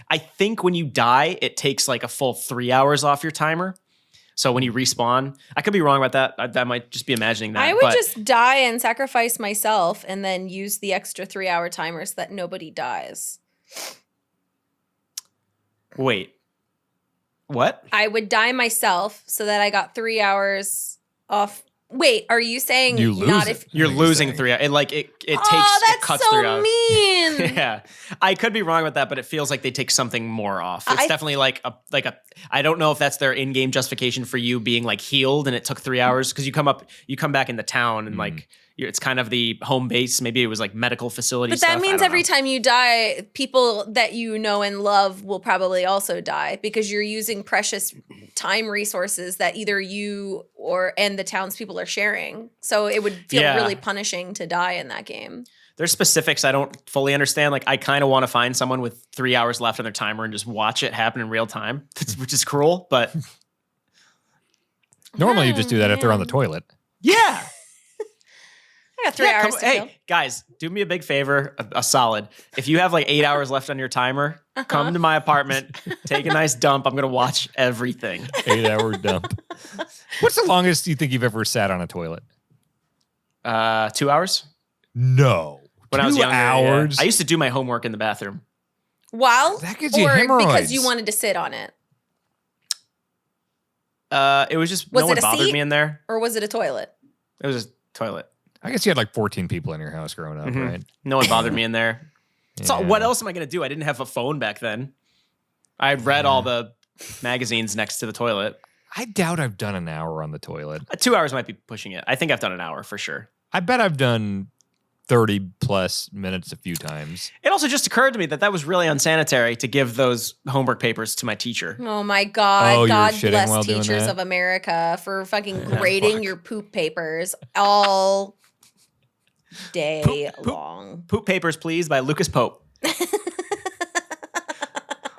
I think when you die, it takes like a full 3 hours off your timer. So when you respawn, I could be wrong about that. That might just be imagining that. I would just die and sacrifice myself and then use the extra 3-hour timer so that nobody dies. Wait. What? I would die myself so that I got 3 hours off. Wait, are you saying you lose not it. if You're losing 3 hours? It cuts 3 hours. Mean. Yeah, I could be wrong about that, but it feels like they take something more off. It's definitely like a. I don't know if that's their in-game justification for you being like healed, and it took 3 hours because you come back in the town and like it's kind of the home base. Maybe it was like medical facility. But stuff. that means every time you die, people that you know and love will probably also die because you're using precious time resources that either you and the townspeople are sharing. So it would feel really punishing to die in that game. There's specifics I don't fully understand. Like I kind of want to find someone with 3 hours left on their timer and just watch it happen in real time, which is cruel. But normally you just do that if they're on the toilet. Yeah. I got 3 hours to kill. Hey, guys, do me a big favor, a solid. If you have like 8 hours left on your timer, come to my apartment, take a nice dump. I'm going to watch everything. 8-hour dump. What's the longest you think you've ever sat on a toilet? 2 hours? No. When I was younger, hours? I used to do my homework in the bathroom. While? That gives you or hemorrhoids. because you wanted to sit on it? It was just no one bothered me in there. Or was it a toilet? It was a toilet. I guess you had like 14 people in your house growing up, right? No one bothered me in there. Yeah. So what else am I going to do? I didn't have a phone back then. I read all the magazines next to the toilet. I doubt I've done an hour on the toilet. 2 hours might be pushing it. I think I've done an hour for sure. I bet I've done 30 plus minutes a few times. It also just occurred to me that was really unsanitary to give those homework papers to my teacher. Oh my God. Oh, God you were shitting bless while doing teachers that? of America for fucking grading your poop papers all day long. Poop Papers, Please by Lucas Pope.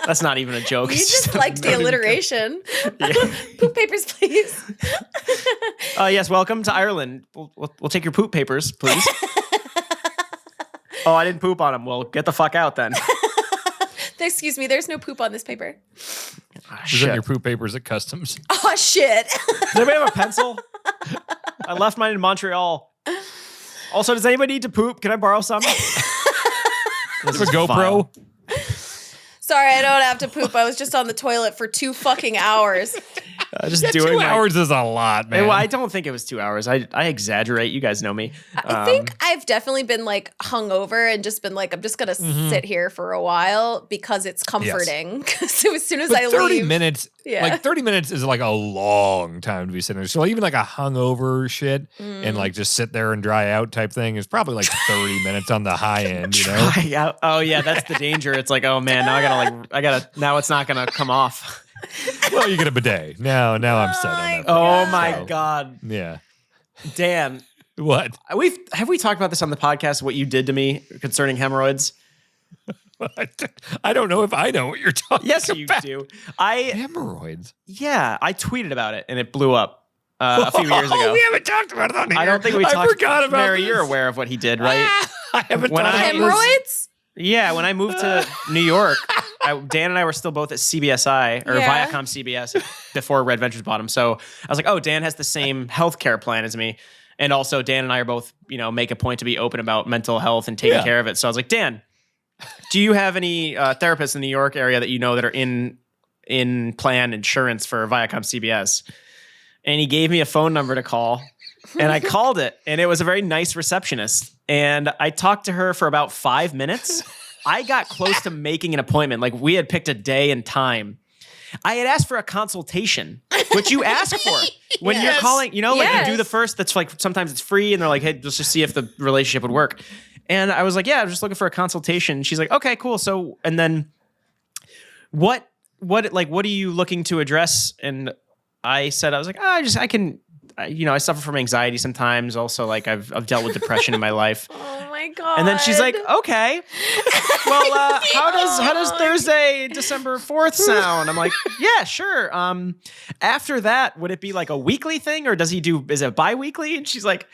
That's not even a joke. You just liked the alliteration. Poop papers, please. Yes, welcome to Ireland. We'll take your poop papers, please. Oh, I didn't poop on them. Well, get the fuck out then. Excuse me, there's no poop on this paper. Present your poop papers at customs. Oh, shit. Does anybody have a pencil? I left mine in Montreal. Also, does anybody need to poop? Can I borrow some? This is a GoPro. Sorry, I don't have to poop. I was just on the toilet for 2 fucking hours. Just Yeah, doing 2 hours is a lot, man. Well, I don't think it was 2 hours. I exaggerate. You guys know me. I think I've definitely been like hungover and just been like, I'm just going to sit here for a while because it's comforting. Because as soon as I 30 leave. minutes, like 30 minutes is like a long time to be sitting there. So even like a hungover shit and like just sit there and dry out type thing is probably like 30 minutes on the high end, you know? Oh yeah, that's the danger. It's like, oh man, now now it's not gonna come off. Well, you get a bidet. Now I'm set on that. Oh my God. Yeah. Dan, What? Have we talked about this on the podcast, what you did to me concerning hemorrhoids? I don't know if I know what you're talking Yes, about. you do. Hemorrhoids. Yeah, I tweeted about it and it blew up a few years ago. We haven't talked about it on here. I don't think we I talked. forgot about Mary, this. you're aware of what he did, right? I haven't When talked I about this. Hemorrhoids? Yeah, when I moved to New York, Dan and I were still both at CBSI or Yeah. Viacom CBS before Red Ventures bought him. So I was like, oh, Dan has the same healthcare plan as me. And also Dan and I are both, make a point to be open about mental health and taking care of it. So I was like, Dan, do you have any therapists in the New York area that you know that are in plan insurance for Viacom CBS? And he gave me a phone number to call. And I called it, and it was a very nice receptionist. And I talked to her for about 5 minutes. I got close to making an appointment. Like, we had picked a day and time. I had asked for a consultation, which you ask for when you're calling. Like you do the first. That's like sometimes it's free, and they're like, "Hey, let's just see if the relationship would work." And I was like, "Yeah, I'm just looking for a consultation." She's like, "Okay, cool." So, and then what are you looking to address? And I said, I was like, I suffer from anxiety sometimes. Also, like I've dealt with depression in my life. Oh my God. And then she's like, okay, well, how does Thursday, December 4th sound? I'm like, yeah, sure. After that, would it be like a weekly thing, or is it bi-weekly? And she's like,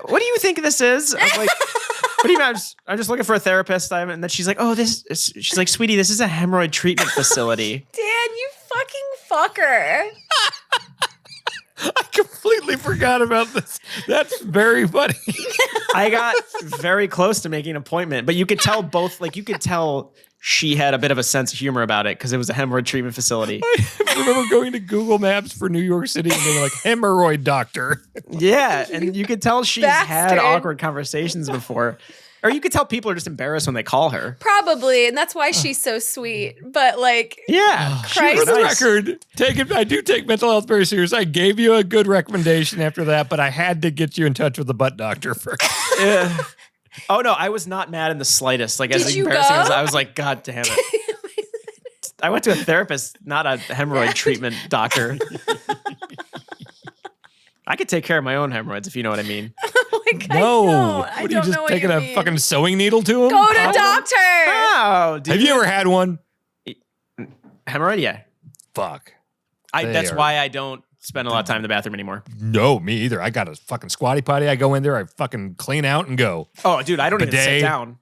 what do you think this is? I'm like, what do you mean? I'm just looking for a therapist. And then she's like, she's like, sweetie, this is a hemorrhoid treatment facility. Dan, you fucking fucker. I completely forgot about this. That's very funny. I got very close to making an appointment, but you could tell she had a bit of a sense of humor about it because it was a hemorrhoid treatment facility. I remember going to Google Maps for New York City and being like, hemorrhoid doctor. Yeah, and you could tell she's had Bastard. awkward conversations before. Or you could tell people are just embarrassed when they call her. Probably, and that's why she's so sweet. But like, Yeah. Christ. For the Nice. record, I do take mental health very serious. I gave you a good recommendation after that, but I had to get you in touch with the butt doctor first. Yeah. Oh no, I was not mad in the slightest. Like as Did you embarrassing go? as I was like, God damn it. I went to a therapist, not a hemorrhoid treatment doctor. I could take care of my own hemorrhoids if you know what I mean. like No. I What are you don't just know what taking you a mean. fucking sewing needle to him? Go to doctor. Oh, dude. Have you ever had one? Hemorrhoid? Yeah. Fuck. That's why I don't spend a lot of time in the bathroom anymore. No, me either. I got a fucking squatty potty. I go in there, I fucking clean out and go. Oh, dude, I don't even sit Bidet. down.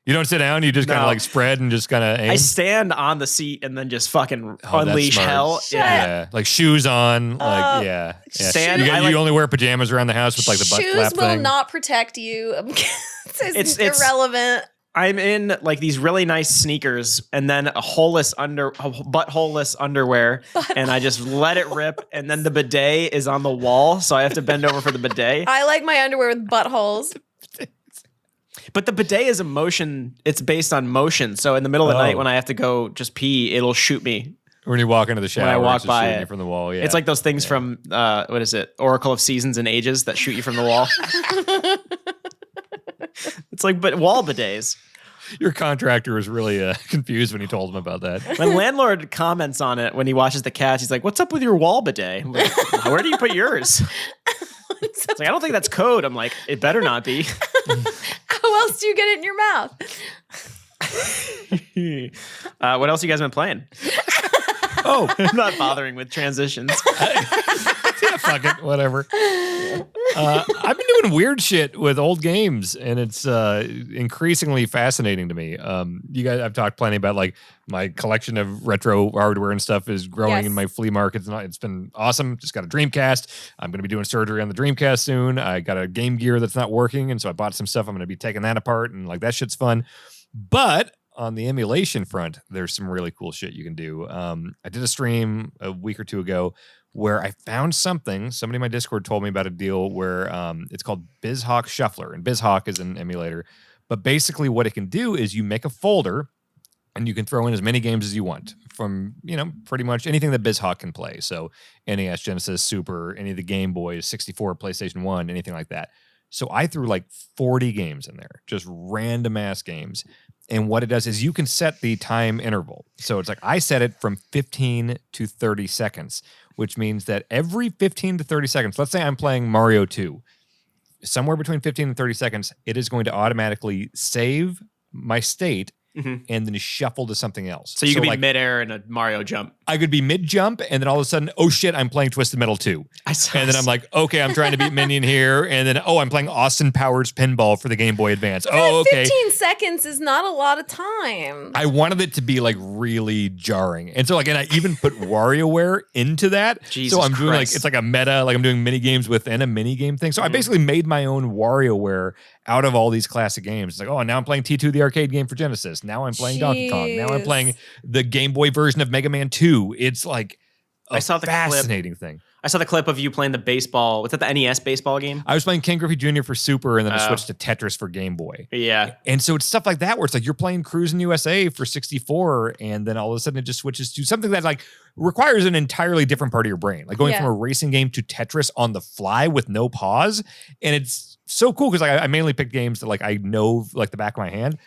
You don't sit down, you just kind of No. like spread and just kind of aim. I stand on the seat and then just fucking Oh, that's unleash smart. hell. Shut Yeah. Yeah, like shoes on, like yeah. Stand- You, I you like- only wear pajamas around the house with like the butt Shoes flap will thing. not protect you. it's It's- irrelevant. I'm in like these really nice sneakers and then a butthole-less underwear, and I just let it rip. And then the bidet is on the wall, so I have to bend over for the bidet. I like my underwear with buttholes. But the bidet is a motion; it's based on motion. So in the middle of the night, when I have to go just pee, it'll shoot me. When you walk into the shower, I walk it's just by shooting it. you from the wall. Yeah, It's like those things from what is it? Oracle of Seasons and Ages that shoot you from the wall. It's like wall bidets. your contractor was really confused when you told him about that. My landlord comments on it when he watches the cats. He's like, "What's up with your wall bidet?" I'm like, "Where do you put yours?" It's like, "I don't think that's code." I'm like, "It better not be." How else do you get it in your mouth? What else you guys been playing? Oh, I'm not bothering with transitions. yeah, fuck it, whatever. I've been doing weird shit with old games, and it's increasingly fascinating to me. You guys, I've talked plenty about like my collection of retro hardware and stuff is growing Yes. in my flea market. It's been awesome. Just got a Dreamcast. I'm going to be doing surgery on the Dreamcast soon. I got a Game Gear that's not working, and so I bought some stuff. I'm going to be taking that apart, and like that shit's fun. But on the emulation front, there's some really cool shit you can do. I did a stream a week or two ago where I found something. Somebody in my Discord told me about a deal where it's called BizHawk Shuffler, and BizHawk is an emulator. But basically what it can do is you make a folder and you can throw in as many games as you want from, pretty much anything that BizHawk can play. So NES, Genesis, Super, any of the Game Boys, 64, PlayStation 1, anything like that. So I threw like 40 games in there, just random ass games. And what it does is you can set the time interval. So it's like I set it from 15 to 30 seconds, which means that every 15 to 30 seconds, let's say I'm playing Mario 2, somewhere between 15 and 30 seconds, it is going to automatically save my state and then shuffle to something else. So you could be like, midair in a Mario jump. I could be mid-jump, and then all of a sudden, oh shit, I'm playing Twisted Metal 2. And then I'm like, okay, I'm trying to beat Minion here. And then, I'm playing Austin Powers Pinball for the Game Boy Advance. Oh, okay. 15 seconds is not a lot of time. I wanted it to be like really jarring. And so and I even put WarioWare into that. Jesus so I'm doing Christ. it's like a meta, like I'm doing mini games within a mini game thing. So I basically made my own WarioWare out of all these classic games. It's like, now I'm playing T2, the arcade game for Genesis. Now I'm playing Donkey Kong. Now I'm Jeez. playing the Game Boy version of Mega Man 2. It's like I saw the clip. fascinating thing. I saw the clip of you playing the baseball. Was that the NES baseball game? I was playing Ken Griffey Jr. for Super, and then I switched to Tetris for Game Boy. Yeah. And so it's stuff like that where it's like you're playing Cruisin' USA for 64, and then all of a sudden it just switches to something that like requires an entirely different part of your brain, like going from a racing game to Tetris on the fly with no pause. And it's so cool because like I mainly pick games that like I know like the back of my hand,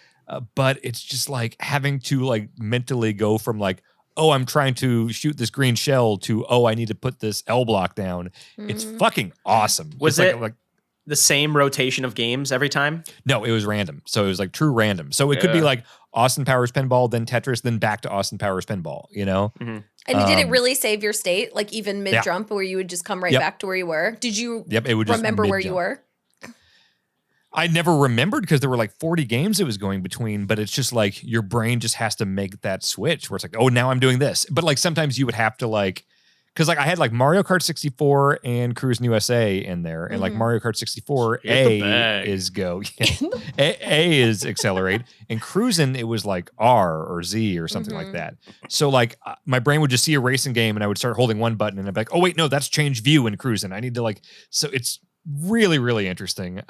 but it's just like having to like mentally go from like, oh, I'm trying to shoot this green shell to, oh, I need to put this L block down. It's fucking awesome. Was it's it like the same rotation of games every time? No, it was random. So it was like true random. So it could be like Austin Powers Pinball, then Tetris, then back to Austin Powers Pinball, you know? Mm-hmm. And did it really save your state? Like even mid-jump where you would just come right back to where you were? Did you it would just remember where you were? I never remembered because there were like 40 games it was going between, but it's just like your brain just has to make that switch where it's like, oh, now I'm doing this. But like sometimes you would have to like, because like I had like Mario Kart 64 and Cruis'n USA in there, and like Mario Kart 64 A is go, A is accelerate, and Cruis'n it was like R or Z or something like that. So like my brain would just see a racing game and I would start holding one button and I'd be like, oh wait, no, that's change view in Cruis'n. I need to like, so it's really, really interesting.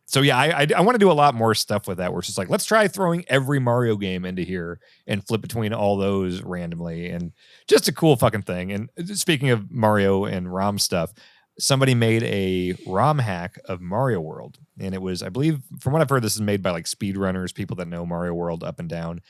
So yeah, I want to do a lot more stuff with that where it's just like, let's try throwing every Mario game into here and flip between all those randomly, and just a cool fucking thing. And speaking of Mario and ROM stuff, somebody made a ROM hack of Mario World. And it was, I believe, from what I've heard, this is made by like speedrunners, people that know Mario World up and down.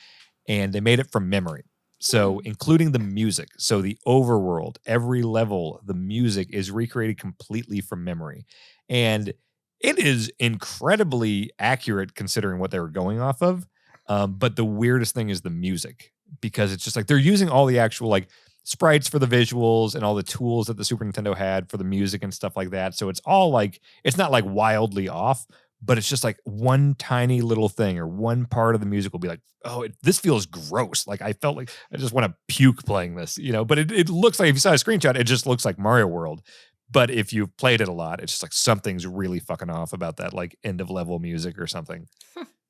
And they made it from memory. So including the music. So the overworld, every level, the music is recreated completely from memory. And it is incredibly accurate considering what they were going off of. But the weirdest thing is the music, because it's just like they're using all the actual like sprites for the visuals and all the tools that the Super Nintendo had for the music and stuff like that. So it's all like, it's not like wildly off, but it's just like one tiny little thing or one part of the music will be like, oh, this feels gross. Like I felt like I just want to puke playing this, you know, but it looks like, if you saw a screenshot, it just looks like Mario World. But if you've played it a lot, it's just like something's really fucking off about that like end of level music or something.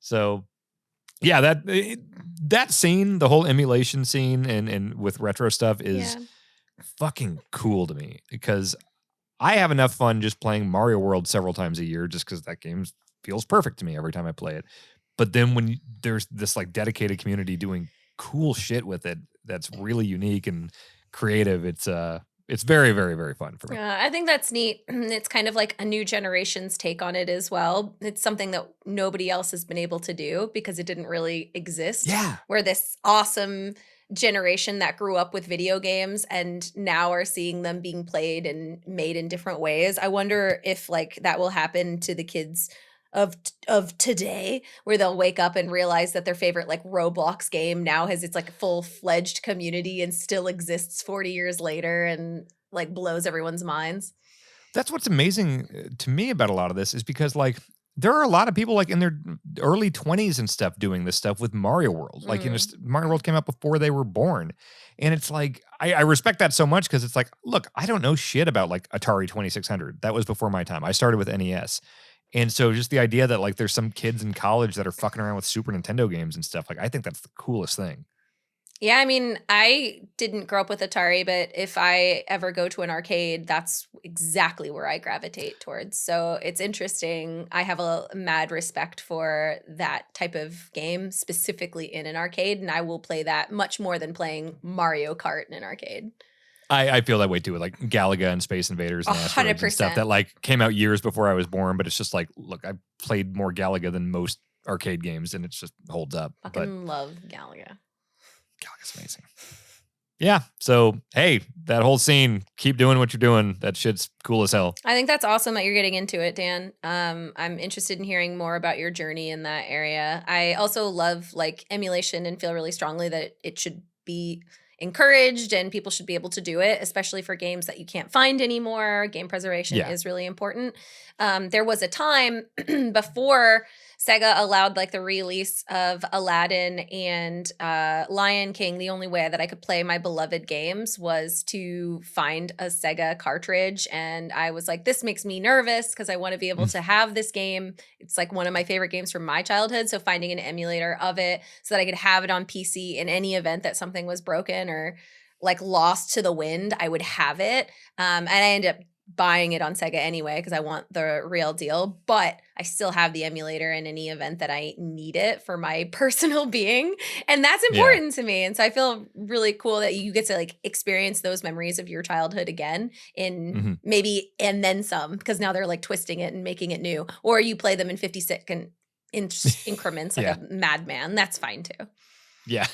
So yeah, that scene, the whole emulation scene and with retro stuff is fucking cool to me, because I have enough fun just playing Mario World several times a year just because that game feels perfect to me every time I play it. But then when there's this like dedicated community doing cool shit with it that's really unique and creative, it's very, very, very fun for me. I think that's neat. It's kind of like a new generation's take on it as well. It's something that nobody else has been able to do because it didn't really exist. Yeah. Where this awesome generation that grew up with video games and now are seeing them being played and made in different ways. I wonder if like that will happen to the kids of today, where they'll wake up and realize that their favorite like Roblox game now has its like full-fledged community and still exists 40 years later and like blows everyone's minds. That's what's amazing to me about a lot of this, is because like there are a lot of people like in their early 20s and stuff doing this stuff with Mario World. Like, you know, Mario World came out before they were born. And it's like, I respect that so much, because it's like, look, I don't know shit about like Atari 2600. That was before my time. I started with NES. And so just the idea that like there's some kids in college that are fucking around with Super Nintendo games and stuff, like I think that's the coolest thing. Yeah, I mean, I didn't grow up with Atari, but if I ever go to an arcade, that's exactly where I gravitate towards. So it's interesting. I have a mad respect for that type of game, specifically in an arcade, and I will play that much more than playing Mario Kart in an arcade. I feel that way too, with like Galaga and Space Invaders and Asteroids and stuff that like came out years before I was born. But it's just like, look, I played more Galaga than most arcade games, and it just holds up. Fucking love Galaga. Galaga's amazing. Yeah. So hey, that whole scene, keep doing what you're doing. That shit's cool as hell. I think that's awesome that you're getting into it, Dan. I'm interested in hearing more about your journey in that area. I also love like emulation and feel really strongly that it should be encouraged and people should be able to do it, especially for games that you can't find anymore. Game preservation is really important. There was a time before Sega allowed like the release of Aladdin and Lion King. The only way that I could play my beloved games was to find a Sega cartridge. And I was like, this makes me nervous because I want to be able to have this game. It's like one of my favorite games from my childhood. So finding an emulator of it so that I could have it on PC in any event that something was broken or like lost to the wind, I would have it. And I ended up buying it on Sega anyway because I want the real deal, but I still have the emulator in any event that I need it for my personal being, and that's important to me. And so I feel really cool that you get to like experience those memories of your childhood again in maybe and then some, because now they're like twisting it and making it new, or you play them in 50-second increments like a madman. That's fine too. Yeah.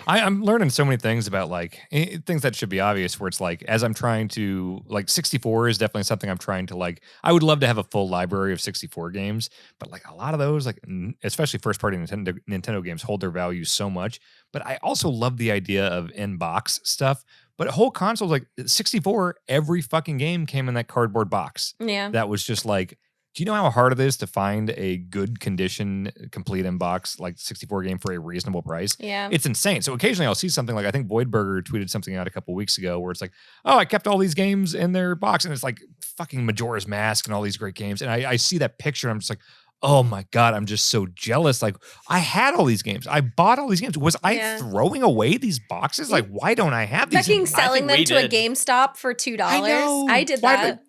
I'm learning so many things about like things that should be obvious where it's like, as I'm trying to like 64 is definitely something I'm trying to like, I would love to have a full library of 64 games, but like a lot of those, like especially first party Nintendo games hold their value so much. But I also love the idea of in-box stuff. But whole consoles like 64, every fucking game came in that cardboard box. Yeah. That was just like, do you know how hard it is to find a good condition, complete in-box, like 64 game for a reasonable price? Yeah. It's insane. So occasionally I'll see something like, I think Voidburger tweeted something out a couple weeks ago where it's like, oh, I kept all these games in their box. And it's like fucking Majora's Mask and all these great games. And I see that picture and I'm just like, oh my God, I'm just so jealous. Like I had all these games. I bought all these games. Was I throwing away these boxes? Like, why don't I have these? Fucking selling them to a GameStop for $2. I did that.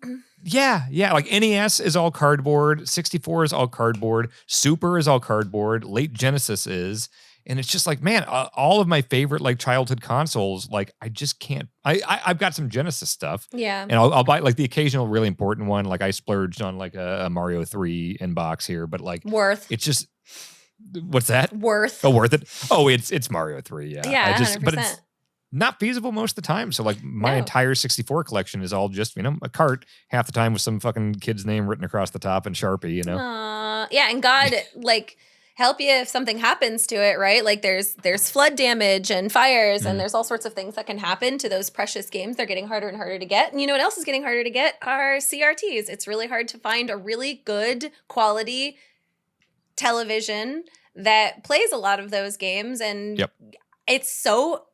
Yeah. Like NES is all cardboard. 64 is all cardboard. Super is all cardboard. Late Genesis is. And it's just like, man, all of my favorite like childhood consoles, like I just can't. I've got some Genesis stuff. Yeah. And I'll buy like the occasional really important one. Like I splurged on like a Mario 3 inbox here, but like worth. It's just, what's that? Worth. Oh, worth it. Oh, it's Mario 3. Yeah. Yeah. 100%. But it's not feasible most of the time. So like my entire 64 collection is all just, a cart half the time with some fucking kid's name written across the top in Sharpie, Yeah. And God, like, help you if something happens to it, right? Like there's flood damage and fires and there's all sorts of things that can happen to those precious games. They're getting harder and harder to get. And you know what else is getting harder to get are CRTs. It's really hard to find a really good quality television that plays a lot of those games. And it's so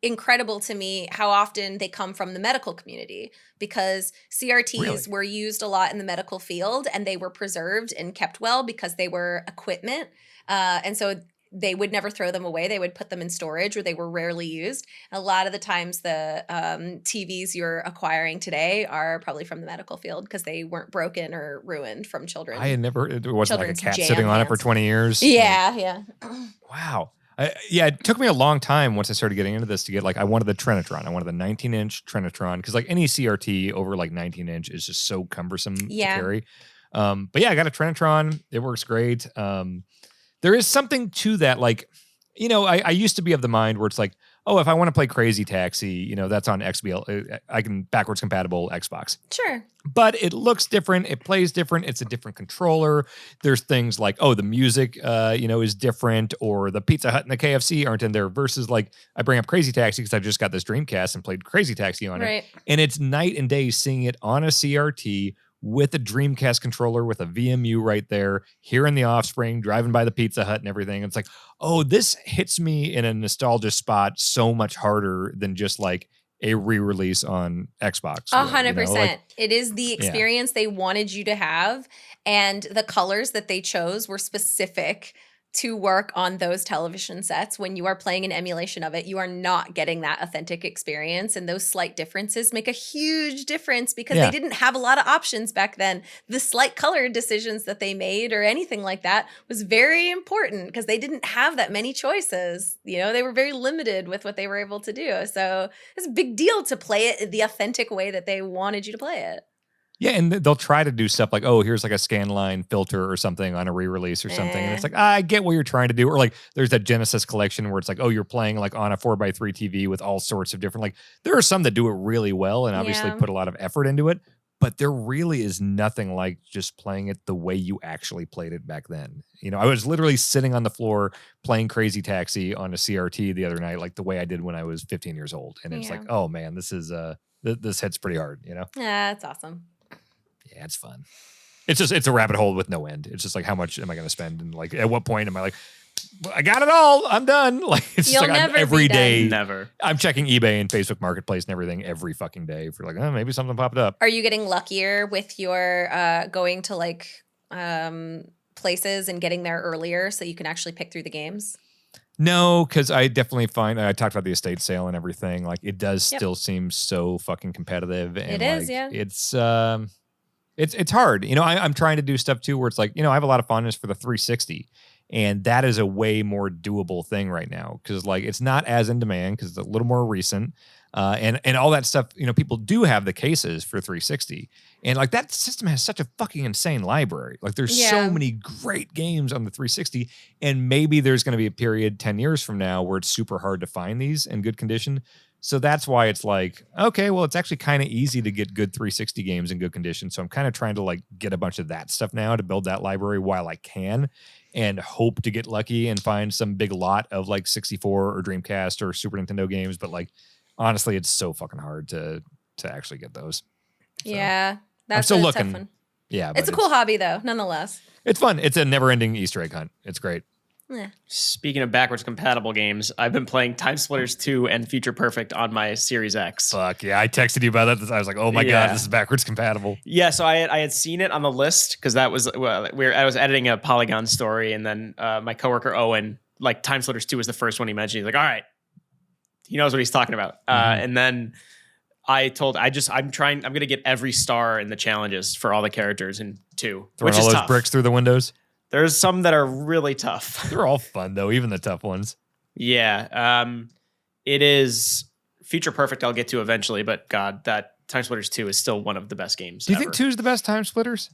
incredible to me how often they come from the medical community, because CRTs were used a lot in the medical field and they were preserved and kept well because they were equipment. And so they would never throw them away. They would put them in storage or they were rarely used. A lot of the times the TVs you're acquiring today are probably from the medical field because they weren't broken or ruined from children. I had never, there wasn't like a cat sitting on it for 20 years. Yeah. Wow. It took me a long time once I started getting into this to get like, I wanted the Trinitron. I wanted the 19-inch Trinitron because like any CRT over like 19-inch is just so cumbersome to carry. But yeah, I got a Trinitron. It works great. There is something to that. Like, I used to be of the mind where it's like, oh, if I want to play Crazy Taxi, that's on XBL. I can backwards compatible Xbox. Sure. But it looks different. It plays different. It's a different controller. There's things like, oh, the music, is different, or the Pizza Hut and the KFC aren't in there. Versus like, I bring up Crazy Taxi because I just got this Dreamcast and played Crazy Taxi on it, and it's night and day seeing it on a CRT with a Dreamcast controller with a VMU right there, hearing the Offspring, driving by the Pizza Hut and everything. It's like, oh, this hits me in a nostalgia spot so much harder than just like a re-release on Xbox. 100%. It is the experience they wanted you to have. And the colors that they chose were specific to work on those television sets. When you are playing an emulation of it, you are not getting that authentic experience. And those slight differences make a huge difference because they didn't have a lot of options back then. The slight color decisions that they made or anything like that was very important because they didn't have that many choices. They were very limited with what they were able to do. So it's a big deal to play it the authentic way that they wanted you to play it. Yeah, and they'll try to do stuff like, oh, here's like a scanline filter or something on a re-release or something. And it's like, I get what you're trying to do. Or like there's that Genesis collection where it's like, oh, you're playing like on a 4x3 TV with all sorts of different, like there are some that do it really well and obviously put a lot of effort into it. But there really is nothing like just playing it the way you actually played it back then. I was literally sitting on the floor playing Crazy Taxi on a CRT the other night, like the way I did when I was 15 years old. And it's like, oh man, this is, this hits pretty hard, Yeah, that's awesome. Yeah, it's fun. It's a rabbit hole with no end. It's just like, how much am I going to spend? And like, at what point am I like, well, I got it all. I'm done. Like, it's You'll just like never every day. Never. I'm checking eBay and Facebook Marketplace and everything every fucking day for like, oh, maybe something popped up. Are you getting luckier with your going to like places and getting there earlier so you can actually pick through the games? No, because I definitely find, I talked about the estate sale and everything. Like, it does still seem so fucking competitive. And it is, It's hard. I'm trying to do stuff too where it's like, I have a lot of fondness for the 360. And that is a way more doable thing right now because like it's not as in demand because it's a little more recent. And all that stuff, people do have the cases for 360. And like that system has such a fucking insane library. Like there's so many great games on the 360. And maybe there's going to be a period 10 years from now where it's super hard to find these in good condition. So that's why it's like, okay, well, it's actually kind of easy to get good 360 games in good condition. So I'm kind of trying to like get a bunch of that stuff now to build that library while I can and hope to get lucky and find some big lot of like 64 or Dreamcast or Super Nintendo games. But like, honestly, it's so fucking hard to actually get those. So, yeah, that's I'm still a looking. tough one. Yeah, it's a cool hobby though, nonetheless. It's fun. It's a never-ending Easter egg hunt. It's great. Yeah. Speaking of backwards compatible games, I've been playing Time Splitters 2 and Future Perfect on my Series X. Fuck yeah, I texted you about that. I was like, oh my god, this is backwards compatible. Yeah, so I had seen it on the list because that was I was editing a Polygon story, and then my coworker Owen, like Time Splitters 2 was the first one he mentioned. He's like, all right, he knows what he's talking about. And then I'm gonna get every star in the challenges for all the characters in 2, Throwing which is all those tough. bricks through the windows. There's some that are really tough. They're all fun though, even the tough ones. Yeah. It is Future Perfect I'll get to eventually, but God, that Time Splitters 2 is still one of the best games Do you ever. think 2 is the best Time Splitters?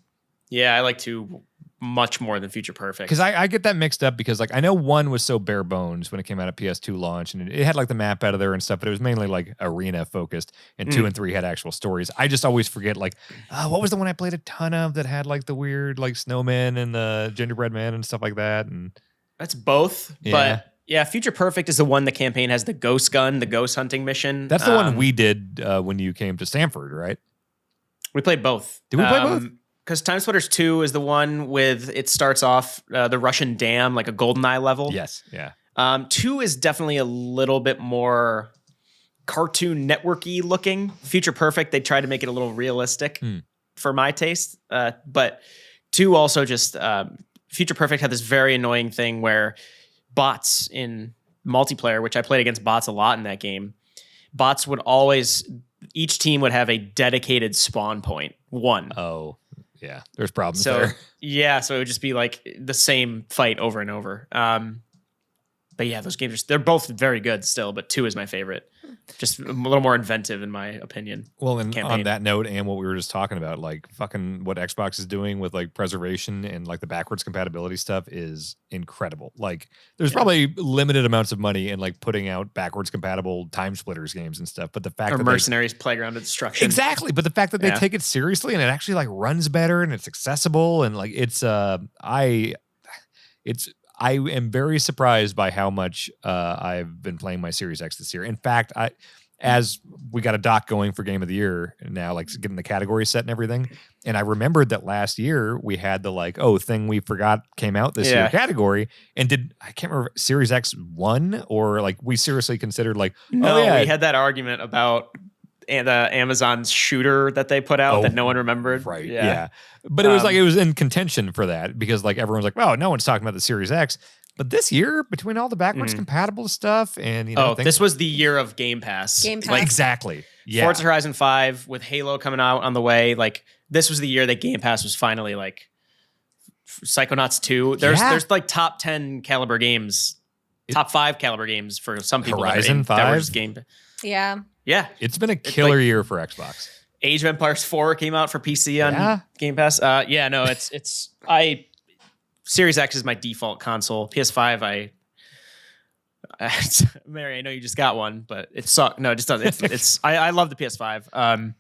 Yeah, I like 2 much more than Future Perfect. Because I get that mixed up because like I know 1 was so bare bones when it came out of PS2 launch and it had like the map editor and stuff, but it was mainly like arena focused, and 2 and 3 had actual stories. I just always forget like what was the one I played a ton of that had like the weird like snowman and the gingerbread man and stuff like that. And That's both, but yeah, Future Perfect is the one the campaign has the ghost gun, the ghost hunting mission. That's the one we did when you came to Stanford, right? We played both. Did we play both? Because Time Splitters 2 is the one with, it starts off the Russian dam, like a GoldenEye level. Yes, yeah. 2 is definitely a little bit more Cartoon Network-y looking. Future Perfect, they tried to make it a little realistic for my taste. But 2 also just, Future Perfect had this very annoying thing where bots in multiplayer, which I played against bots a lot in that game, bots would always, each team would have a dedicated spawn point, one. Oh, yeah. There's problems So there. yeah, so it would just be like the same fight over and over. But yeah, those games they're both very good still, but 2 is my favorite. Just a little more inventive in my opinion. Well, and campaign. on that note, and what we were just talking about, like fucking what Xbox is doing with like preservation and like the backwards compatibility stuff is incredible. Like there's probably limited amounts of money in like putting out backwards compatible Time Splitters games and stuff. But the fact Or that Mercenaries Playground of Destruction. exactly, but the fact that they take it seriously and it actually like runs better and it's accessible and like it's I am very surprised by how much I've been playing my Series X this year. In fact, as we got a doc going for Game of the Year now, like getting the category set and everything. And I remembered that last year we had the like, thing we forgot came out this year category. And I can't remember, Series X won or like we seriously considered like, No, we had that argument about the Amazon's shooter that they put out that no one remembered. Right. Yeah. But it was like, it was in contention for that because like everyone's like, well, no one's talking about the Series X. But this year, between all the backwards compatible stuff and, this was the year of Game Pass. Like, exactly. Yeah. Forza Horizon 5 with Halo coming out on the way. Like this was the year that Game Pass was finally like Psychonauts 2. There's like top 10 caliber games, top 5 caliber games for some people. Horizon 5? Yeah. Yeah. It's been a killer year for Xbox. Age of Empires 4 came out for PC on Game Pass. Series X is my default console. PS5, Mary, I know you just got one, but it sucks. No, it just doesn't. I love the PS5.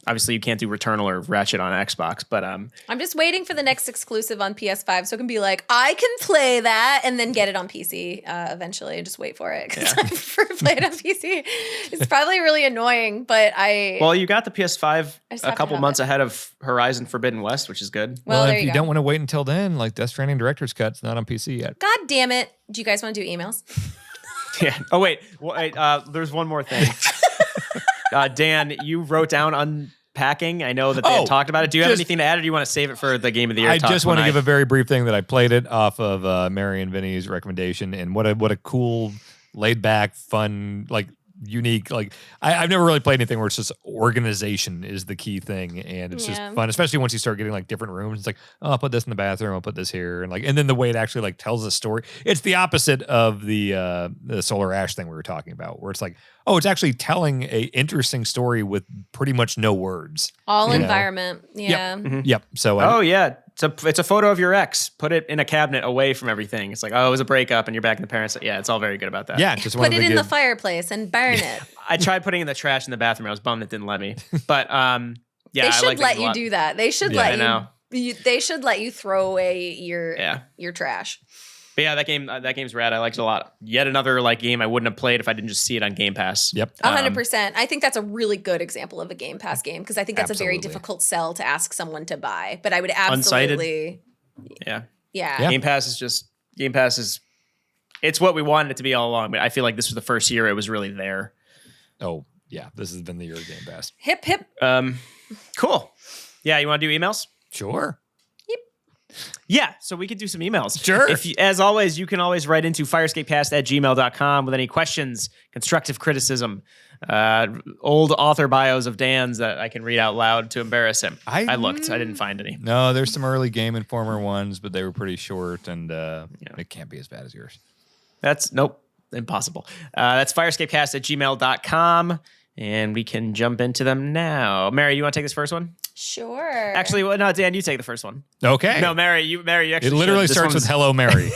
Obviously, you can't do Returnal or Ratchet on Xbox, but I'm just waiting for the next exclusive on PS5 so I can be like, I can play that and then get it on PC eventually. Just wait for it because I prefer to play it on PC. It's probably really annoying, but Well, you got the PS5 a couple months ahead of Horizon Forbidden West, which is good. Well, if you don't want to wait until then, like Death Stranding Director's Cut's not on PC yet. God damn it. Do you guys want to do emails? Yeah. Oh, wait. There's one more thing. Dan, you wrote down unpacking. I know that they had talked about it. Do you have anything to add, or do you want to save it for the Game of the Year? I just want to give a very brief thing that I played it off of Mary and Vinny's recommendation, and what a cool, laid back, fun, like unique. Like I've never really played anything where it's just organization is the key thing, and it's just fun, especially once you start getting like different rooms. It's like, oh, I'll put this in the bathroom, I'll put this here, and then the way it actually like tells a story. It's the opposite of the Solar Ash thing we were talking about, where it's like, oh, it's actually telling a interesting story with pretty much no words. All environment. Yeah. Yep. So it's a photo of your ex. Put it in a cabinet away from everything. It's like, oh, it was a breakup and you're back in the parents. Yeah, it's all very good about that. Yeah, just put it in the fireplace and burn it. I tried putting in the trash in the bathroom. I was bummed it didn't let me. But yeah, they should let you do that. They should let you. They should let you throw away your trash. But yeah, that game's rad. I liked it a lot. Yet another like game I wouldn't have played if I didn't just see it on Game Pass. Yep, 100%. I think that's a really good example of a Game Pass game because I think that's a very difficult sell to ask someone to buy. But I would absolutely, yeah. Game Pass is it's what we wanted it to be all along. But I feel like this was the first year it was really there. Oh yeah, this has been the year of Game Pass. Hip hip. Cool. Yeah, you want to do emails? Sure. Yeah, so we could do some emails. Sure. As always, you can always write into firescapecast@gmail.com with any questions, constructive criticism, old author bios of Dan's that I can read out loud to embarrass him. I looked. I didn't find any. No, there's some early Game Informer ones, but they were pretty short, and it can't be as bad as yours. Nope, impossible. That's firescapecast@gmail.com, and we can jump into them now. Mary, you want to take this first one? Sure. Actually, no, Dan, you take the first one. Okay. No, Mary, you actually. It literally starts with "Hello, Mary."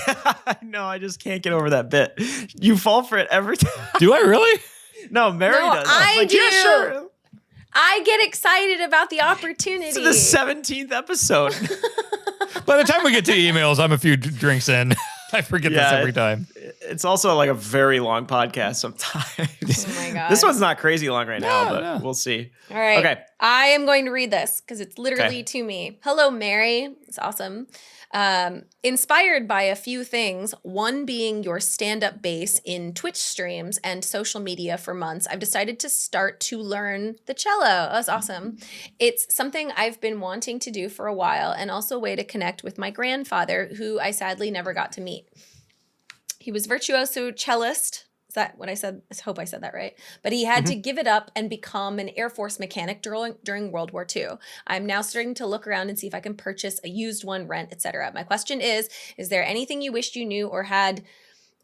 No, I just can't get over that bit. You fall for it every time. Do I really? No, Mary does. I do. Yeah, sure. I get excited about the opportunity. It's the 17th episode. By the time we get to emails, I'm a few drinks in. I forget this every time. It's also like a very long podcast sometimes. Oh my God. This one's not crazy long right now, but we'll see. All right. Okay. I am going to read this because it's literally to me. Hello, Mary. It's awesome. Inspired by a few things, one being your stand-up bass in Twitch streams and social media for months, I've decided to start to learn the cello. That's awesome. It's something I've been wanting to do for a while and also a way to connect with my grandfather, who I sadly never got to meet. He was virtuoso cellist. Is that what I said? I hope I said that right. But he had to give it up and become an Air Force mechanic during World War II. I'm now starting to look around and see if I can purchase a used one, rent, etc. My question is there anything you wished you knew or had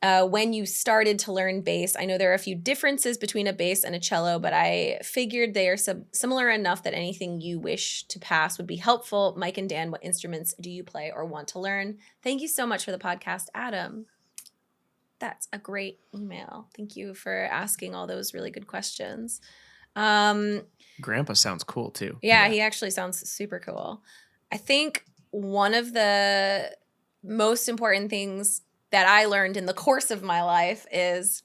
when you started to learn bass? I know there are a few differences between a bass and a cello, but I figured they are similar enough that anything you wish to pass would be helpful. Mike and Dan, what instruments do you play or want to learn? Thank you so much for the podcast, Adam. That's a great email. Thank you for asking all those really good questions. Grandpa sounds cool too. Yeah, he actually sounds super cool. I think one of the most important things that I learned in the course of my life is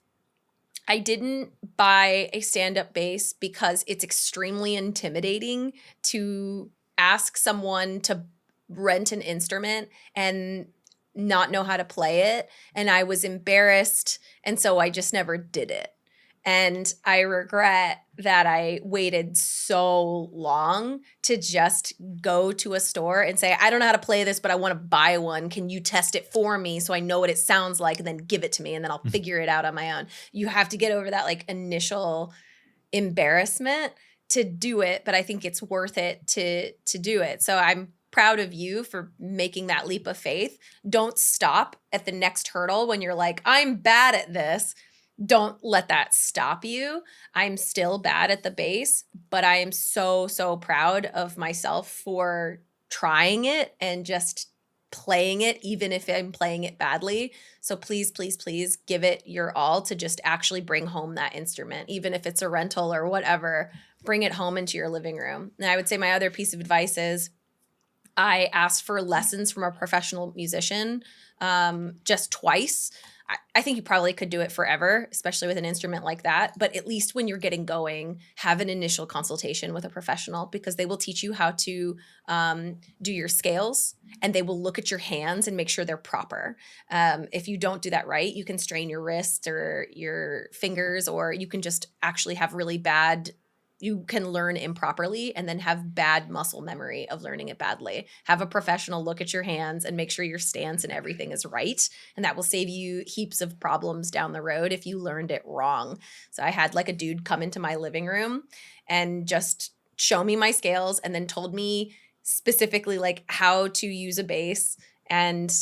I didn't buy a stand-up bass because it's extremely intimidating to ask someone to rent an instrument and not know how to play it, and I was embarrassed, and so I just never did it. And I regret that I waited so long to just go to a store and say, I don't know how to play this, but I want to buy one. Can you test it for me so I know what it sounds like, and then give it to me, and then I'll figure it out on my own. You have to get over that like initial embarrassment to do it, but I think it's worth it to do it. So I'm proud of you for making that leap of faith. Don't stop at the next hurdle when you're like, I'm bad at this. Don't let that stop you. I'm still bad at the bass, but I am so, so proud of myself for trying it and just playing it, even if I'm playing it badly. So please, please, please give it your all to just actually bring home that instrument, even if it's a rental or whatever. Bring it home into your living room. And I would say my other piece of advice is I asked for lessons from a professional musician just twice. I think you probably could do it forever, especially with an instrument like that. But at least when you're getting going, have an initial consultation with a professional, because they will teach you how to do your scales, and they will look at your hands and make sure they're proper. If you don't do that right, you can strain your wrists or your fingers, or you can just actually have really bad you can learn improperly and then have bad muscle memory of learning it badly. Have a professional look at your hands and make sure your stance and everything is right. And that will save you heaps of problems down the road if you learned it wrong. So I had like a dude come into my living room and just show me my scales and then told me specifically like how to use a bass. And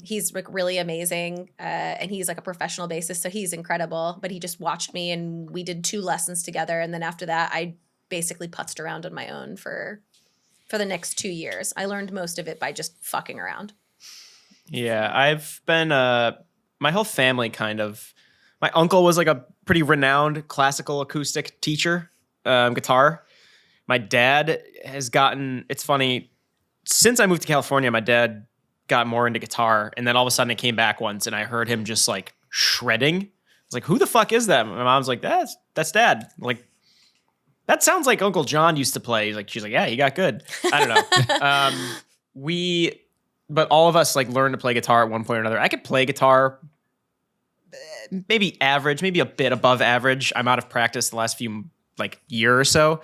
he's like really amazing, and he's like a professional bassist, so he's incredible. But he just watched me, and we did 2 lessons together. And then after that, I basically putzed around on my own for the next 2 years. I learned most of it by just fucking around. Yeah, I've been my whole family kind of. My uncle was like a pretty renowned classical acoustic teacher, guitar. My dad has gotten. It's funny. Since I moved to California, my dad got more into guitar, and then all of a sudden I came back once and I heard him just like shredding. I was like, who the fuck is that? My mom's like, that's dad. I'm like, that sounds like Uncle John used to play. She's like, yeah, he got good. I don't know. But all of us like learned to play guitar at one point or another. I could play guitar maybe average, maybe a bit above average. I'm out of practice the last few like year or so.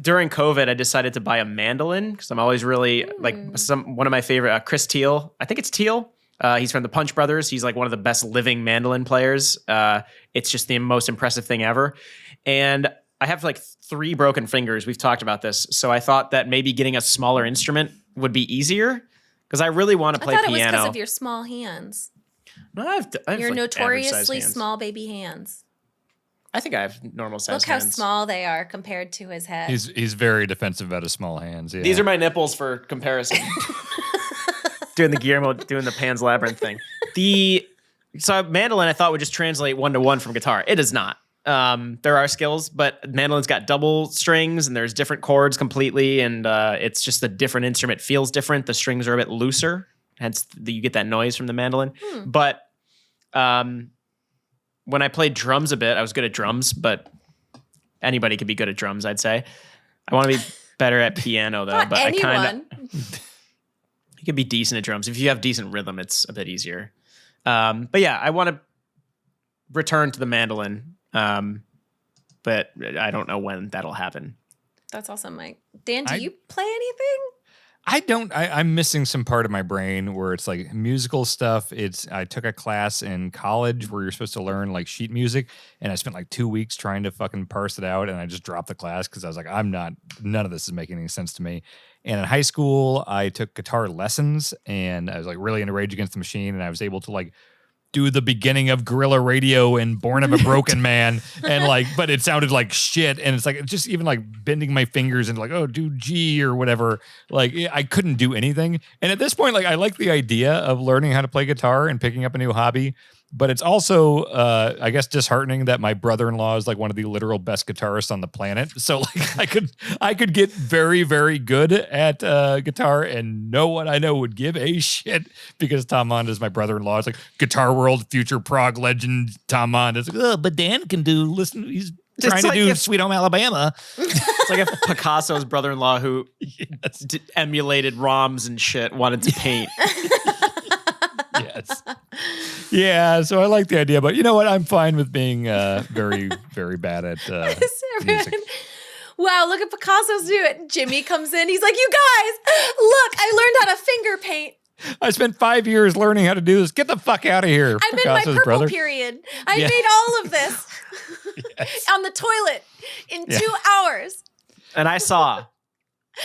During COVID, I decided to buy a mandolin because I'm always really like one of my favorite, Chris Teal. I think it's Teal. He's from the Punch Brothers. He's like one of the best living mandolin players. It's just the most impressive thing ever. And I have like 3 broken fingers. We've talked about this. So I thought that maybe getting a smaller instrument would be easier because I really want to play piano. I thought it was because of your small hands. No, I have your like notoriously small baby hands. I think I have normal size hands. Look how hands. Small they are compared to his head. He's very defensive about his small hands. Yeah. These are my nipples for comparison. doing the Pan's Labyrinth thing. So mandolin I thought would just translate 1-to-1 from guitar. It does not. There are skills, but mandolin's got double strings and there's different chords completely, and it's just a different instrument. Feels different. The strings are a bit looser, hence you get that noise from the mandolin. But when I played drums a bit, I was good at drums, but anybody could be good at drums, I'd say. I want to be better at piano, though. Not but anyone. You could be decent at drums. If you have decent rhythm, it's a bit easier. But yeah, I want to return to the mandolin, but I don't know when that'll happen. That's awesome, Mike. Dan, do you play anything? I don't. I'm missing some part of my brain where it's like musical stuff. I took a class in college where you're supposed to learn like sheet music, and I spent like 2 weeks trying to fucking parse it out, and I just dropped the class because I was like, none of this is making any sense to me. And in high school, I took guitar lessons, and I was like really into Rage Against the Machine, and I was able to like do the beginning of Guerrilla Radio and Born of a Broken Man, and like, but it sounded like shit. And it's like, just even like bending my fingers and like, oh, do G or whatever. Like I couldn't do anything. And at this point, like I like the idea of learning how to play guitar and picking up a new hobby, but it's also, I guess, disheartening that my brother-in-law is like one of the literal best guitarists on the planet. So like I could get very, very good at guitar, and no one I know would give a shit because Tom Mond is my brother-in-law. It's like Guitar World future prog legend Tom Mond. It's like, oh, but Dan can he's trying to do Sweet Home Alabama. It's like if Picasso's brother-in-law who emulated ROMs and shit wanted to paint. Yes. Yeah, so I like the idea, but you know what? I'm fine with being very, very bad at music. Wow, look at Picasso's do it. Jimmy comes in. He's like, you guys, look, I learned how to finger paint. I spent 5 years learning how to do this. Get the fuck out of here, I'm Picasso's in my purple brother. period. I made all of this on the toilet in 2 hours. And I saw.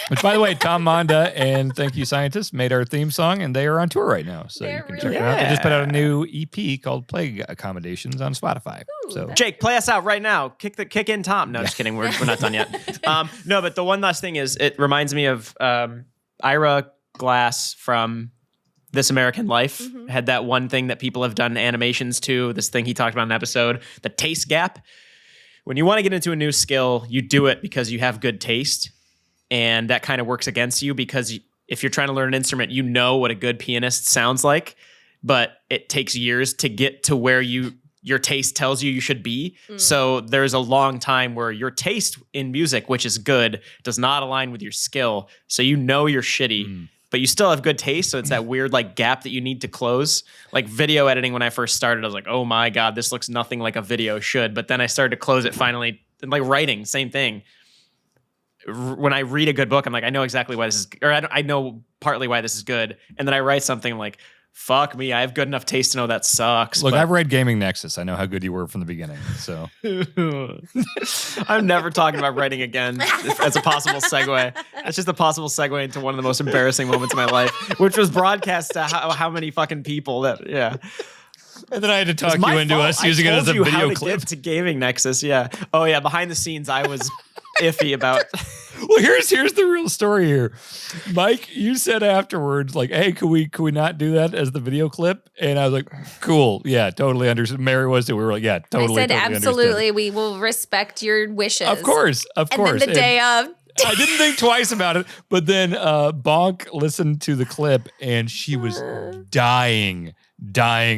Which, by the way, Tom Monda and Thank You Scientists made our theme song, and they are on tour right now. So They're you can really check it out. They just put out a new EP called Plague Accommodations on Spotify. Ooh, So Jake, play us out right now. Kick in Tom. No, just kidding. We're not done yet. No, but the one last thing is it reminds me of Ira Glass from This American Life. Had that one thing that people have done animations to, this thing he talked about in an episode, the taste gap. When you want to get into a new skill, you do it because you have good taste. And that kind of works against you because if you're trying to learn an instrument, you know what a good pianist sounds like, but it takes years to get to where your taste tells you should be. So there's a long time where your taste in music, which is good, does not align with your skill. So you know you're shitty, but you still have good taste. So it's that weird like gap that you need to close. Like video editing, when I first started, I was like, oh my God, this looks nothing like a video should. But then I started to close it finally And like writing, same thing. When I read a good book, I'm like, I know exactly why this is, or I know partly why this is good. And then I write something like, fuck me, I have good enough taste to know that sucks. Look, I've read Gaming Nexus. I know how good you were from the beginning. So I'm never talking about writing again as a possible segue. That's just a possible segue into one of the most embarrassing moments of my life, which was broadcast to how many fucking people that, yeah. And then I had to talk you into us using it as a video clip. To Gaming Nexus, yeah. Oh yeah, behind the scenes, I was iffy about. Well, here's the real story here, Mike. You said afterwards, like, "Hey, could we not do that as the video clip?" And I was like, "Cool, yeah, totally understood." Mary was too. We were like, "Yeah, totally." I said, totally "Absolutely, understood. we will respect your wishes." Of course. And then the day of. I didn't think twice about it, but then Bonk listened to the clip and she was dying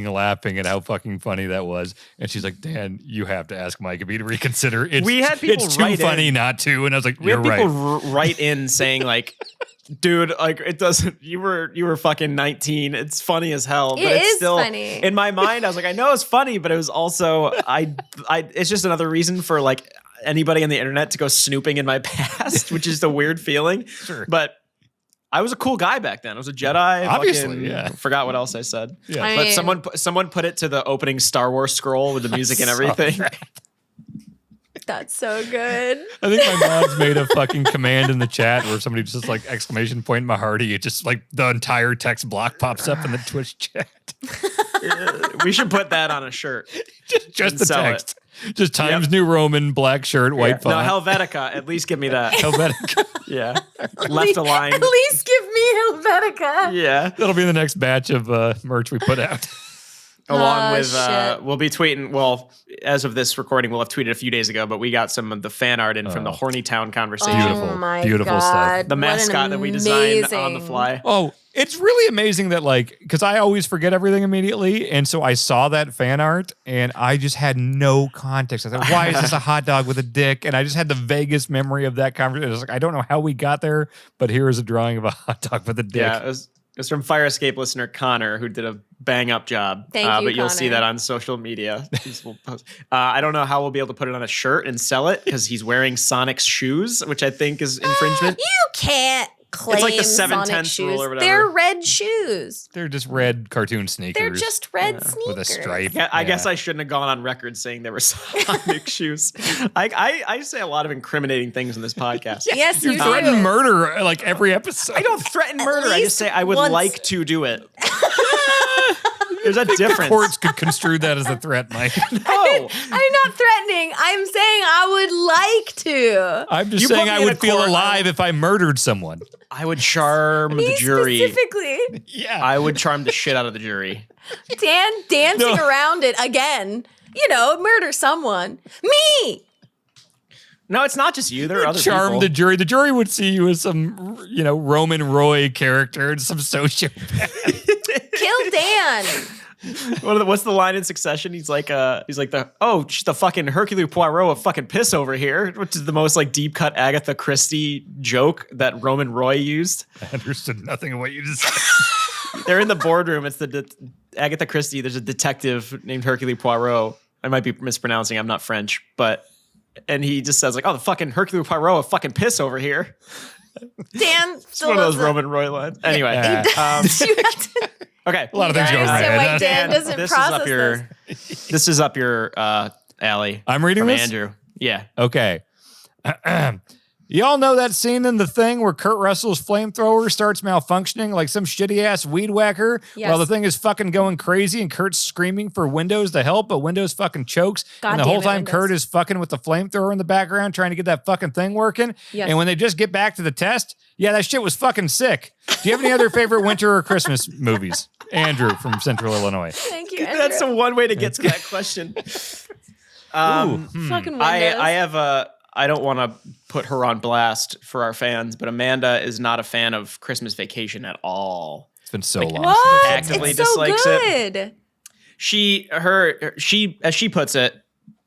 laughing at how fucking funny that was. And she's like, Dan, you have to ask Mike if he'd reconsider. We had people it's too funny not to. And I was like, you're right. We had people write in saying like, dude, like it doesn't, you were fucking 19. It's funny as hell. But it's still funny. In my mind, I was like, I know it's funny, but it was also, it's just another reason for like anybody on the internet to go snooping in my past, which is a weird feeling. Sure. But I was a cool guy back then. I was a Jedi. Obviously, yeah. Forgot what else I said. Yeah. I But mean, someone put it to the opening Star Wars scroll with the music and everything. that's so good. I think my mom's made a fucking command in the chat where somebody just like exclamation point Mahardy. It just like the entire text block pops up in the Twitch chat. We should put that on a shirt. just the sell text. Just Times New Roman, black shirt, white font. No, Helvetica. At least give me that. Helvetica. Yeah. Left align. At least give me Helvetica. Yeah. That'll be the next batch of merch we put out. Along with, shit. we'll be tweeting, well, as of this recording, we'll have tweeted a few days ago, but we got some of the fan art in from the Horny Town conversation. Beautiful. Oh my Beautiful God. stuff. The What mascot an that we designed on the amazing- fly. Oh, it's really amazing that like, because I always forget everything immediately. And so I saw that fan art and I just had no context. I thought, why is this a hot dog with a dick? And I just had the vaguest memory of that conversation. I was like, I don't know how we got there, but here is a drawing of a hot dog with a dick. Yeah, it's from Fire Escape listener Connor, who did a bang up job. Thank you, but you'll see Connor. that on social media. I don't know how we'll be able to put it on a shirt and sell it because he's wearing Sonic's shoes, which I think is infringement. You can't claim like the Sonic 7/10 shoes. rule or whatever. They're red shoes. They're just red cartoon sneakers. They're just red sneakers. with a stripe. Yeah, I guess I shouldn't have gone on record saying they were Sonic shoes. I say a lot of incriminating things in this podcast. Yes, You you threaten do. murder like every episode. I don't threaten murder. I least just say I would once. like to do it. There's a difference. Courts could construe that as a threat, Mike. No. I'm not threatening. I'm saying I would like to. I'm just You saying put me I in would a feel court, alive if I murdered someone. I would charm the Me jury. specifically. Yeah. I would charm the shit out of the jury. Dan dancing No. around it again. You know, murder someone. Me. No, it's not just you. There are other Charm people. the jury. The jury would see you as some, Roman Roy character, some sociopath. Kill Dan. What's the line in Succession? He's like she's the fucking Hercule Poirot of fucking piss over here, which is the most like deep cut Agatha Christie joke that Roman Roy used. I understood nothing of what you just said. They're in the boardroom. It's Agatha Christie. There's a detective named Hercule Poirot. I might be mispronouncing. I'm not French, and he just says like, "Oh, the fucking Hercule Poirot of fucking piss over here." Dan It's still one of those doesn't- Roman Roy lines. Anyway, Yeah. You have to- okay. A lot of things You go gotta understand right. why Dan doesn't this process is up your this is up your alley. I'm reading from this? Andrew. Yeah. Okay. Y'all know that scene in The Thing where Kurt Russell's flamethrower starts malfunctioning like some shitty ass weed whacker Yes. while the thing is fucking going crazy and Kurt's screaming for Windows to help, but Windows fucking chokes. God and the damn whole it, time Windows. Kurt is fucking with the flamethrower in the background trying to get that fucking thing working. Yes. And when they just get back to the test, yeah, that shit was fucking sick. Do you have any other favorite winter or Christmas movies? Andrew from Central Illinois. Thank you. Andrew. That's the one way to get to that question. Fucking Fucking Windows. I have I don't want to put her on blast for our fans, but Amanda is not a fan of Christmas Vacation at all. It's been so Like, long. What? actively It's so dislikes it. good. She as she puts it,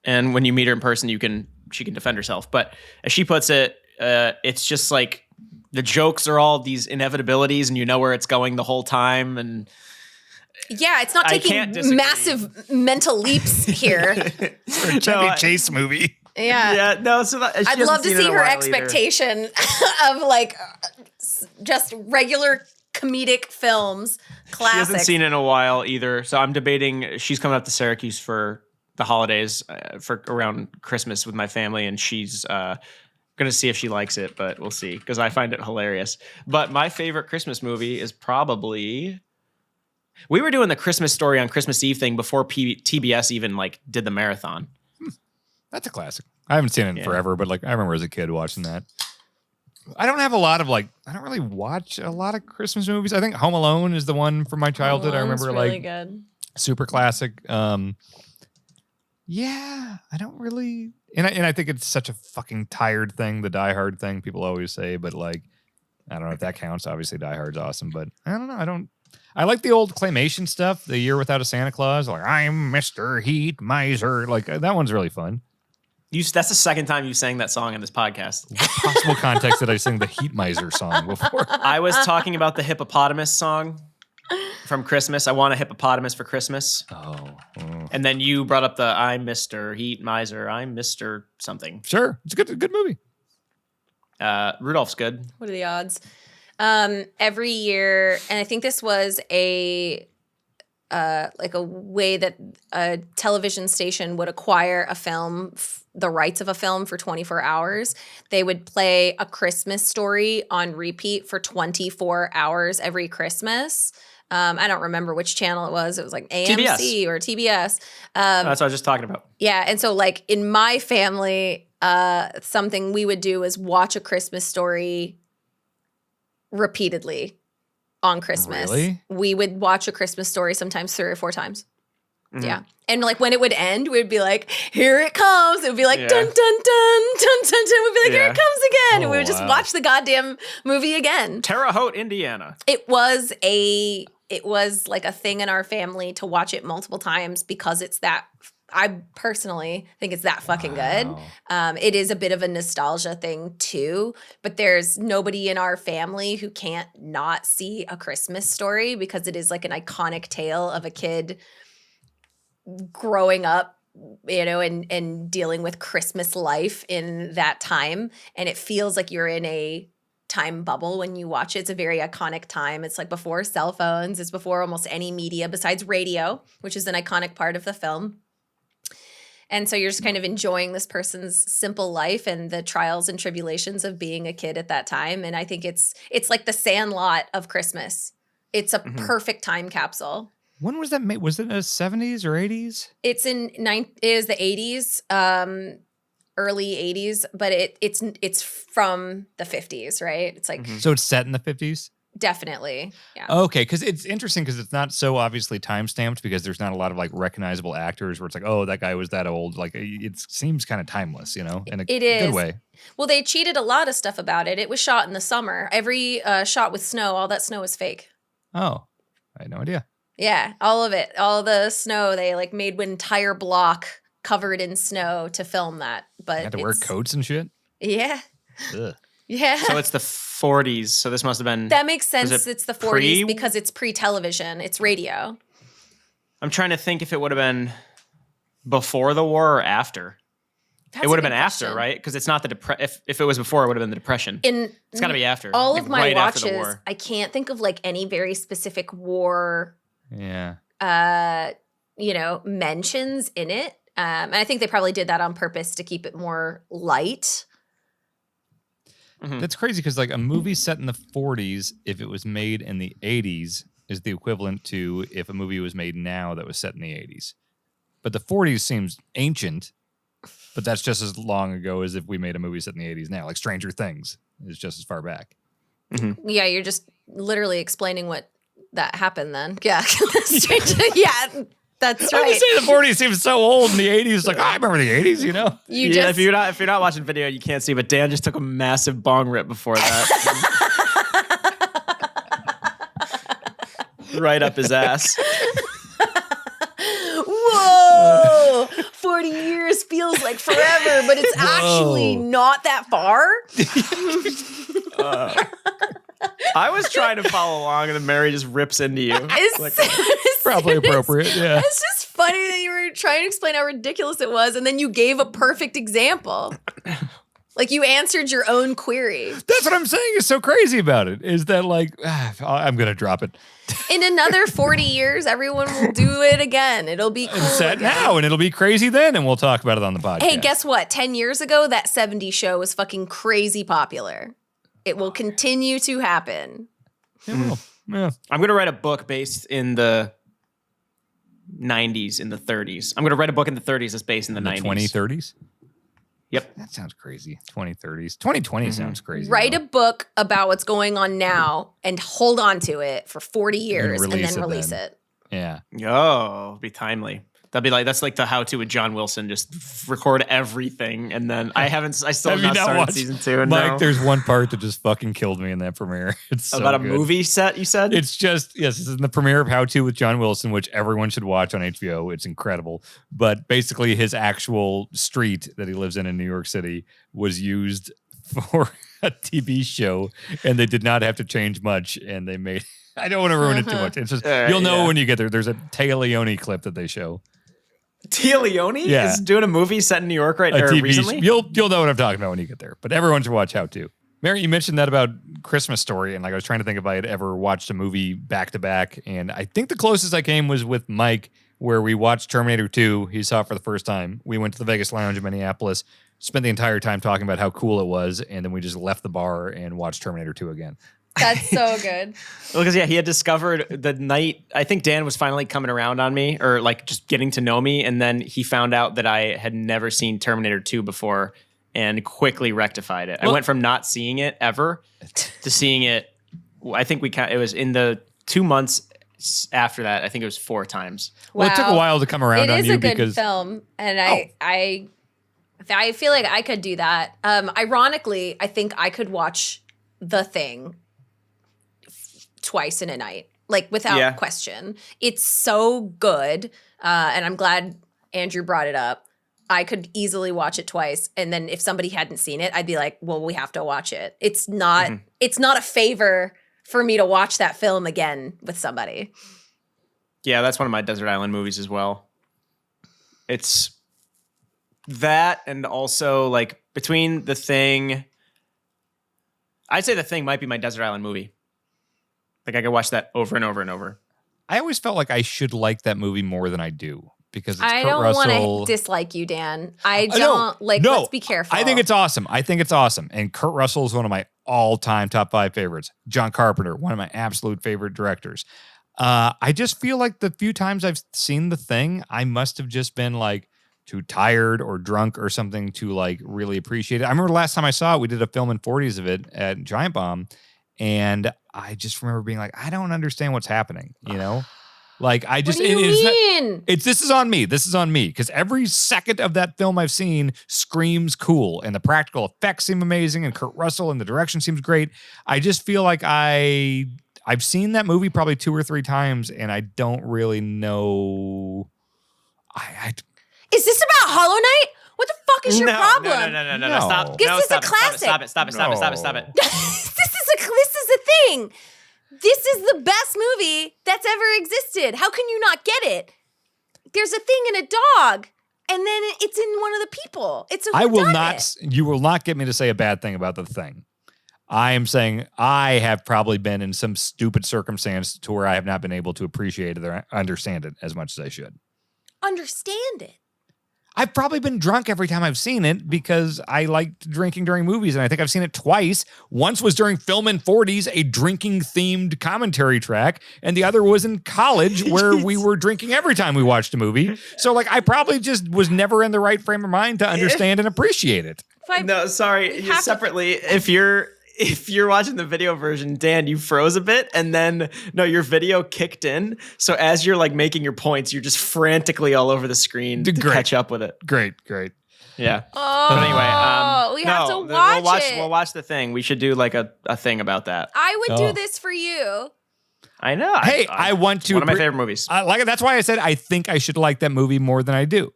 and when you meet her in person, she can defend herself. But as she puts it, it's just like the jokes are all these inevitabilities, and you know where it's going the whole time, and Yeah, it's not I can't taking disagree. massive mental leaps here. It's a Chevy Chase movie. Yeah. No. So I'd love to see her expectation of like just regular comedic films, classics. She hasn't seen it in a while either. So I'm debating. She's coming up to Syracuse for the holidays, for around Christmas with my family, and she's gonna see if she likes it, but we'll see because I find it hilarious. But my favorite Christmas movie is probably. We were doing the Christmas Story on Christmas Eve thing before TBS even like did the marathon. That's a classic. I haven't seen it in forever, but like I remember as a kid watching that. I don't have a lot of like. I don't really watch a lot of Christmas movies. I think Home Alone is the one from my childhood. I remember really like good. Super classic. Yeah, I don't really, and I think it's such a fucking tired thing, the Die Hard thing people always say, but like, I don't know if that counts. Obviously, Die Hard's awesome, but I don't know. I like the old claymation stuff. The Year Without a Santa Claus, like I'm Mr. Heat Miser, like that one's really fun. That's the second time you sang that song in this podcast. What possible context did I sing the Heat Miser song before? I was talking about the hippopotamus song from Christmas. I want a hippopotamus for Christmas. Oh. And then you brought up the I'm Mr. Heat Miser. I'm Mr. something. Sure. It's a good movie. Rudolph's good. What are the odds? Every year, and I think this was a way that a television station would acquire a film, the rights of a film for 24 hours. They would play A Christmas Story on repeat for 24 hours every Christmas. I don't remember which channel it was. It was like AMC or TBS. That's what I was just talking about. Yeah. And so like in my family, something we would do is watch A Christmas Story repeatedly on Christmas. Really? We would watch A Christmas Story sometimes 3 or 4 times. Mm-hmm. Yeah. And like when it would end, we'd be like, here it comes. It would be like, dun, dun, dun, dun, dun, dun. We'd be like, here it comes again. And we would just watch the goddamn movie again. Terre Haute, Indiana. It was like a thing in our family to watch it multiple times because it's that, I personally think it's that fucking good. It is a bit of a nostalgia thing too, but there's nobody in our family who can't not see A Christmas Story because it is like an iconic tale of a kid growing up, you know, and dealing with Christmas life in that time. And it feels like you're in a time bubble when you watch it. It's a very iconic time. It's like before cell phones. It's before almost any media besides radio, which is an iconic part of the film. And so you're just kind of enjoying this person's simple life and the trials and tribulations of being a kid at that time. And I think it's like the Sandlot of Christmas. It's a perfect time capsule. When was that made? Was it in the 70s or 80s? It's it is the 80s, early 80s, but it's from the 50s, right? It's like So it's set in the 50s? Definitely. Yeah. Okay, because it's interesting because it's not so obviously time stamped because there's not a lot of like recognizable actors where it's like, oh, that guy was that old. Like it seems kind of timeless, you know, in a good way. Well, they cheated a lot of stuff about it. It was shot in the summer. Every shot with snow, all that snow was fake. Oh, I had no idea. Yeah, all of it. All the snow, they like made an entire block covered in snow to film that. But You had to wear coats and shit? Yeah. Ugh. Yeah. So it's the 40s. So this must have been. That makes sense. It's the 40s pre- because it's pre-television. It's radio. I'm trying to think if it would have been before the war or after. That's it would a have been good after, question. right? Because it's not the if it was before, it would have been the Depression. It's got to be after. All like of my right after the watches, war. I can't think of like any very specific war Yeah. mentions in it. And I think they probably did that on purpose to keep it more light. Mhm. That's crazy because like a movie set in the 40s, if it was made in the 80s, is the equivalent to if a movie was made now that was set in the 80s. But the 40s seems ancient, but that's just as long ago as if we made a movie set in the 80s now. Like Stranger Things is just as far back. Yeah, you're just literally explaining what that happened then. Yeah. Yeah, that's I'm right. just saying the 40s seems so old and the 80s. Like, I remember the 80s, you know? If you're not watching video, you can't see, but Dan just took a massive bong rip before that. Right up his ass. Whoa! 40 years feels like forever, but it's actually not that far. I was trying to follow along, and then Mary just rips into you. It's Probably appropriate, yeah. It's just funny that you were trying to explain how ridiculous it was, and then you gave a perfect example. Like you answered your own query. That's what I'm saying is so crazy about it, is that like, I'm going to drop it. In another 40 years, everyone will do it again. It'll be cool. It's set now, and it'll be crazy then, and we'll talk about it on the podcast. Hey, guess what? 10 years ago, that 70s show was fucking crazy popular. It will continue to happen. Yeah. I'm going to write a book based in the 90s, in the 30s. I'm going to write a book in the 30s that's based in the 90s. 2030s? Yep. That sounds crazy. 2030s. 2020 sounds crazy. Write a book about what's going on now and hold on to it for 40 years and then release it. Yeah. Oh, it'd be timely. That's like the how-to with John Wilson. Just record everything, and then I still have not started season 2. And Mike, there's one part that just fucking killed me in that premiere. It's so about a good. movie set, you said? It's just, yes, this is in the premiere of How To with John Wilson, which everyone should watch on HBO. It's incredible. But basically his actual street that he lives in New York City was used for a TV show, and they did not have to change much, and they made, I don't want to ruin it too much. It's just, you'll know when you get there. There's a Taya Leone clip that they show. Tia Leone is doing a movie set in New York recently? You'll know what I'm talking about when you get there. But everyone should watch How To. Mary, you mentioned that about Christmas Story, and like I was trying to think if I had ever watched a movie back to back, and I think the closest I came was with Mike, where we watched Terminator 2. He saw it for the first time. We went to the Vegas Lounge in Minneapolis, spent the entire time talking about how cool it was, and then we just left the bar and watched Terminator 2 again. That's so good. Well, because he had discovered the night, I think Dan was finally coming around on me, or like just getting to know me, and then he found out that I had never seen Terminator 2 before and quickly rectified it. I went from not seeing it ever to seeing it. I think it was in the 2 months after that. I think it was 4 times. Well, it took a while to come around on you. It is a good film, and I feel like I could do that. Ironically, I think I could watch The Thing twice in a night, like without question. It's so good, and I'm glad Andrew brought it up. I could easily watch it twice, and then if somebody hadn't seen it, I'd be like, well, we have to watch it. It's not a favor for me to watch that film again with somebody. Yeah, that's one of my Desert Island movies as well. It's that, and also like between The Thing, I'd say The Thing might be my Desert Island movie. Like I could watch that over and over and over. I always felt like I should like that movie more than I do, because it's I Kurt don't Russell. want to dislike you, Dan. Let's be careful. I think it's awesome. And Kurt Russell is one of my all-time top 5 favorites. John Carpenter, one of my absolute favorite directors. I just feel like the few times I've seen The Thing, I must have just been like too tired or drunk or something to like really appreciate it. I remember last time I saw it, we did a film in 40s of it at Giant Bomb, and I just remember being like, I don't understand what's happening, you know? Like I just, what do you mean? This is on me. This is on me. Because every second of that film I've seen screams cool, and the practical effects seem amazing, and Kurt Russell and the direction seems great. I just feel like I've seen that movie probably 2 or 3 times, and I don't really know. Is this about Hollow Knight? What the fuck is your problem? No. Stop. This is a classic. Stop it. This is the thing. This is the best movie that's ever existed. How can you not get it? There's a thing in a dog, and then it's in one of the people. It's a You will not get me to say a bad thing about The Thing. I am saying I have probably been in some stupid circumstance to where I have not been able to appreciate it or understand it as much as I should. Understand it. I've probably been drunk every time I've seen it because I liked drinking during movies, and I think I've seen it twice. Once was during Film in 40s, a drinking-themed commentary track, and the other was in college where we were drinking every time we watched a movie. So, like, I probably just was never in the right frame of mind to understand and appreciate it. No, sorry. Separately, if you're watching the video version, Dan, you froze a bit, and then your video kicked in. So as you're like making your points, you're just frantically all over the screen to catch up with it. Great. Yeah. Oh, but anyway, we have to watch it. We'll watch The Thing. We should do like a thing about that. I would do this for you. I know. Hey, I want to. One of my favorite movies. That's why I said I think I should like that movie more than I do.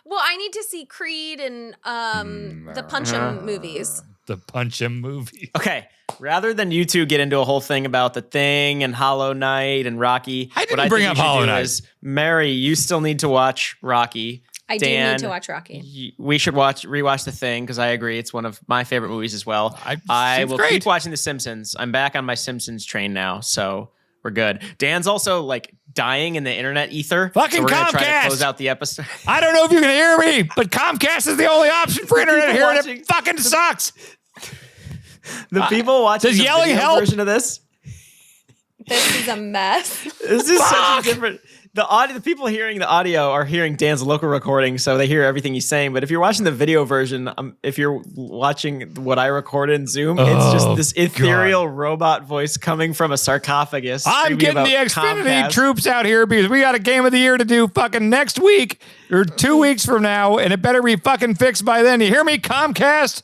Well, I need to see Creed and the Punch 'em movies. The Punch 'em movie. Okay. Rather than you two get into a whole thing about The Thing and Hollow Knight and Rocky, I didn't bring up Hollow Knight. Mary, you still need to watch Rocky. I do Dan, need to watch Rocky. We should rewatch The Thing because I agree it's one of my favorite movies as well. I will keep watching The Simpsons. I'm back on my Simpsons train now, so we're good. Dan's also like dying in the internet ether. Fucking so we're gonna Comcast. try to close out the episode. I don't know if you can hear me, but Comcast is the only option for internet here, and it fucking sucks. The people watching the yelling video help? version of this. This is a mess. This is such a different. The people hearing the audio are hearing Dan's local recording, so they hear everything he's saying. But if you're watching the video version, if you're watching what I recorded in Zoom, it's just this ethereal robot voice coming from a sarcophagus. I'm getting the Xfinity troops out here because we got a game of the year to do fucking next week or 2 weeks from now, and it better be fucking fixed by then. You hear me, Comcast?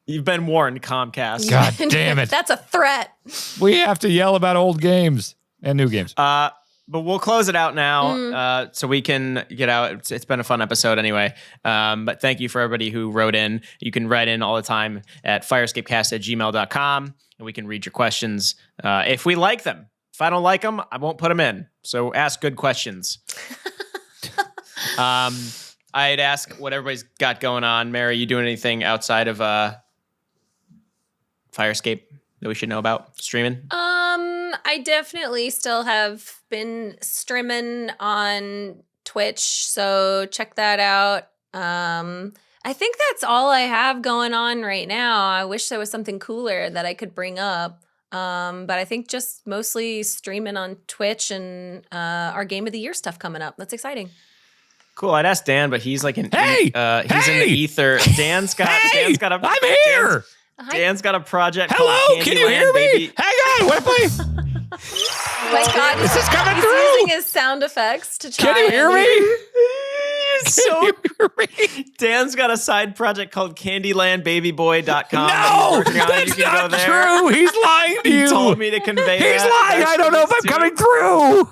You've been warned, Comcast. God damn it. That's a threat. We have to yell about old games and new games. But we'll close it out now so we can get out. It's been a fun episode anyway. But thank you for everybody who wrote in. You can write in all the time at firescapecast@gmail.com, and we can read your questions if we like them. If I don't like them, I won't put them in. So ask good questions. I'd ask what everybody's got going on. Mary, you doing anything outside of Firescape that we should know about streaming? I definitely still have been streaming on Twitch, so check that out. I think that's all I have going on right now. I wish there was something cooler that I could bring up. But I think just mostly streaming on Twitch and our Game of the Year stuff coming up. That's exciting. Cool. I'd ask Dan, but he's like Hey! in the ether. Dan's got a I'm here. Dan's got a project Hello, called can you hear me? Baby. Hang on, what please? Oh my God, Is this coming he's through? using his sound effects to try. Can you hear me? So Can you hear me? Dan's got a side project called CandylandBabyBoy.com. No, that he's working on. that's You can go not there. true. He's lying to He you. told me to convey He's that. lying. That's I don't know if what I'm he's coming doing. through.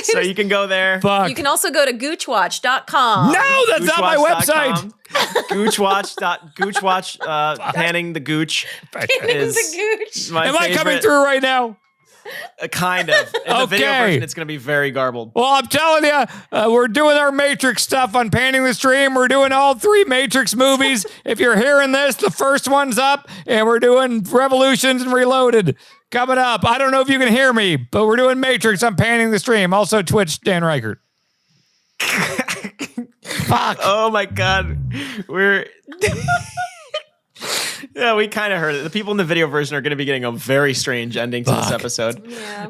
So you can go there. Fuck. You can also go to goochwatch.com. No, that's not my website. Goochwatch. Panning the gooch. Panning the gooch. My Am I coming favorite- through right now? Kind of. In the video Okay. version, it's going to be very garbled. Well, I'm telling you, we're doing our Matrix stuff on Panning the Stream. We're doing all 3 Matrix movies. If you're hearing this, the first one's up, and we're doing Revolutions and Reloaded coming up. I don't know if you can hear me, but we're doing Matrix on Panning the Stream. Also, Twitch, Dan Reichert. Fuck. Oh my God. Yeah, we kind of heard it. The people in the video version are going to be getting a very strange ending to this episode. Yeah.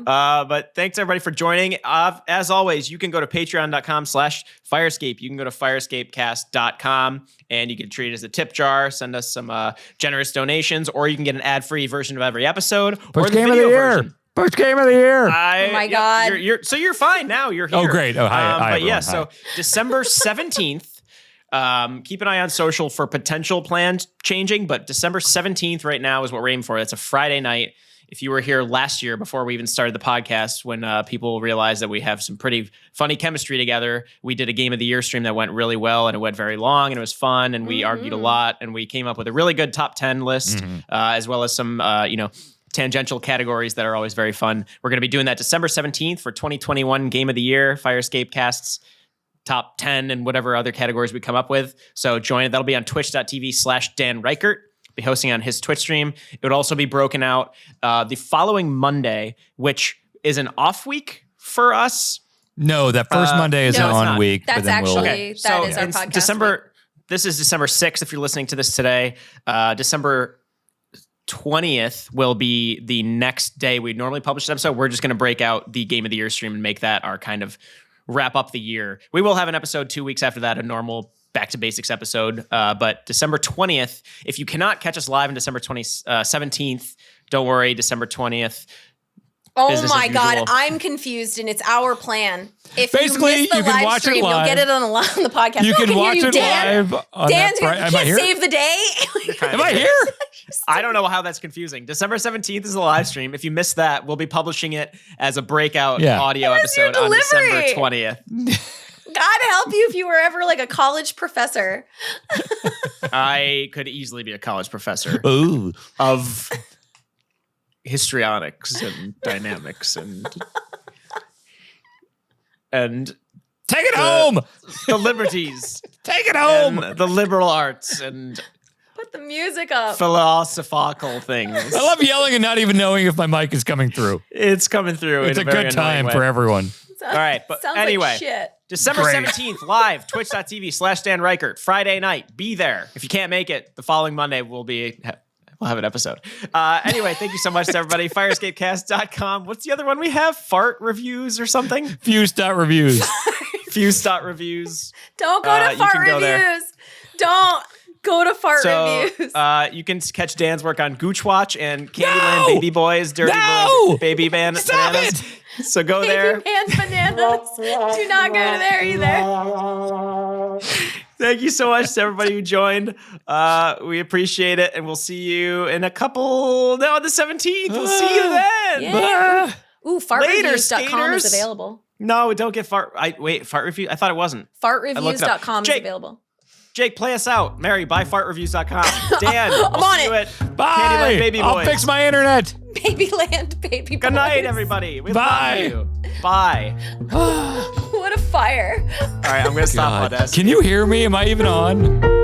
But thanks everybody for joining. As always, you can go to patreon.com/Firescape. You can go to firescapecast.com and you can treat it as a tip jar, send us some generous donations, or you can get an ad-free version of every episode or First the game of video the year. version. First game of the year. Oh my God. You're fine now. You're here. Oh, great. Oh, hi. Hi, but yeah, everyone. Hi. so December 17th. Keep an eye on social for potential plans changing, but December 17th right now is what we're aiming for. That's a Friday night. If you were here last year before we even started the podcast, when people realized that we have some pretty funny chemistry together, we did a Game of the Year stream that went really well, and it went very long, and it was fun, and we argued a lot, and we came up with a really good top 10 list, as well as some, tangential categories that are always very fun. We're going to be doing that December 17th for 2021 Game of the Year, Firescape Casts top 10 and whatever other categories we come up with. So join it. That'll be on twitch.tv/Dan Reichert. Be hosting on his Twitch stream. It would also be broken out the following Monday, which is an off week for us. No, that first Monday is no, an it's on not. week. That's but then actually- Okay, that so is our it's podcast December. This is December 6th. If you're listening to this today, December 20th will be the next day we normally publish an episode. We're just going to break out the Game of the Year stream and make that our kind of wrap up the year. We will have an episode 2 weeks after that, a normal back to basics episode. But December 20th, if you cannot catch us live on December 17th, don't worry, December 20th. Oh Business my as God, usual. I'm confused, and it's our plan. If Basically, you miss the you can live watch it stream, you'll live. get it on the podcast. You No, can hear watch you, it Dan. live on Dan's that you Am I can't here? save the day. Am I here? I don't know how that's confusing. December 17th is the live stream. If you missed that, we'll be publishing it as a breakout Yeah. audio Where's your episode on December delivery? 20th. Got help you if you were ever like a college professor. I could easily be a college professor Ooh. of histrionics and dynamics and Take it home. the liberties. Take it home. And the liberal arts and Put the music up. philosophical things. I love yelling and not even knowing if my mic is coming through. It's coming through. It's in a very good annoying time way. for everyone. All right, but Sounds anyway. like shit. December Great. 17th, live, twitch.tv/Dan Reichert, Friday night. Be there. If you can't make it, the following Monday we'll have an episode. Anyway, thank you so much to everybody. Firescapecast.com. What's the other one we have? Fart reviews or something? Fuse.reviews. Fuse.reviews. Don't go to you fart can go there. reviews. Don't go to fart reviews. You can catch Dan's work on Gooch Watch and Candyland Baby Boys, Dirty Baby Bananas. Stop it! So go there. Baby and bananas. Do not go to there either. Thank you so much to everybody who joined. We appreciate it, and we'll see you in on the 17th. We'll see you then. Yeah. Ooh, fartreviews.com skaters. is available. No, don't get fart. Fart review. I thought it wasn't. Fartreviews.com is Jake, available. Jake, play us out. Mary, buy fartreviews.com. Dan, I'm we'll on see you it. at Bye. Candyland Baby I'll Boys. fix my internet. Babyland, baby boys. Good night, everybody. We Bye. love you. Bye. What a fire. All right, I'm going to stop God. Audacity. Can you hear me? Am I even on?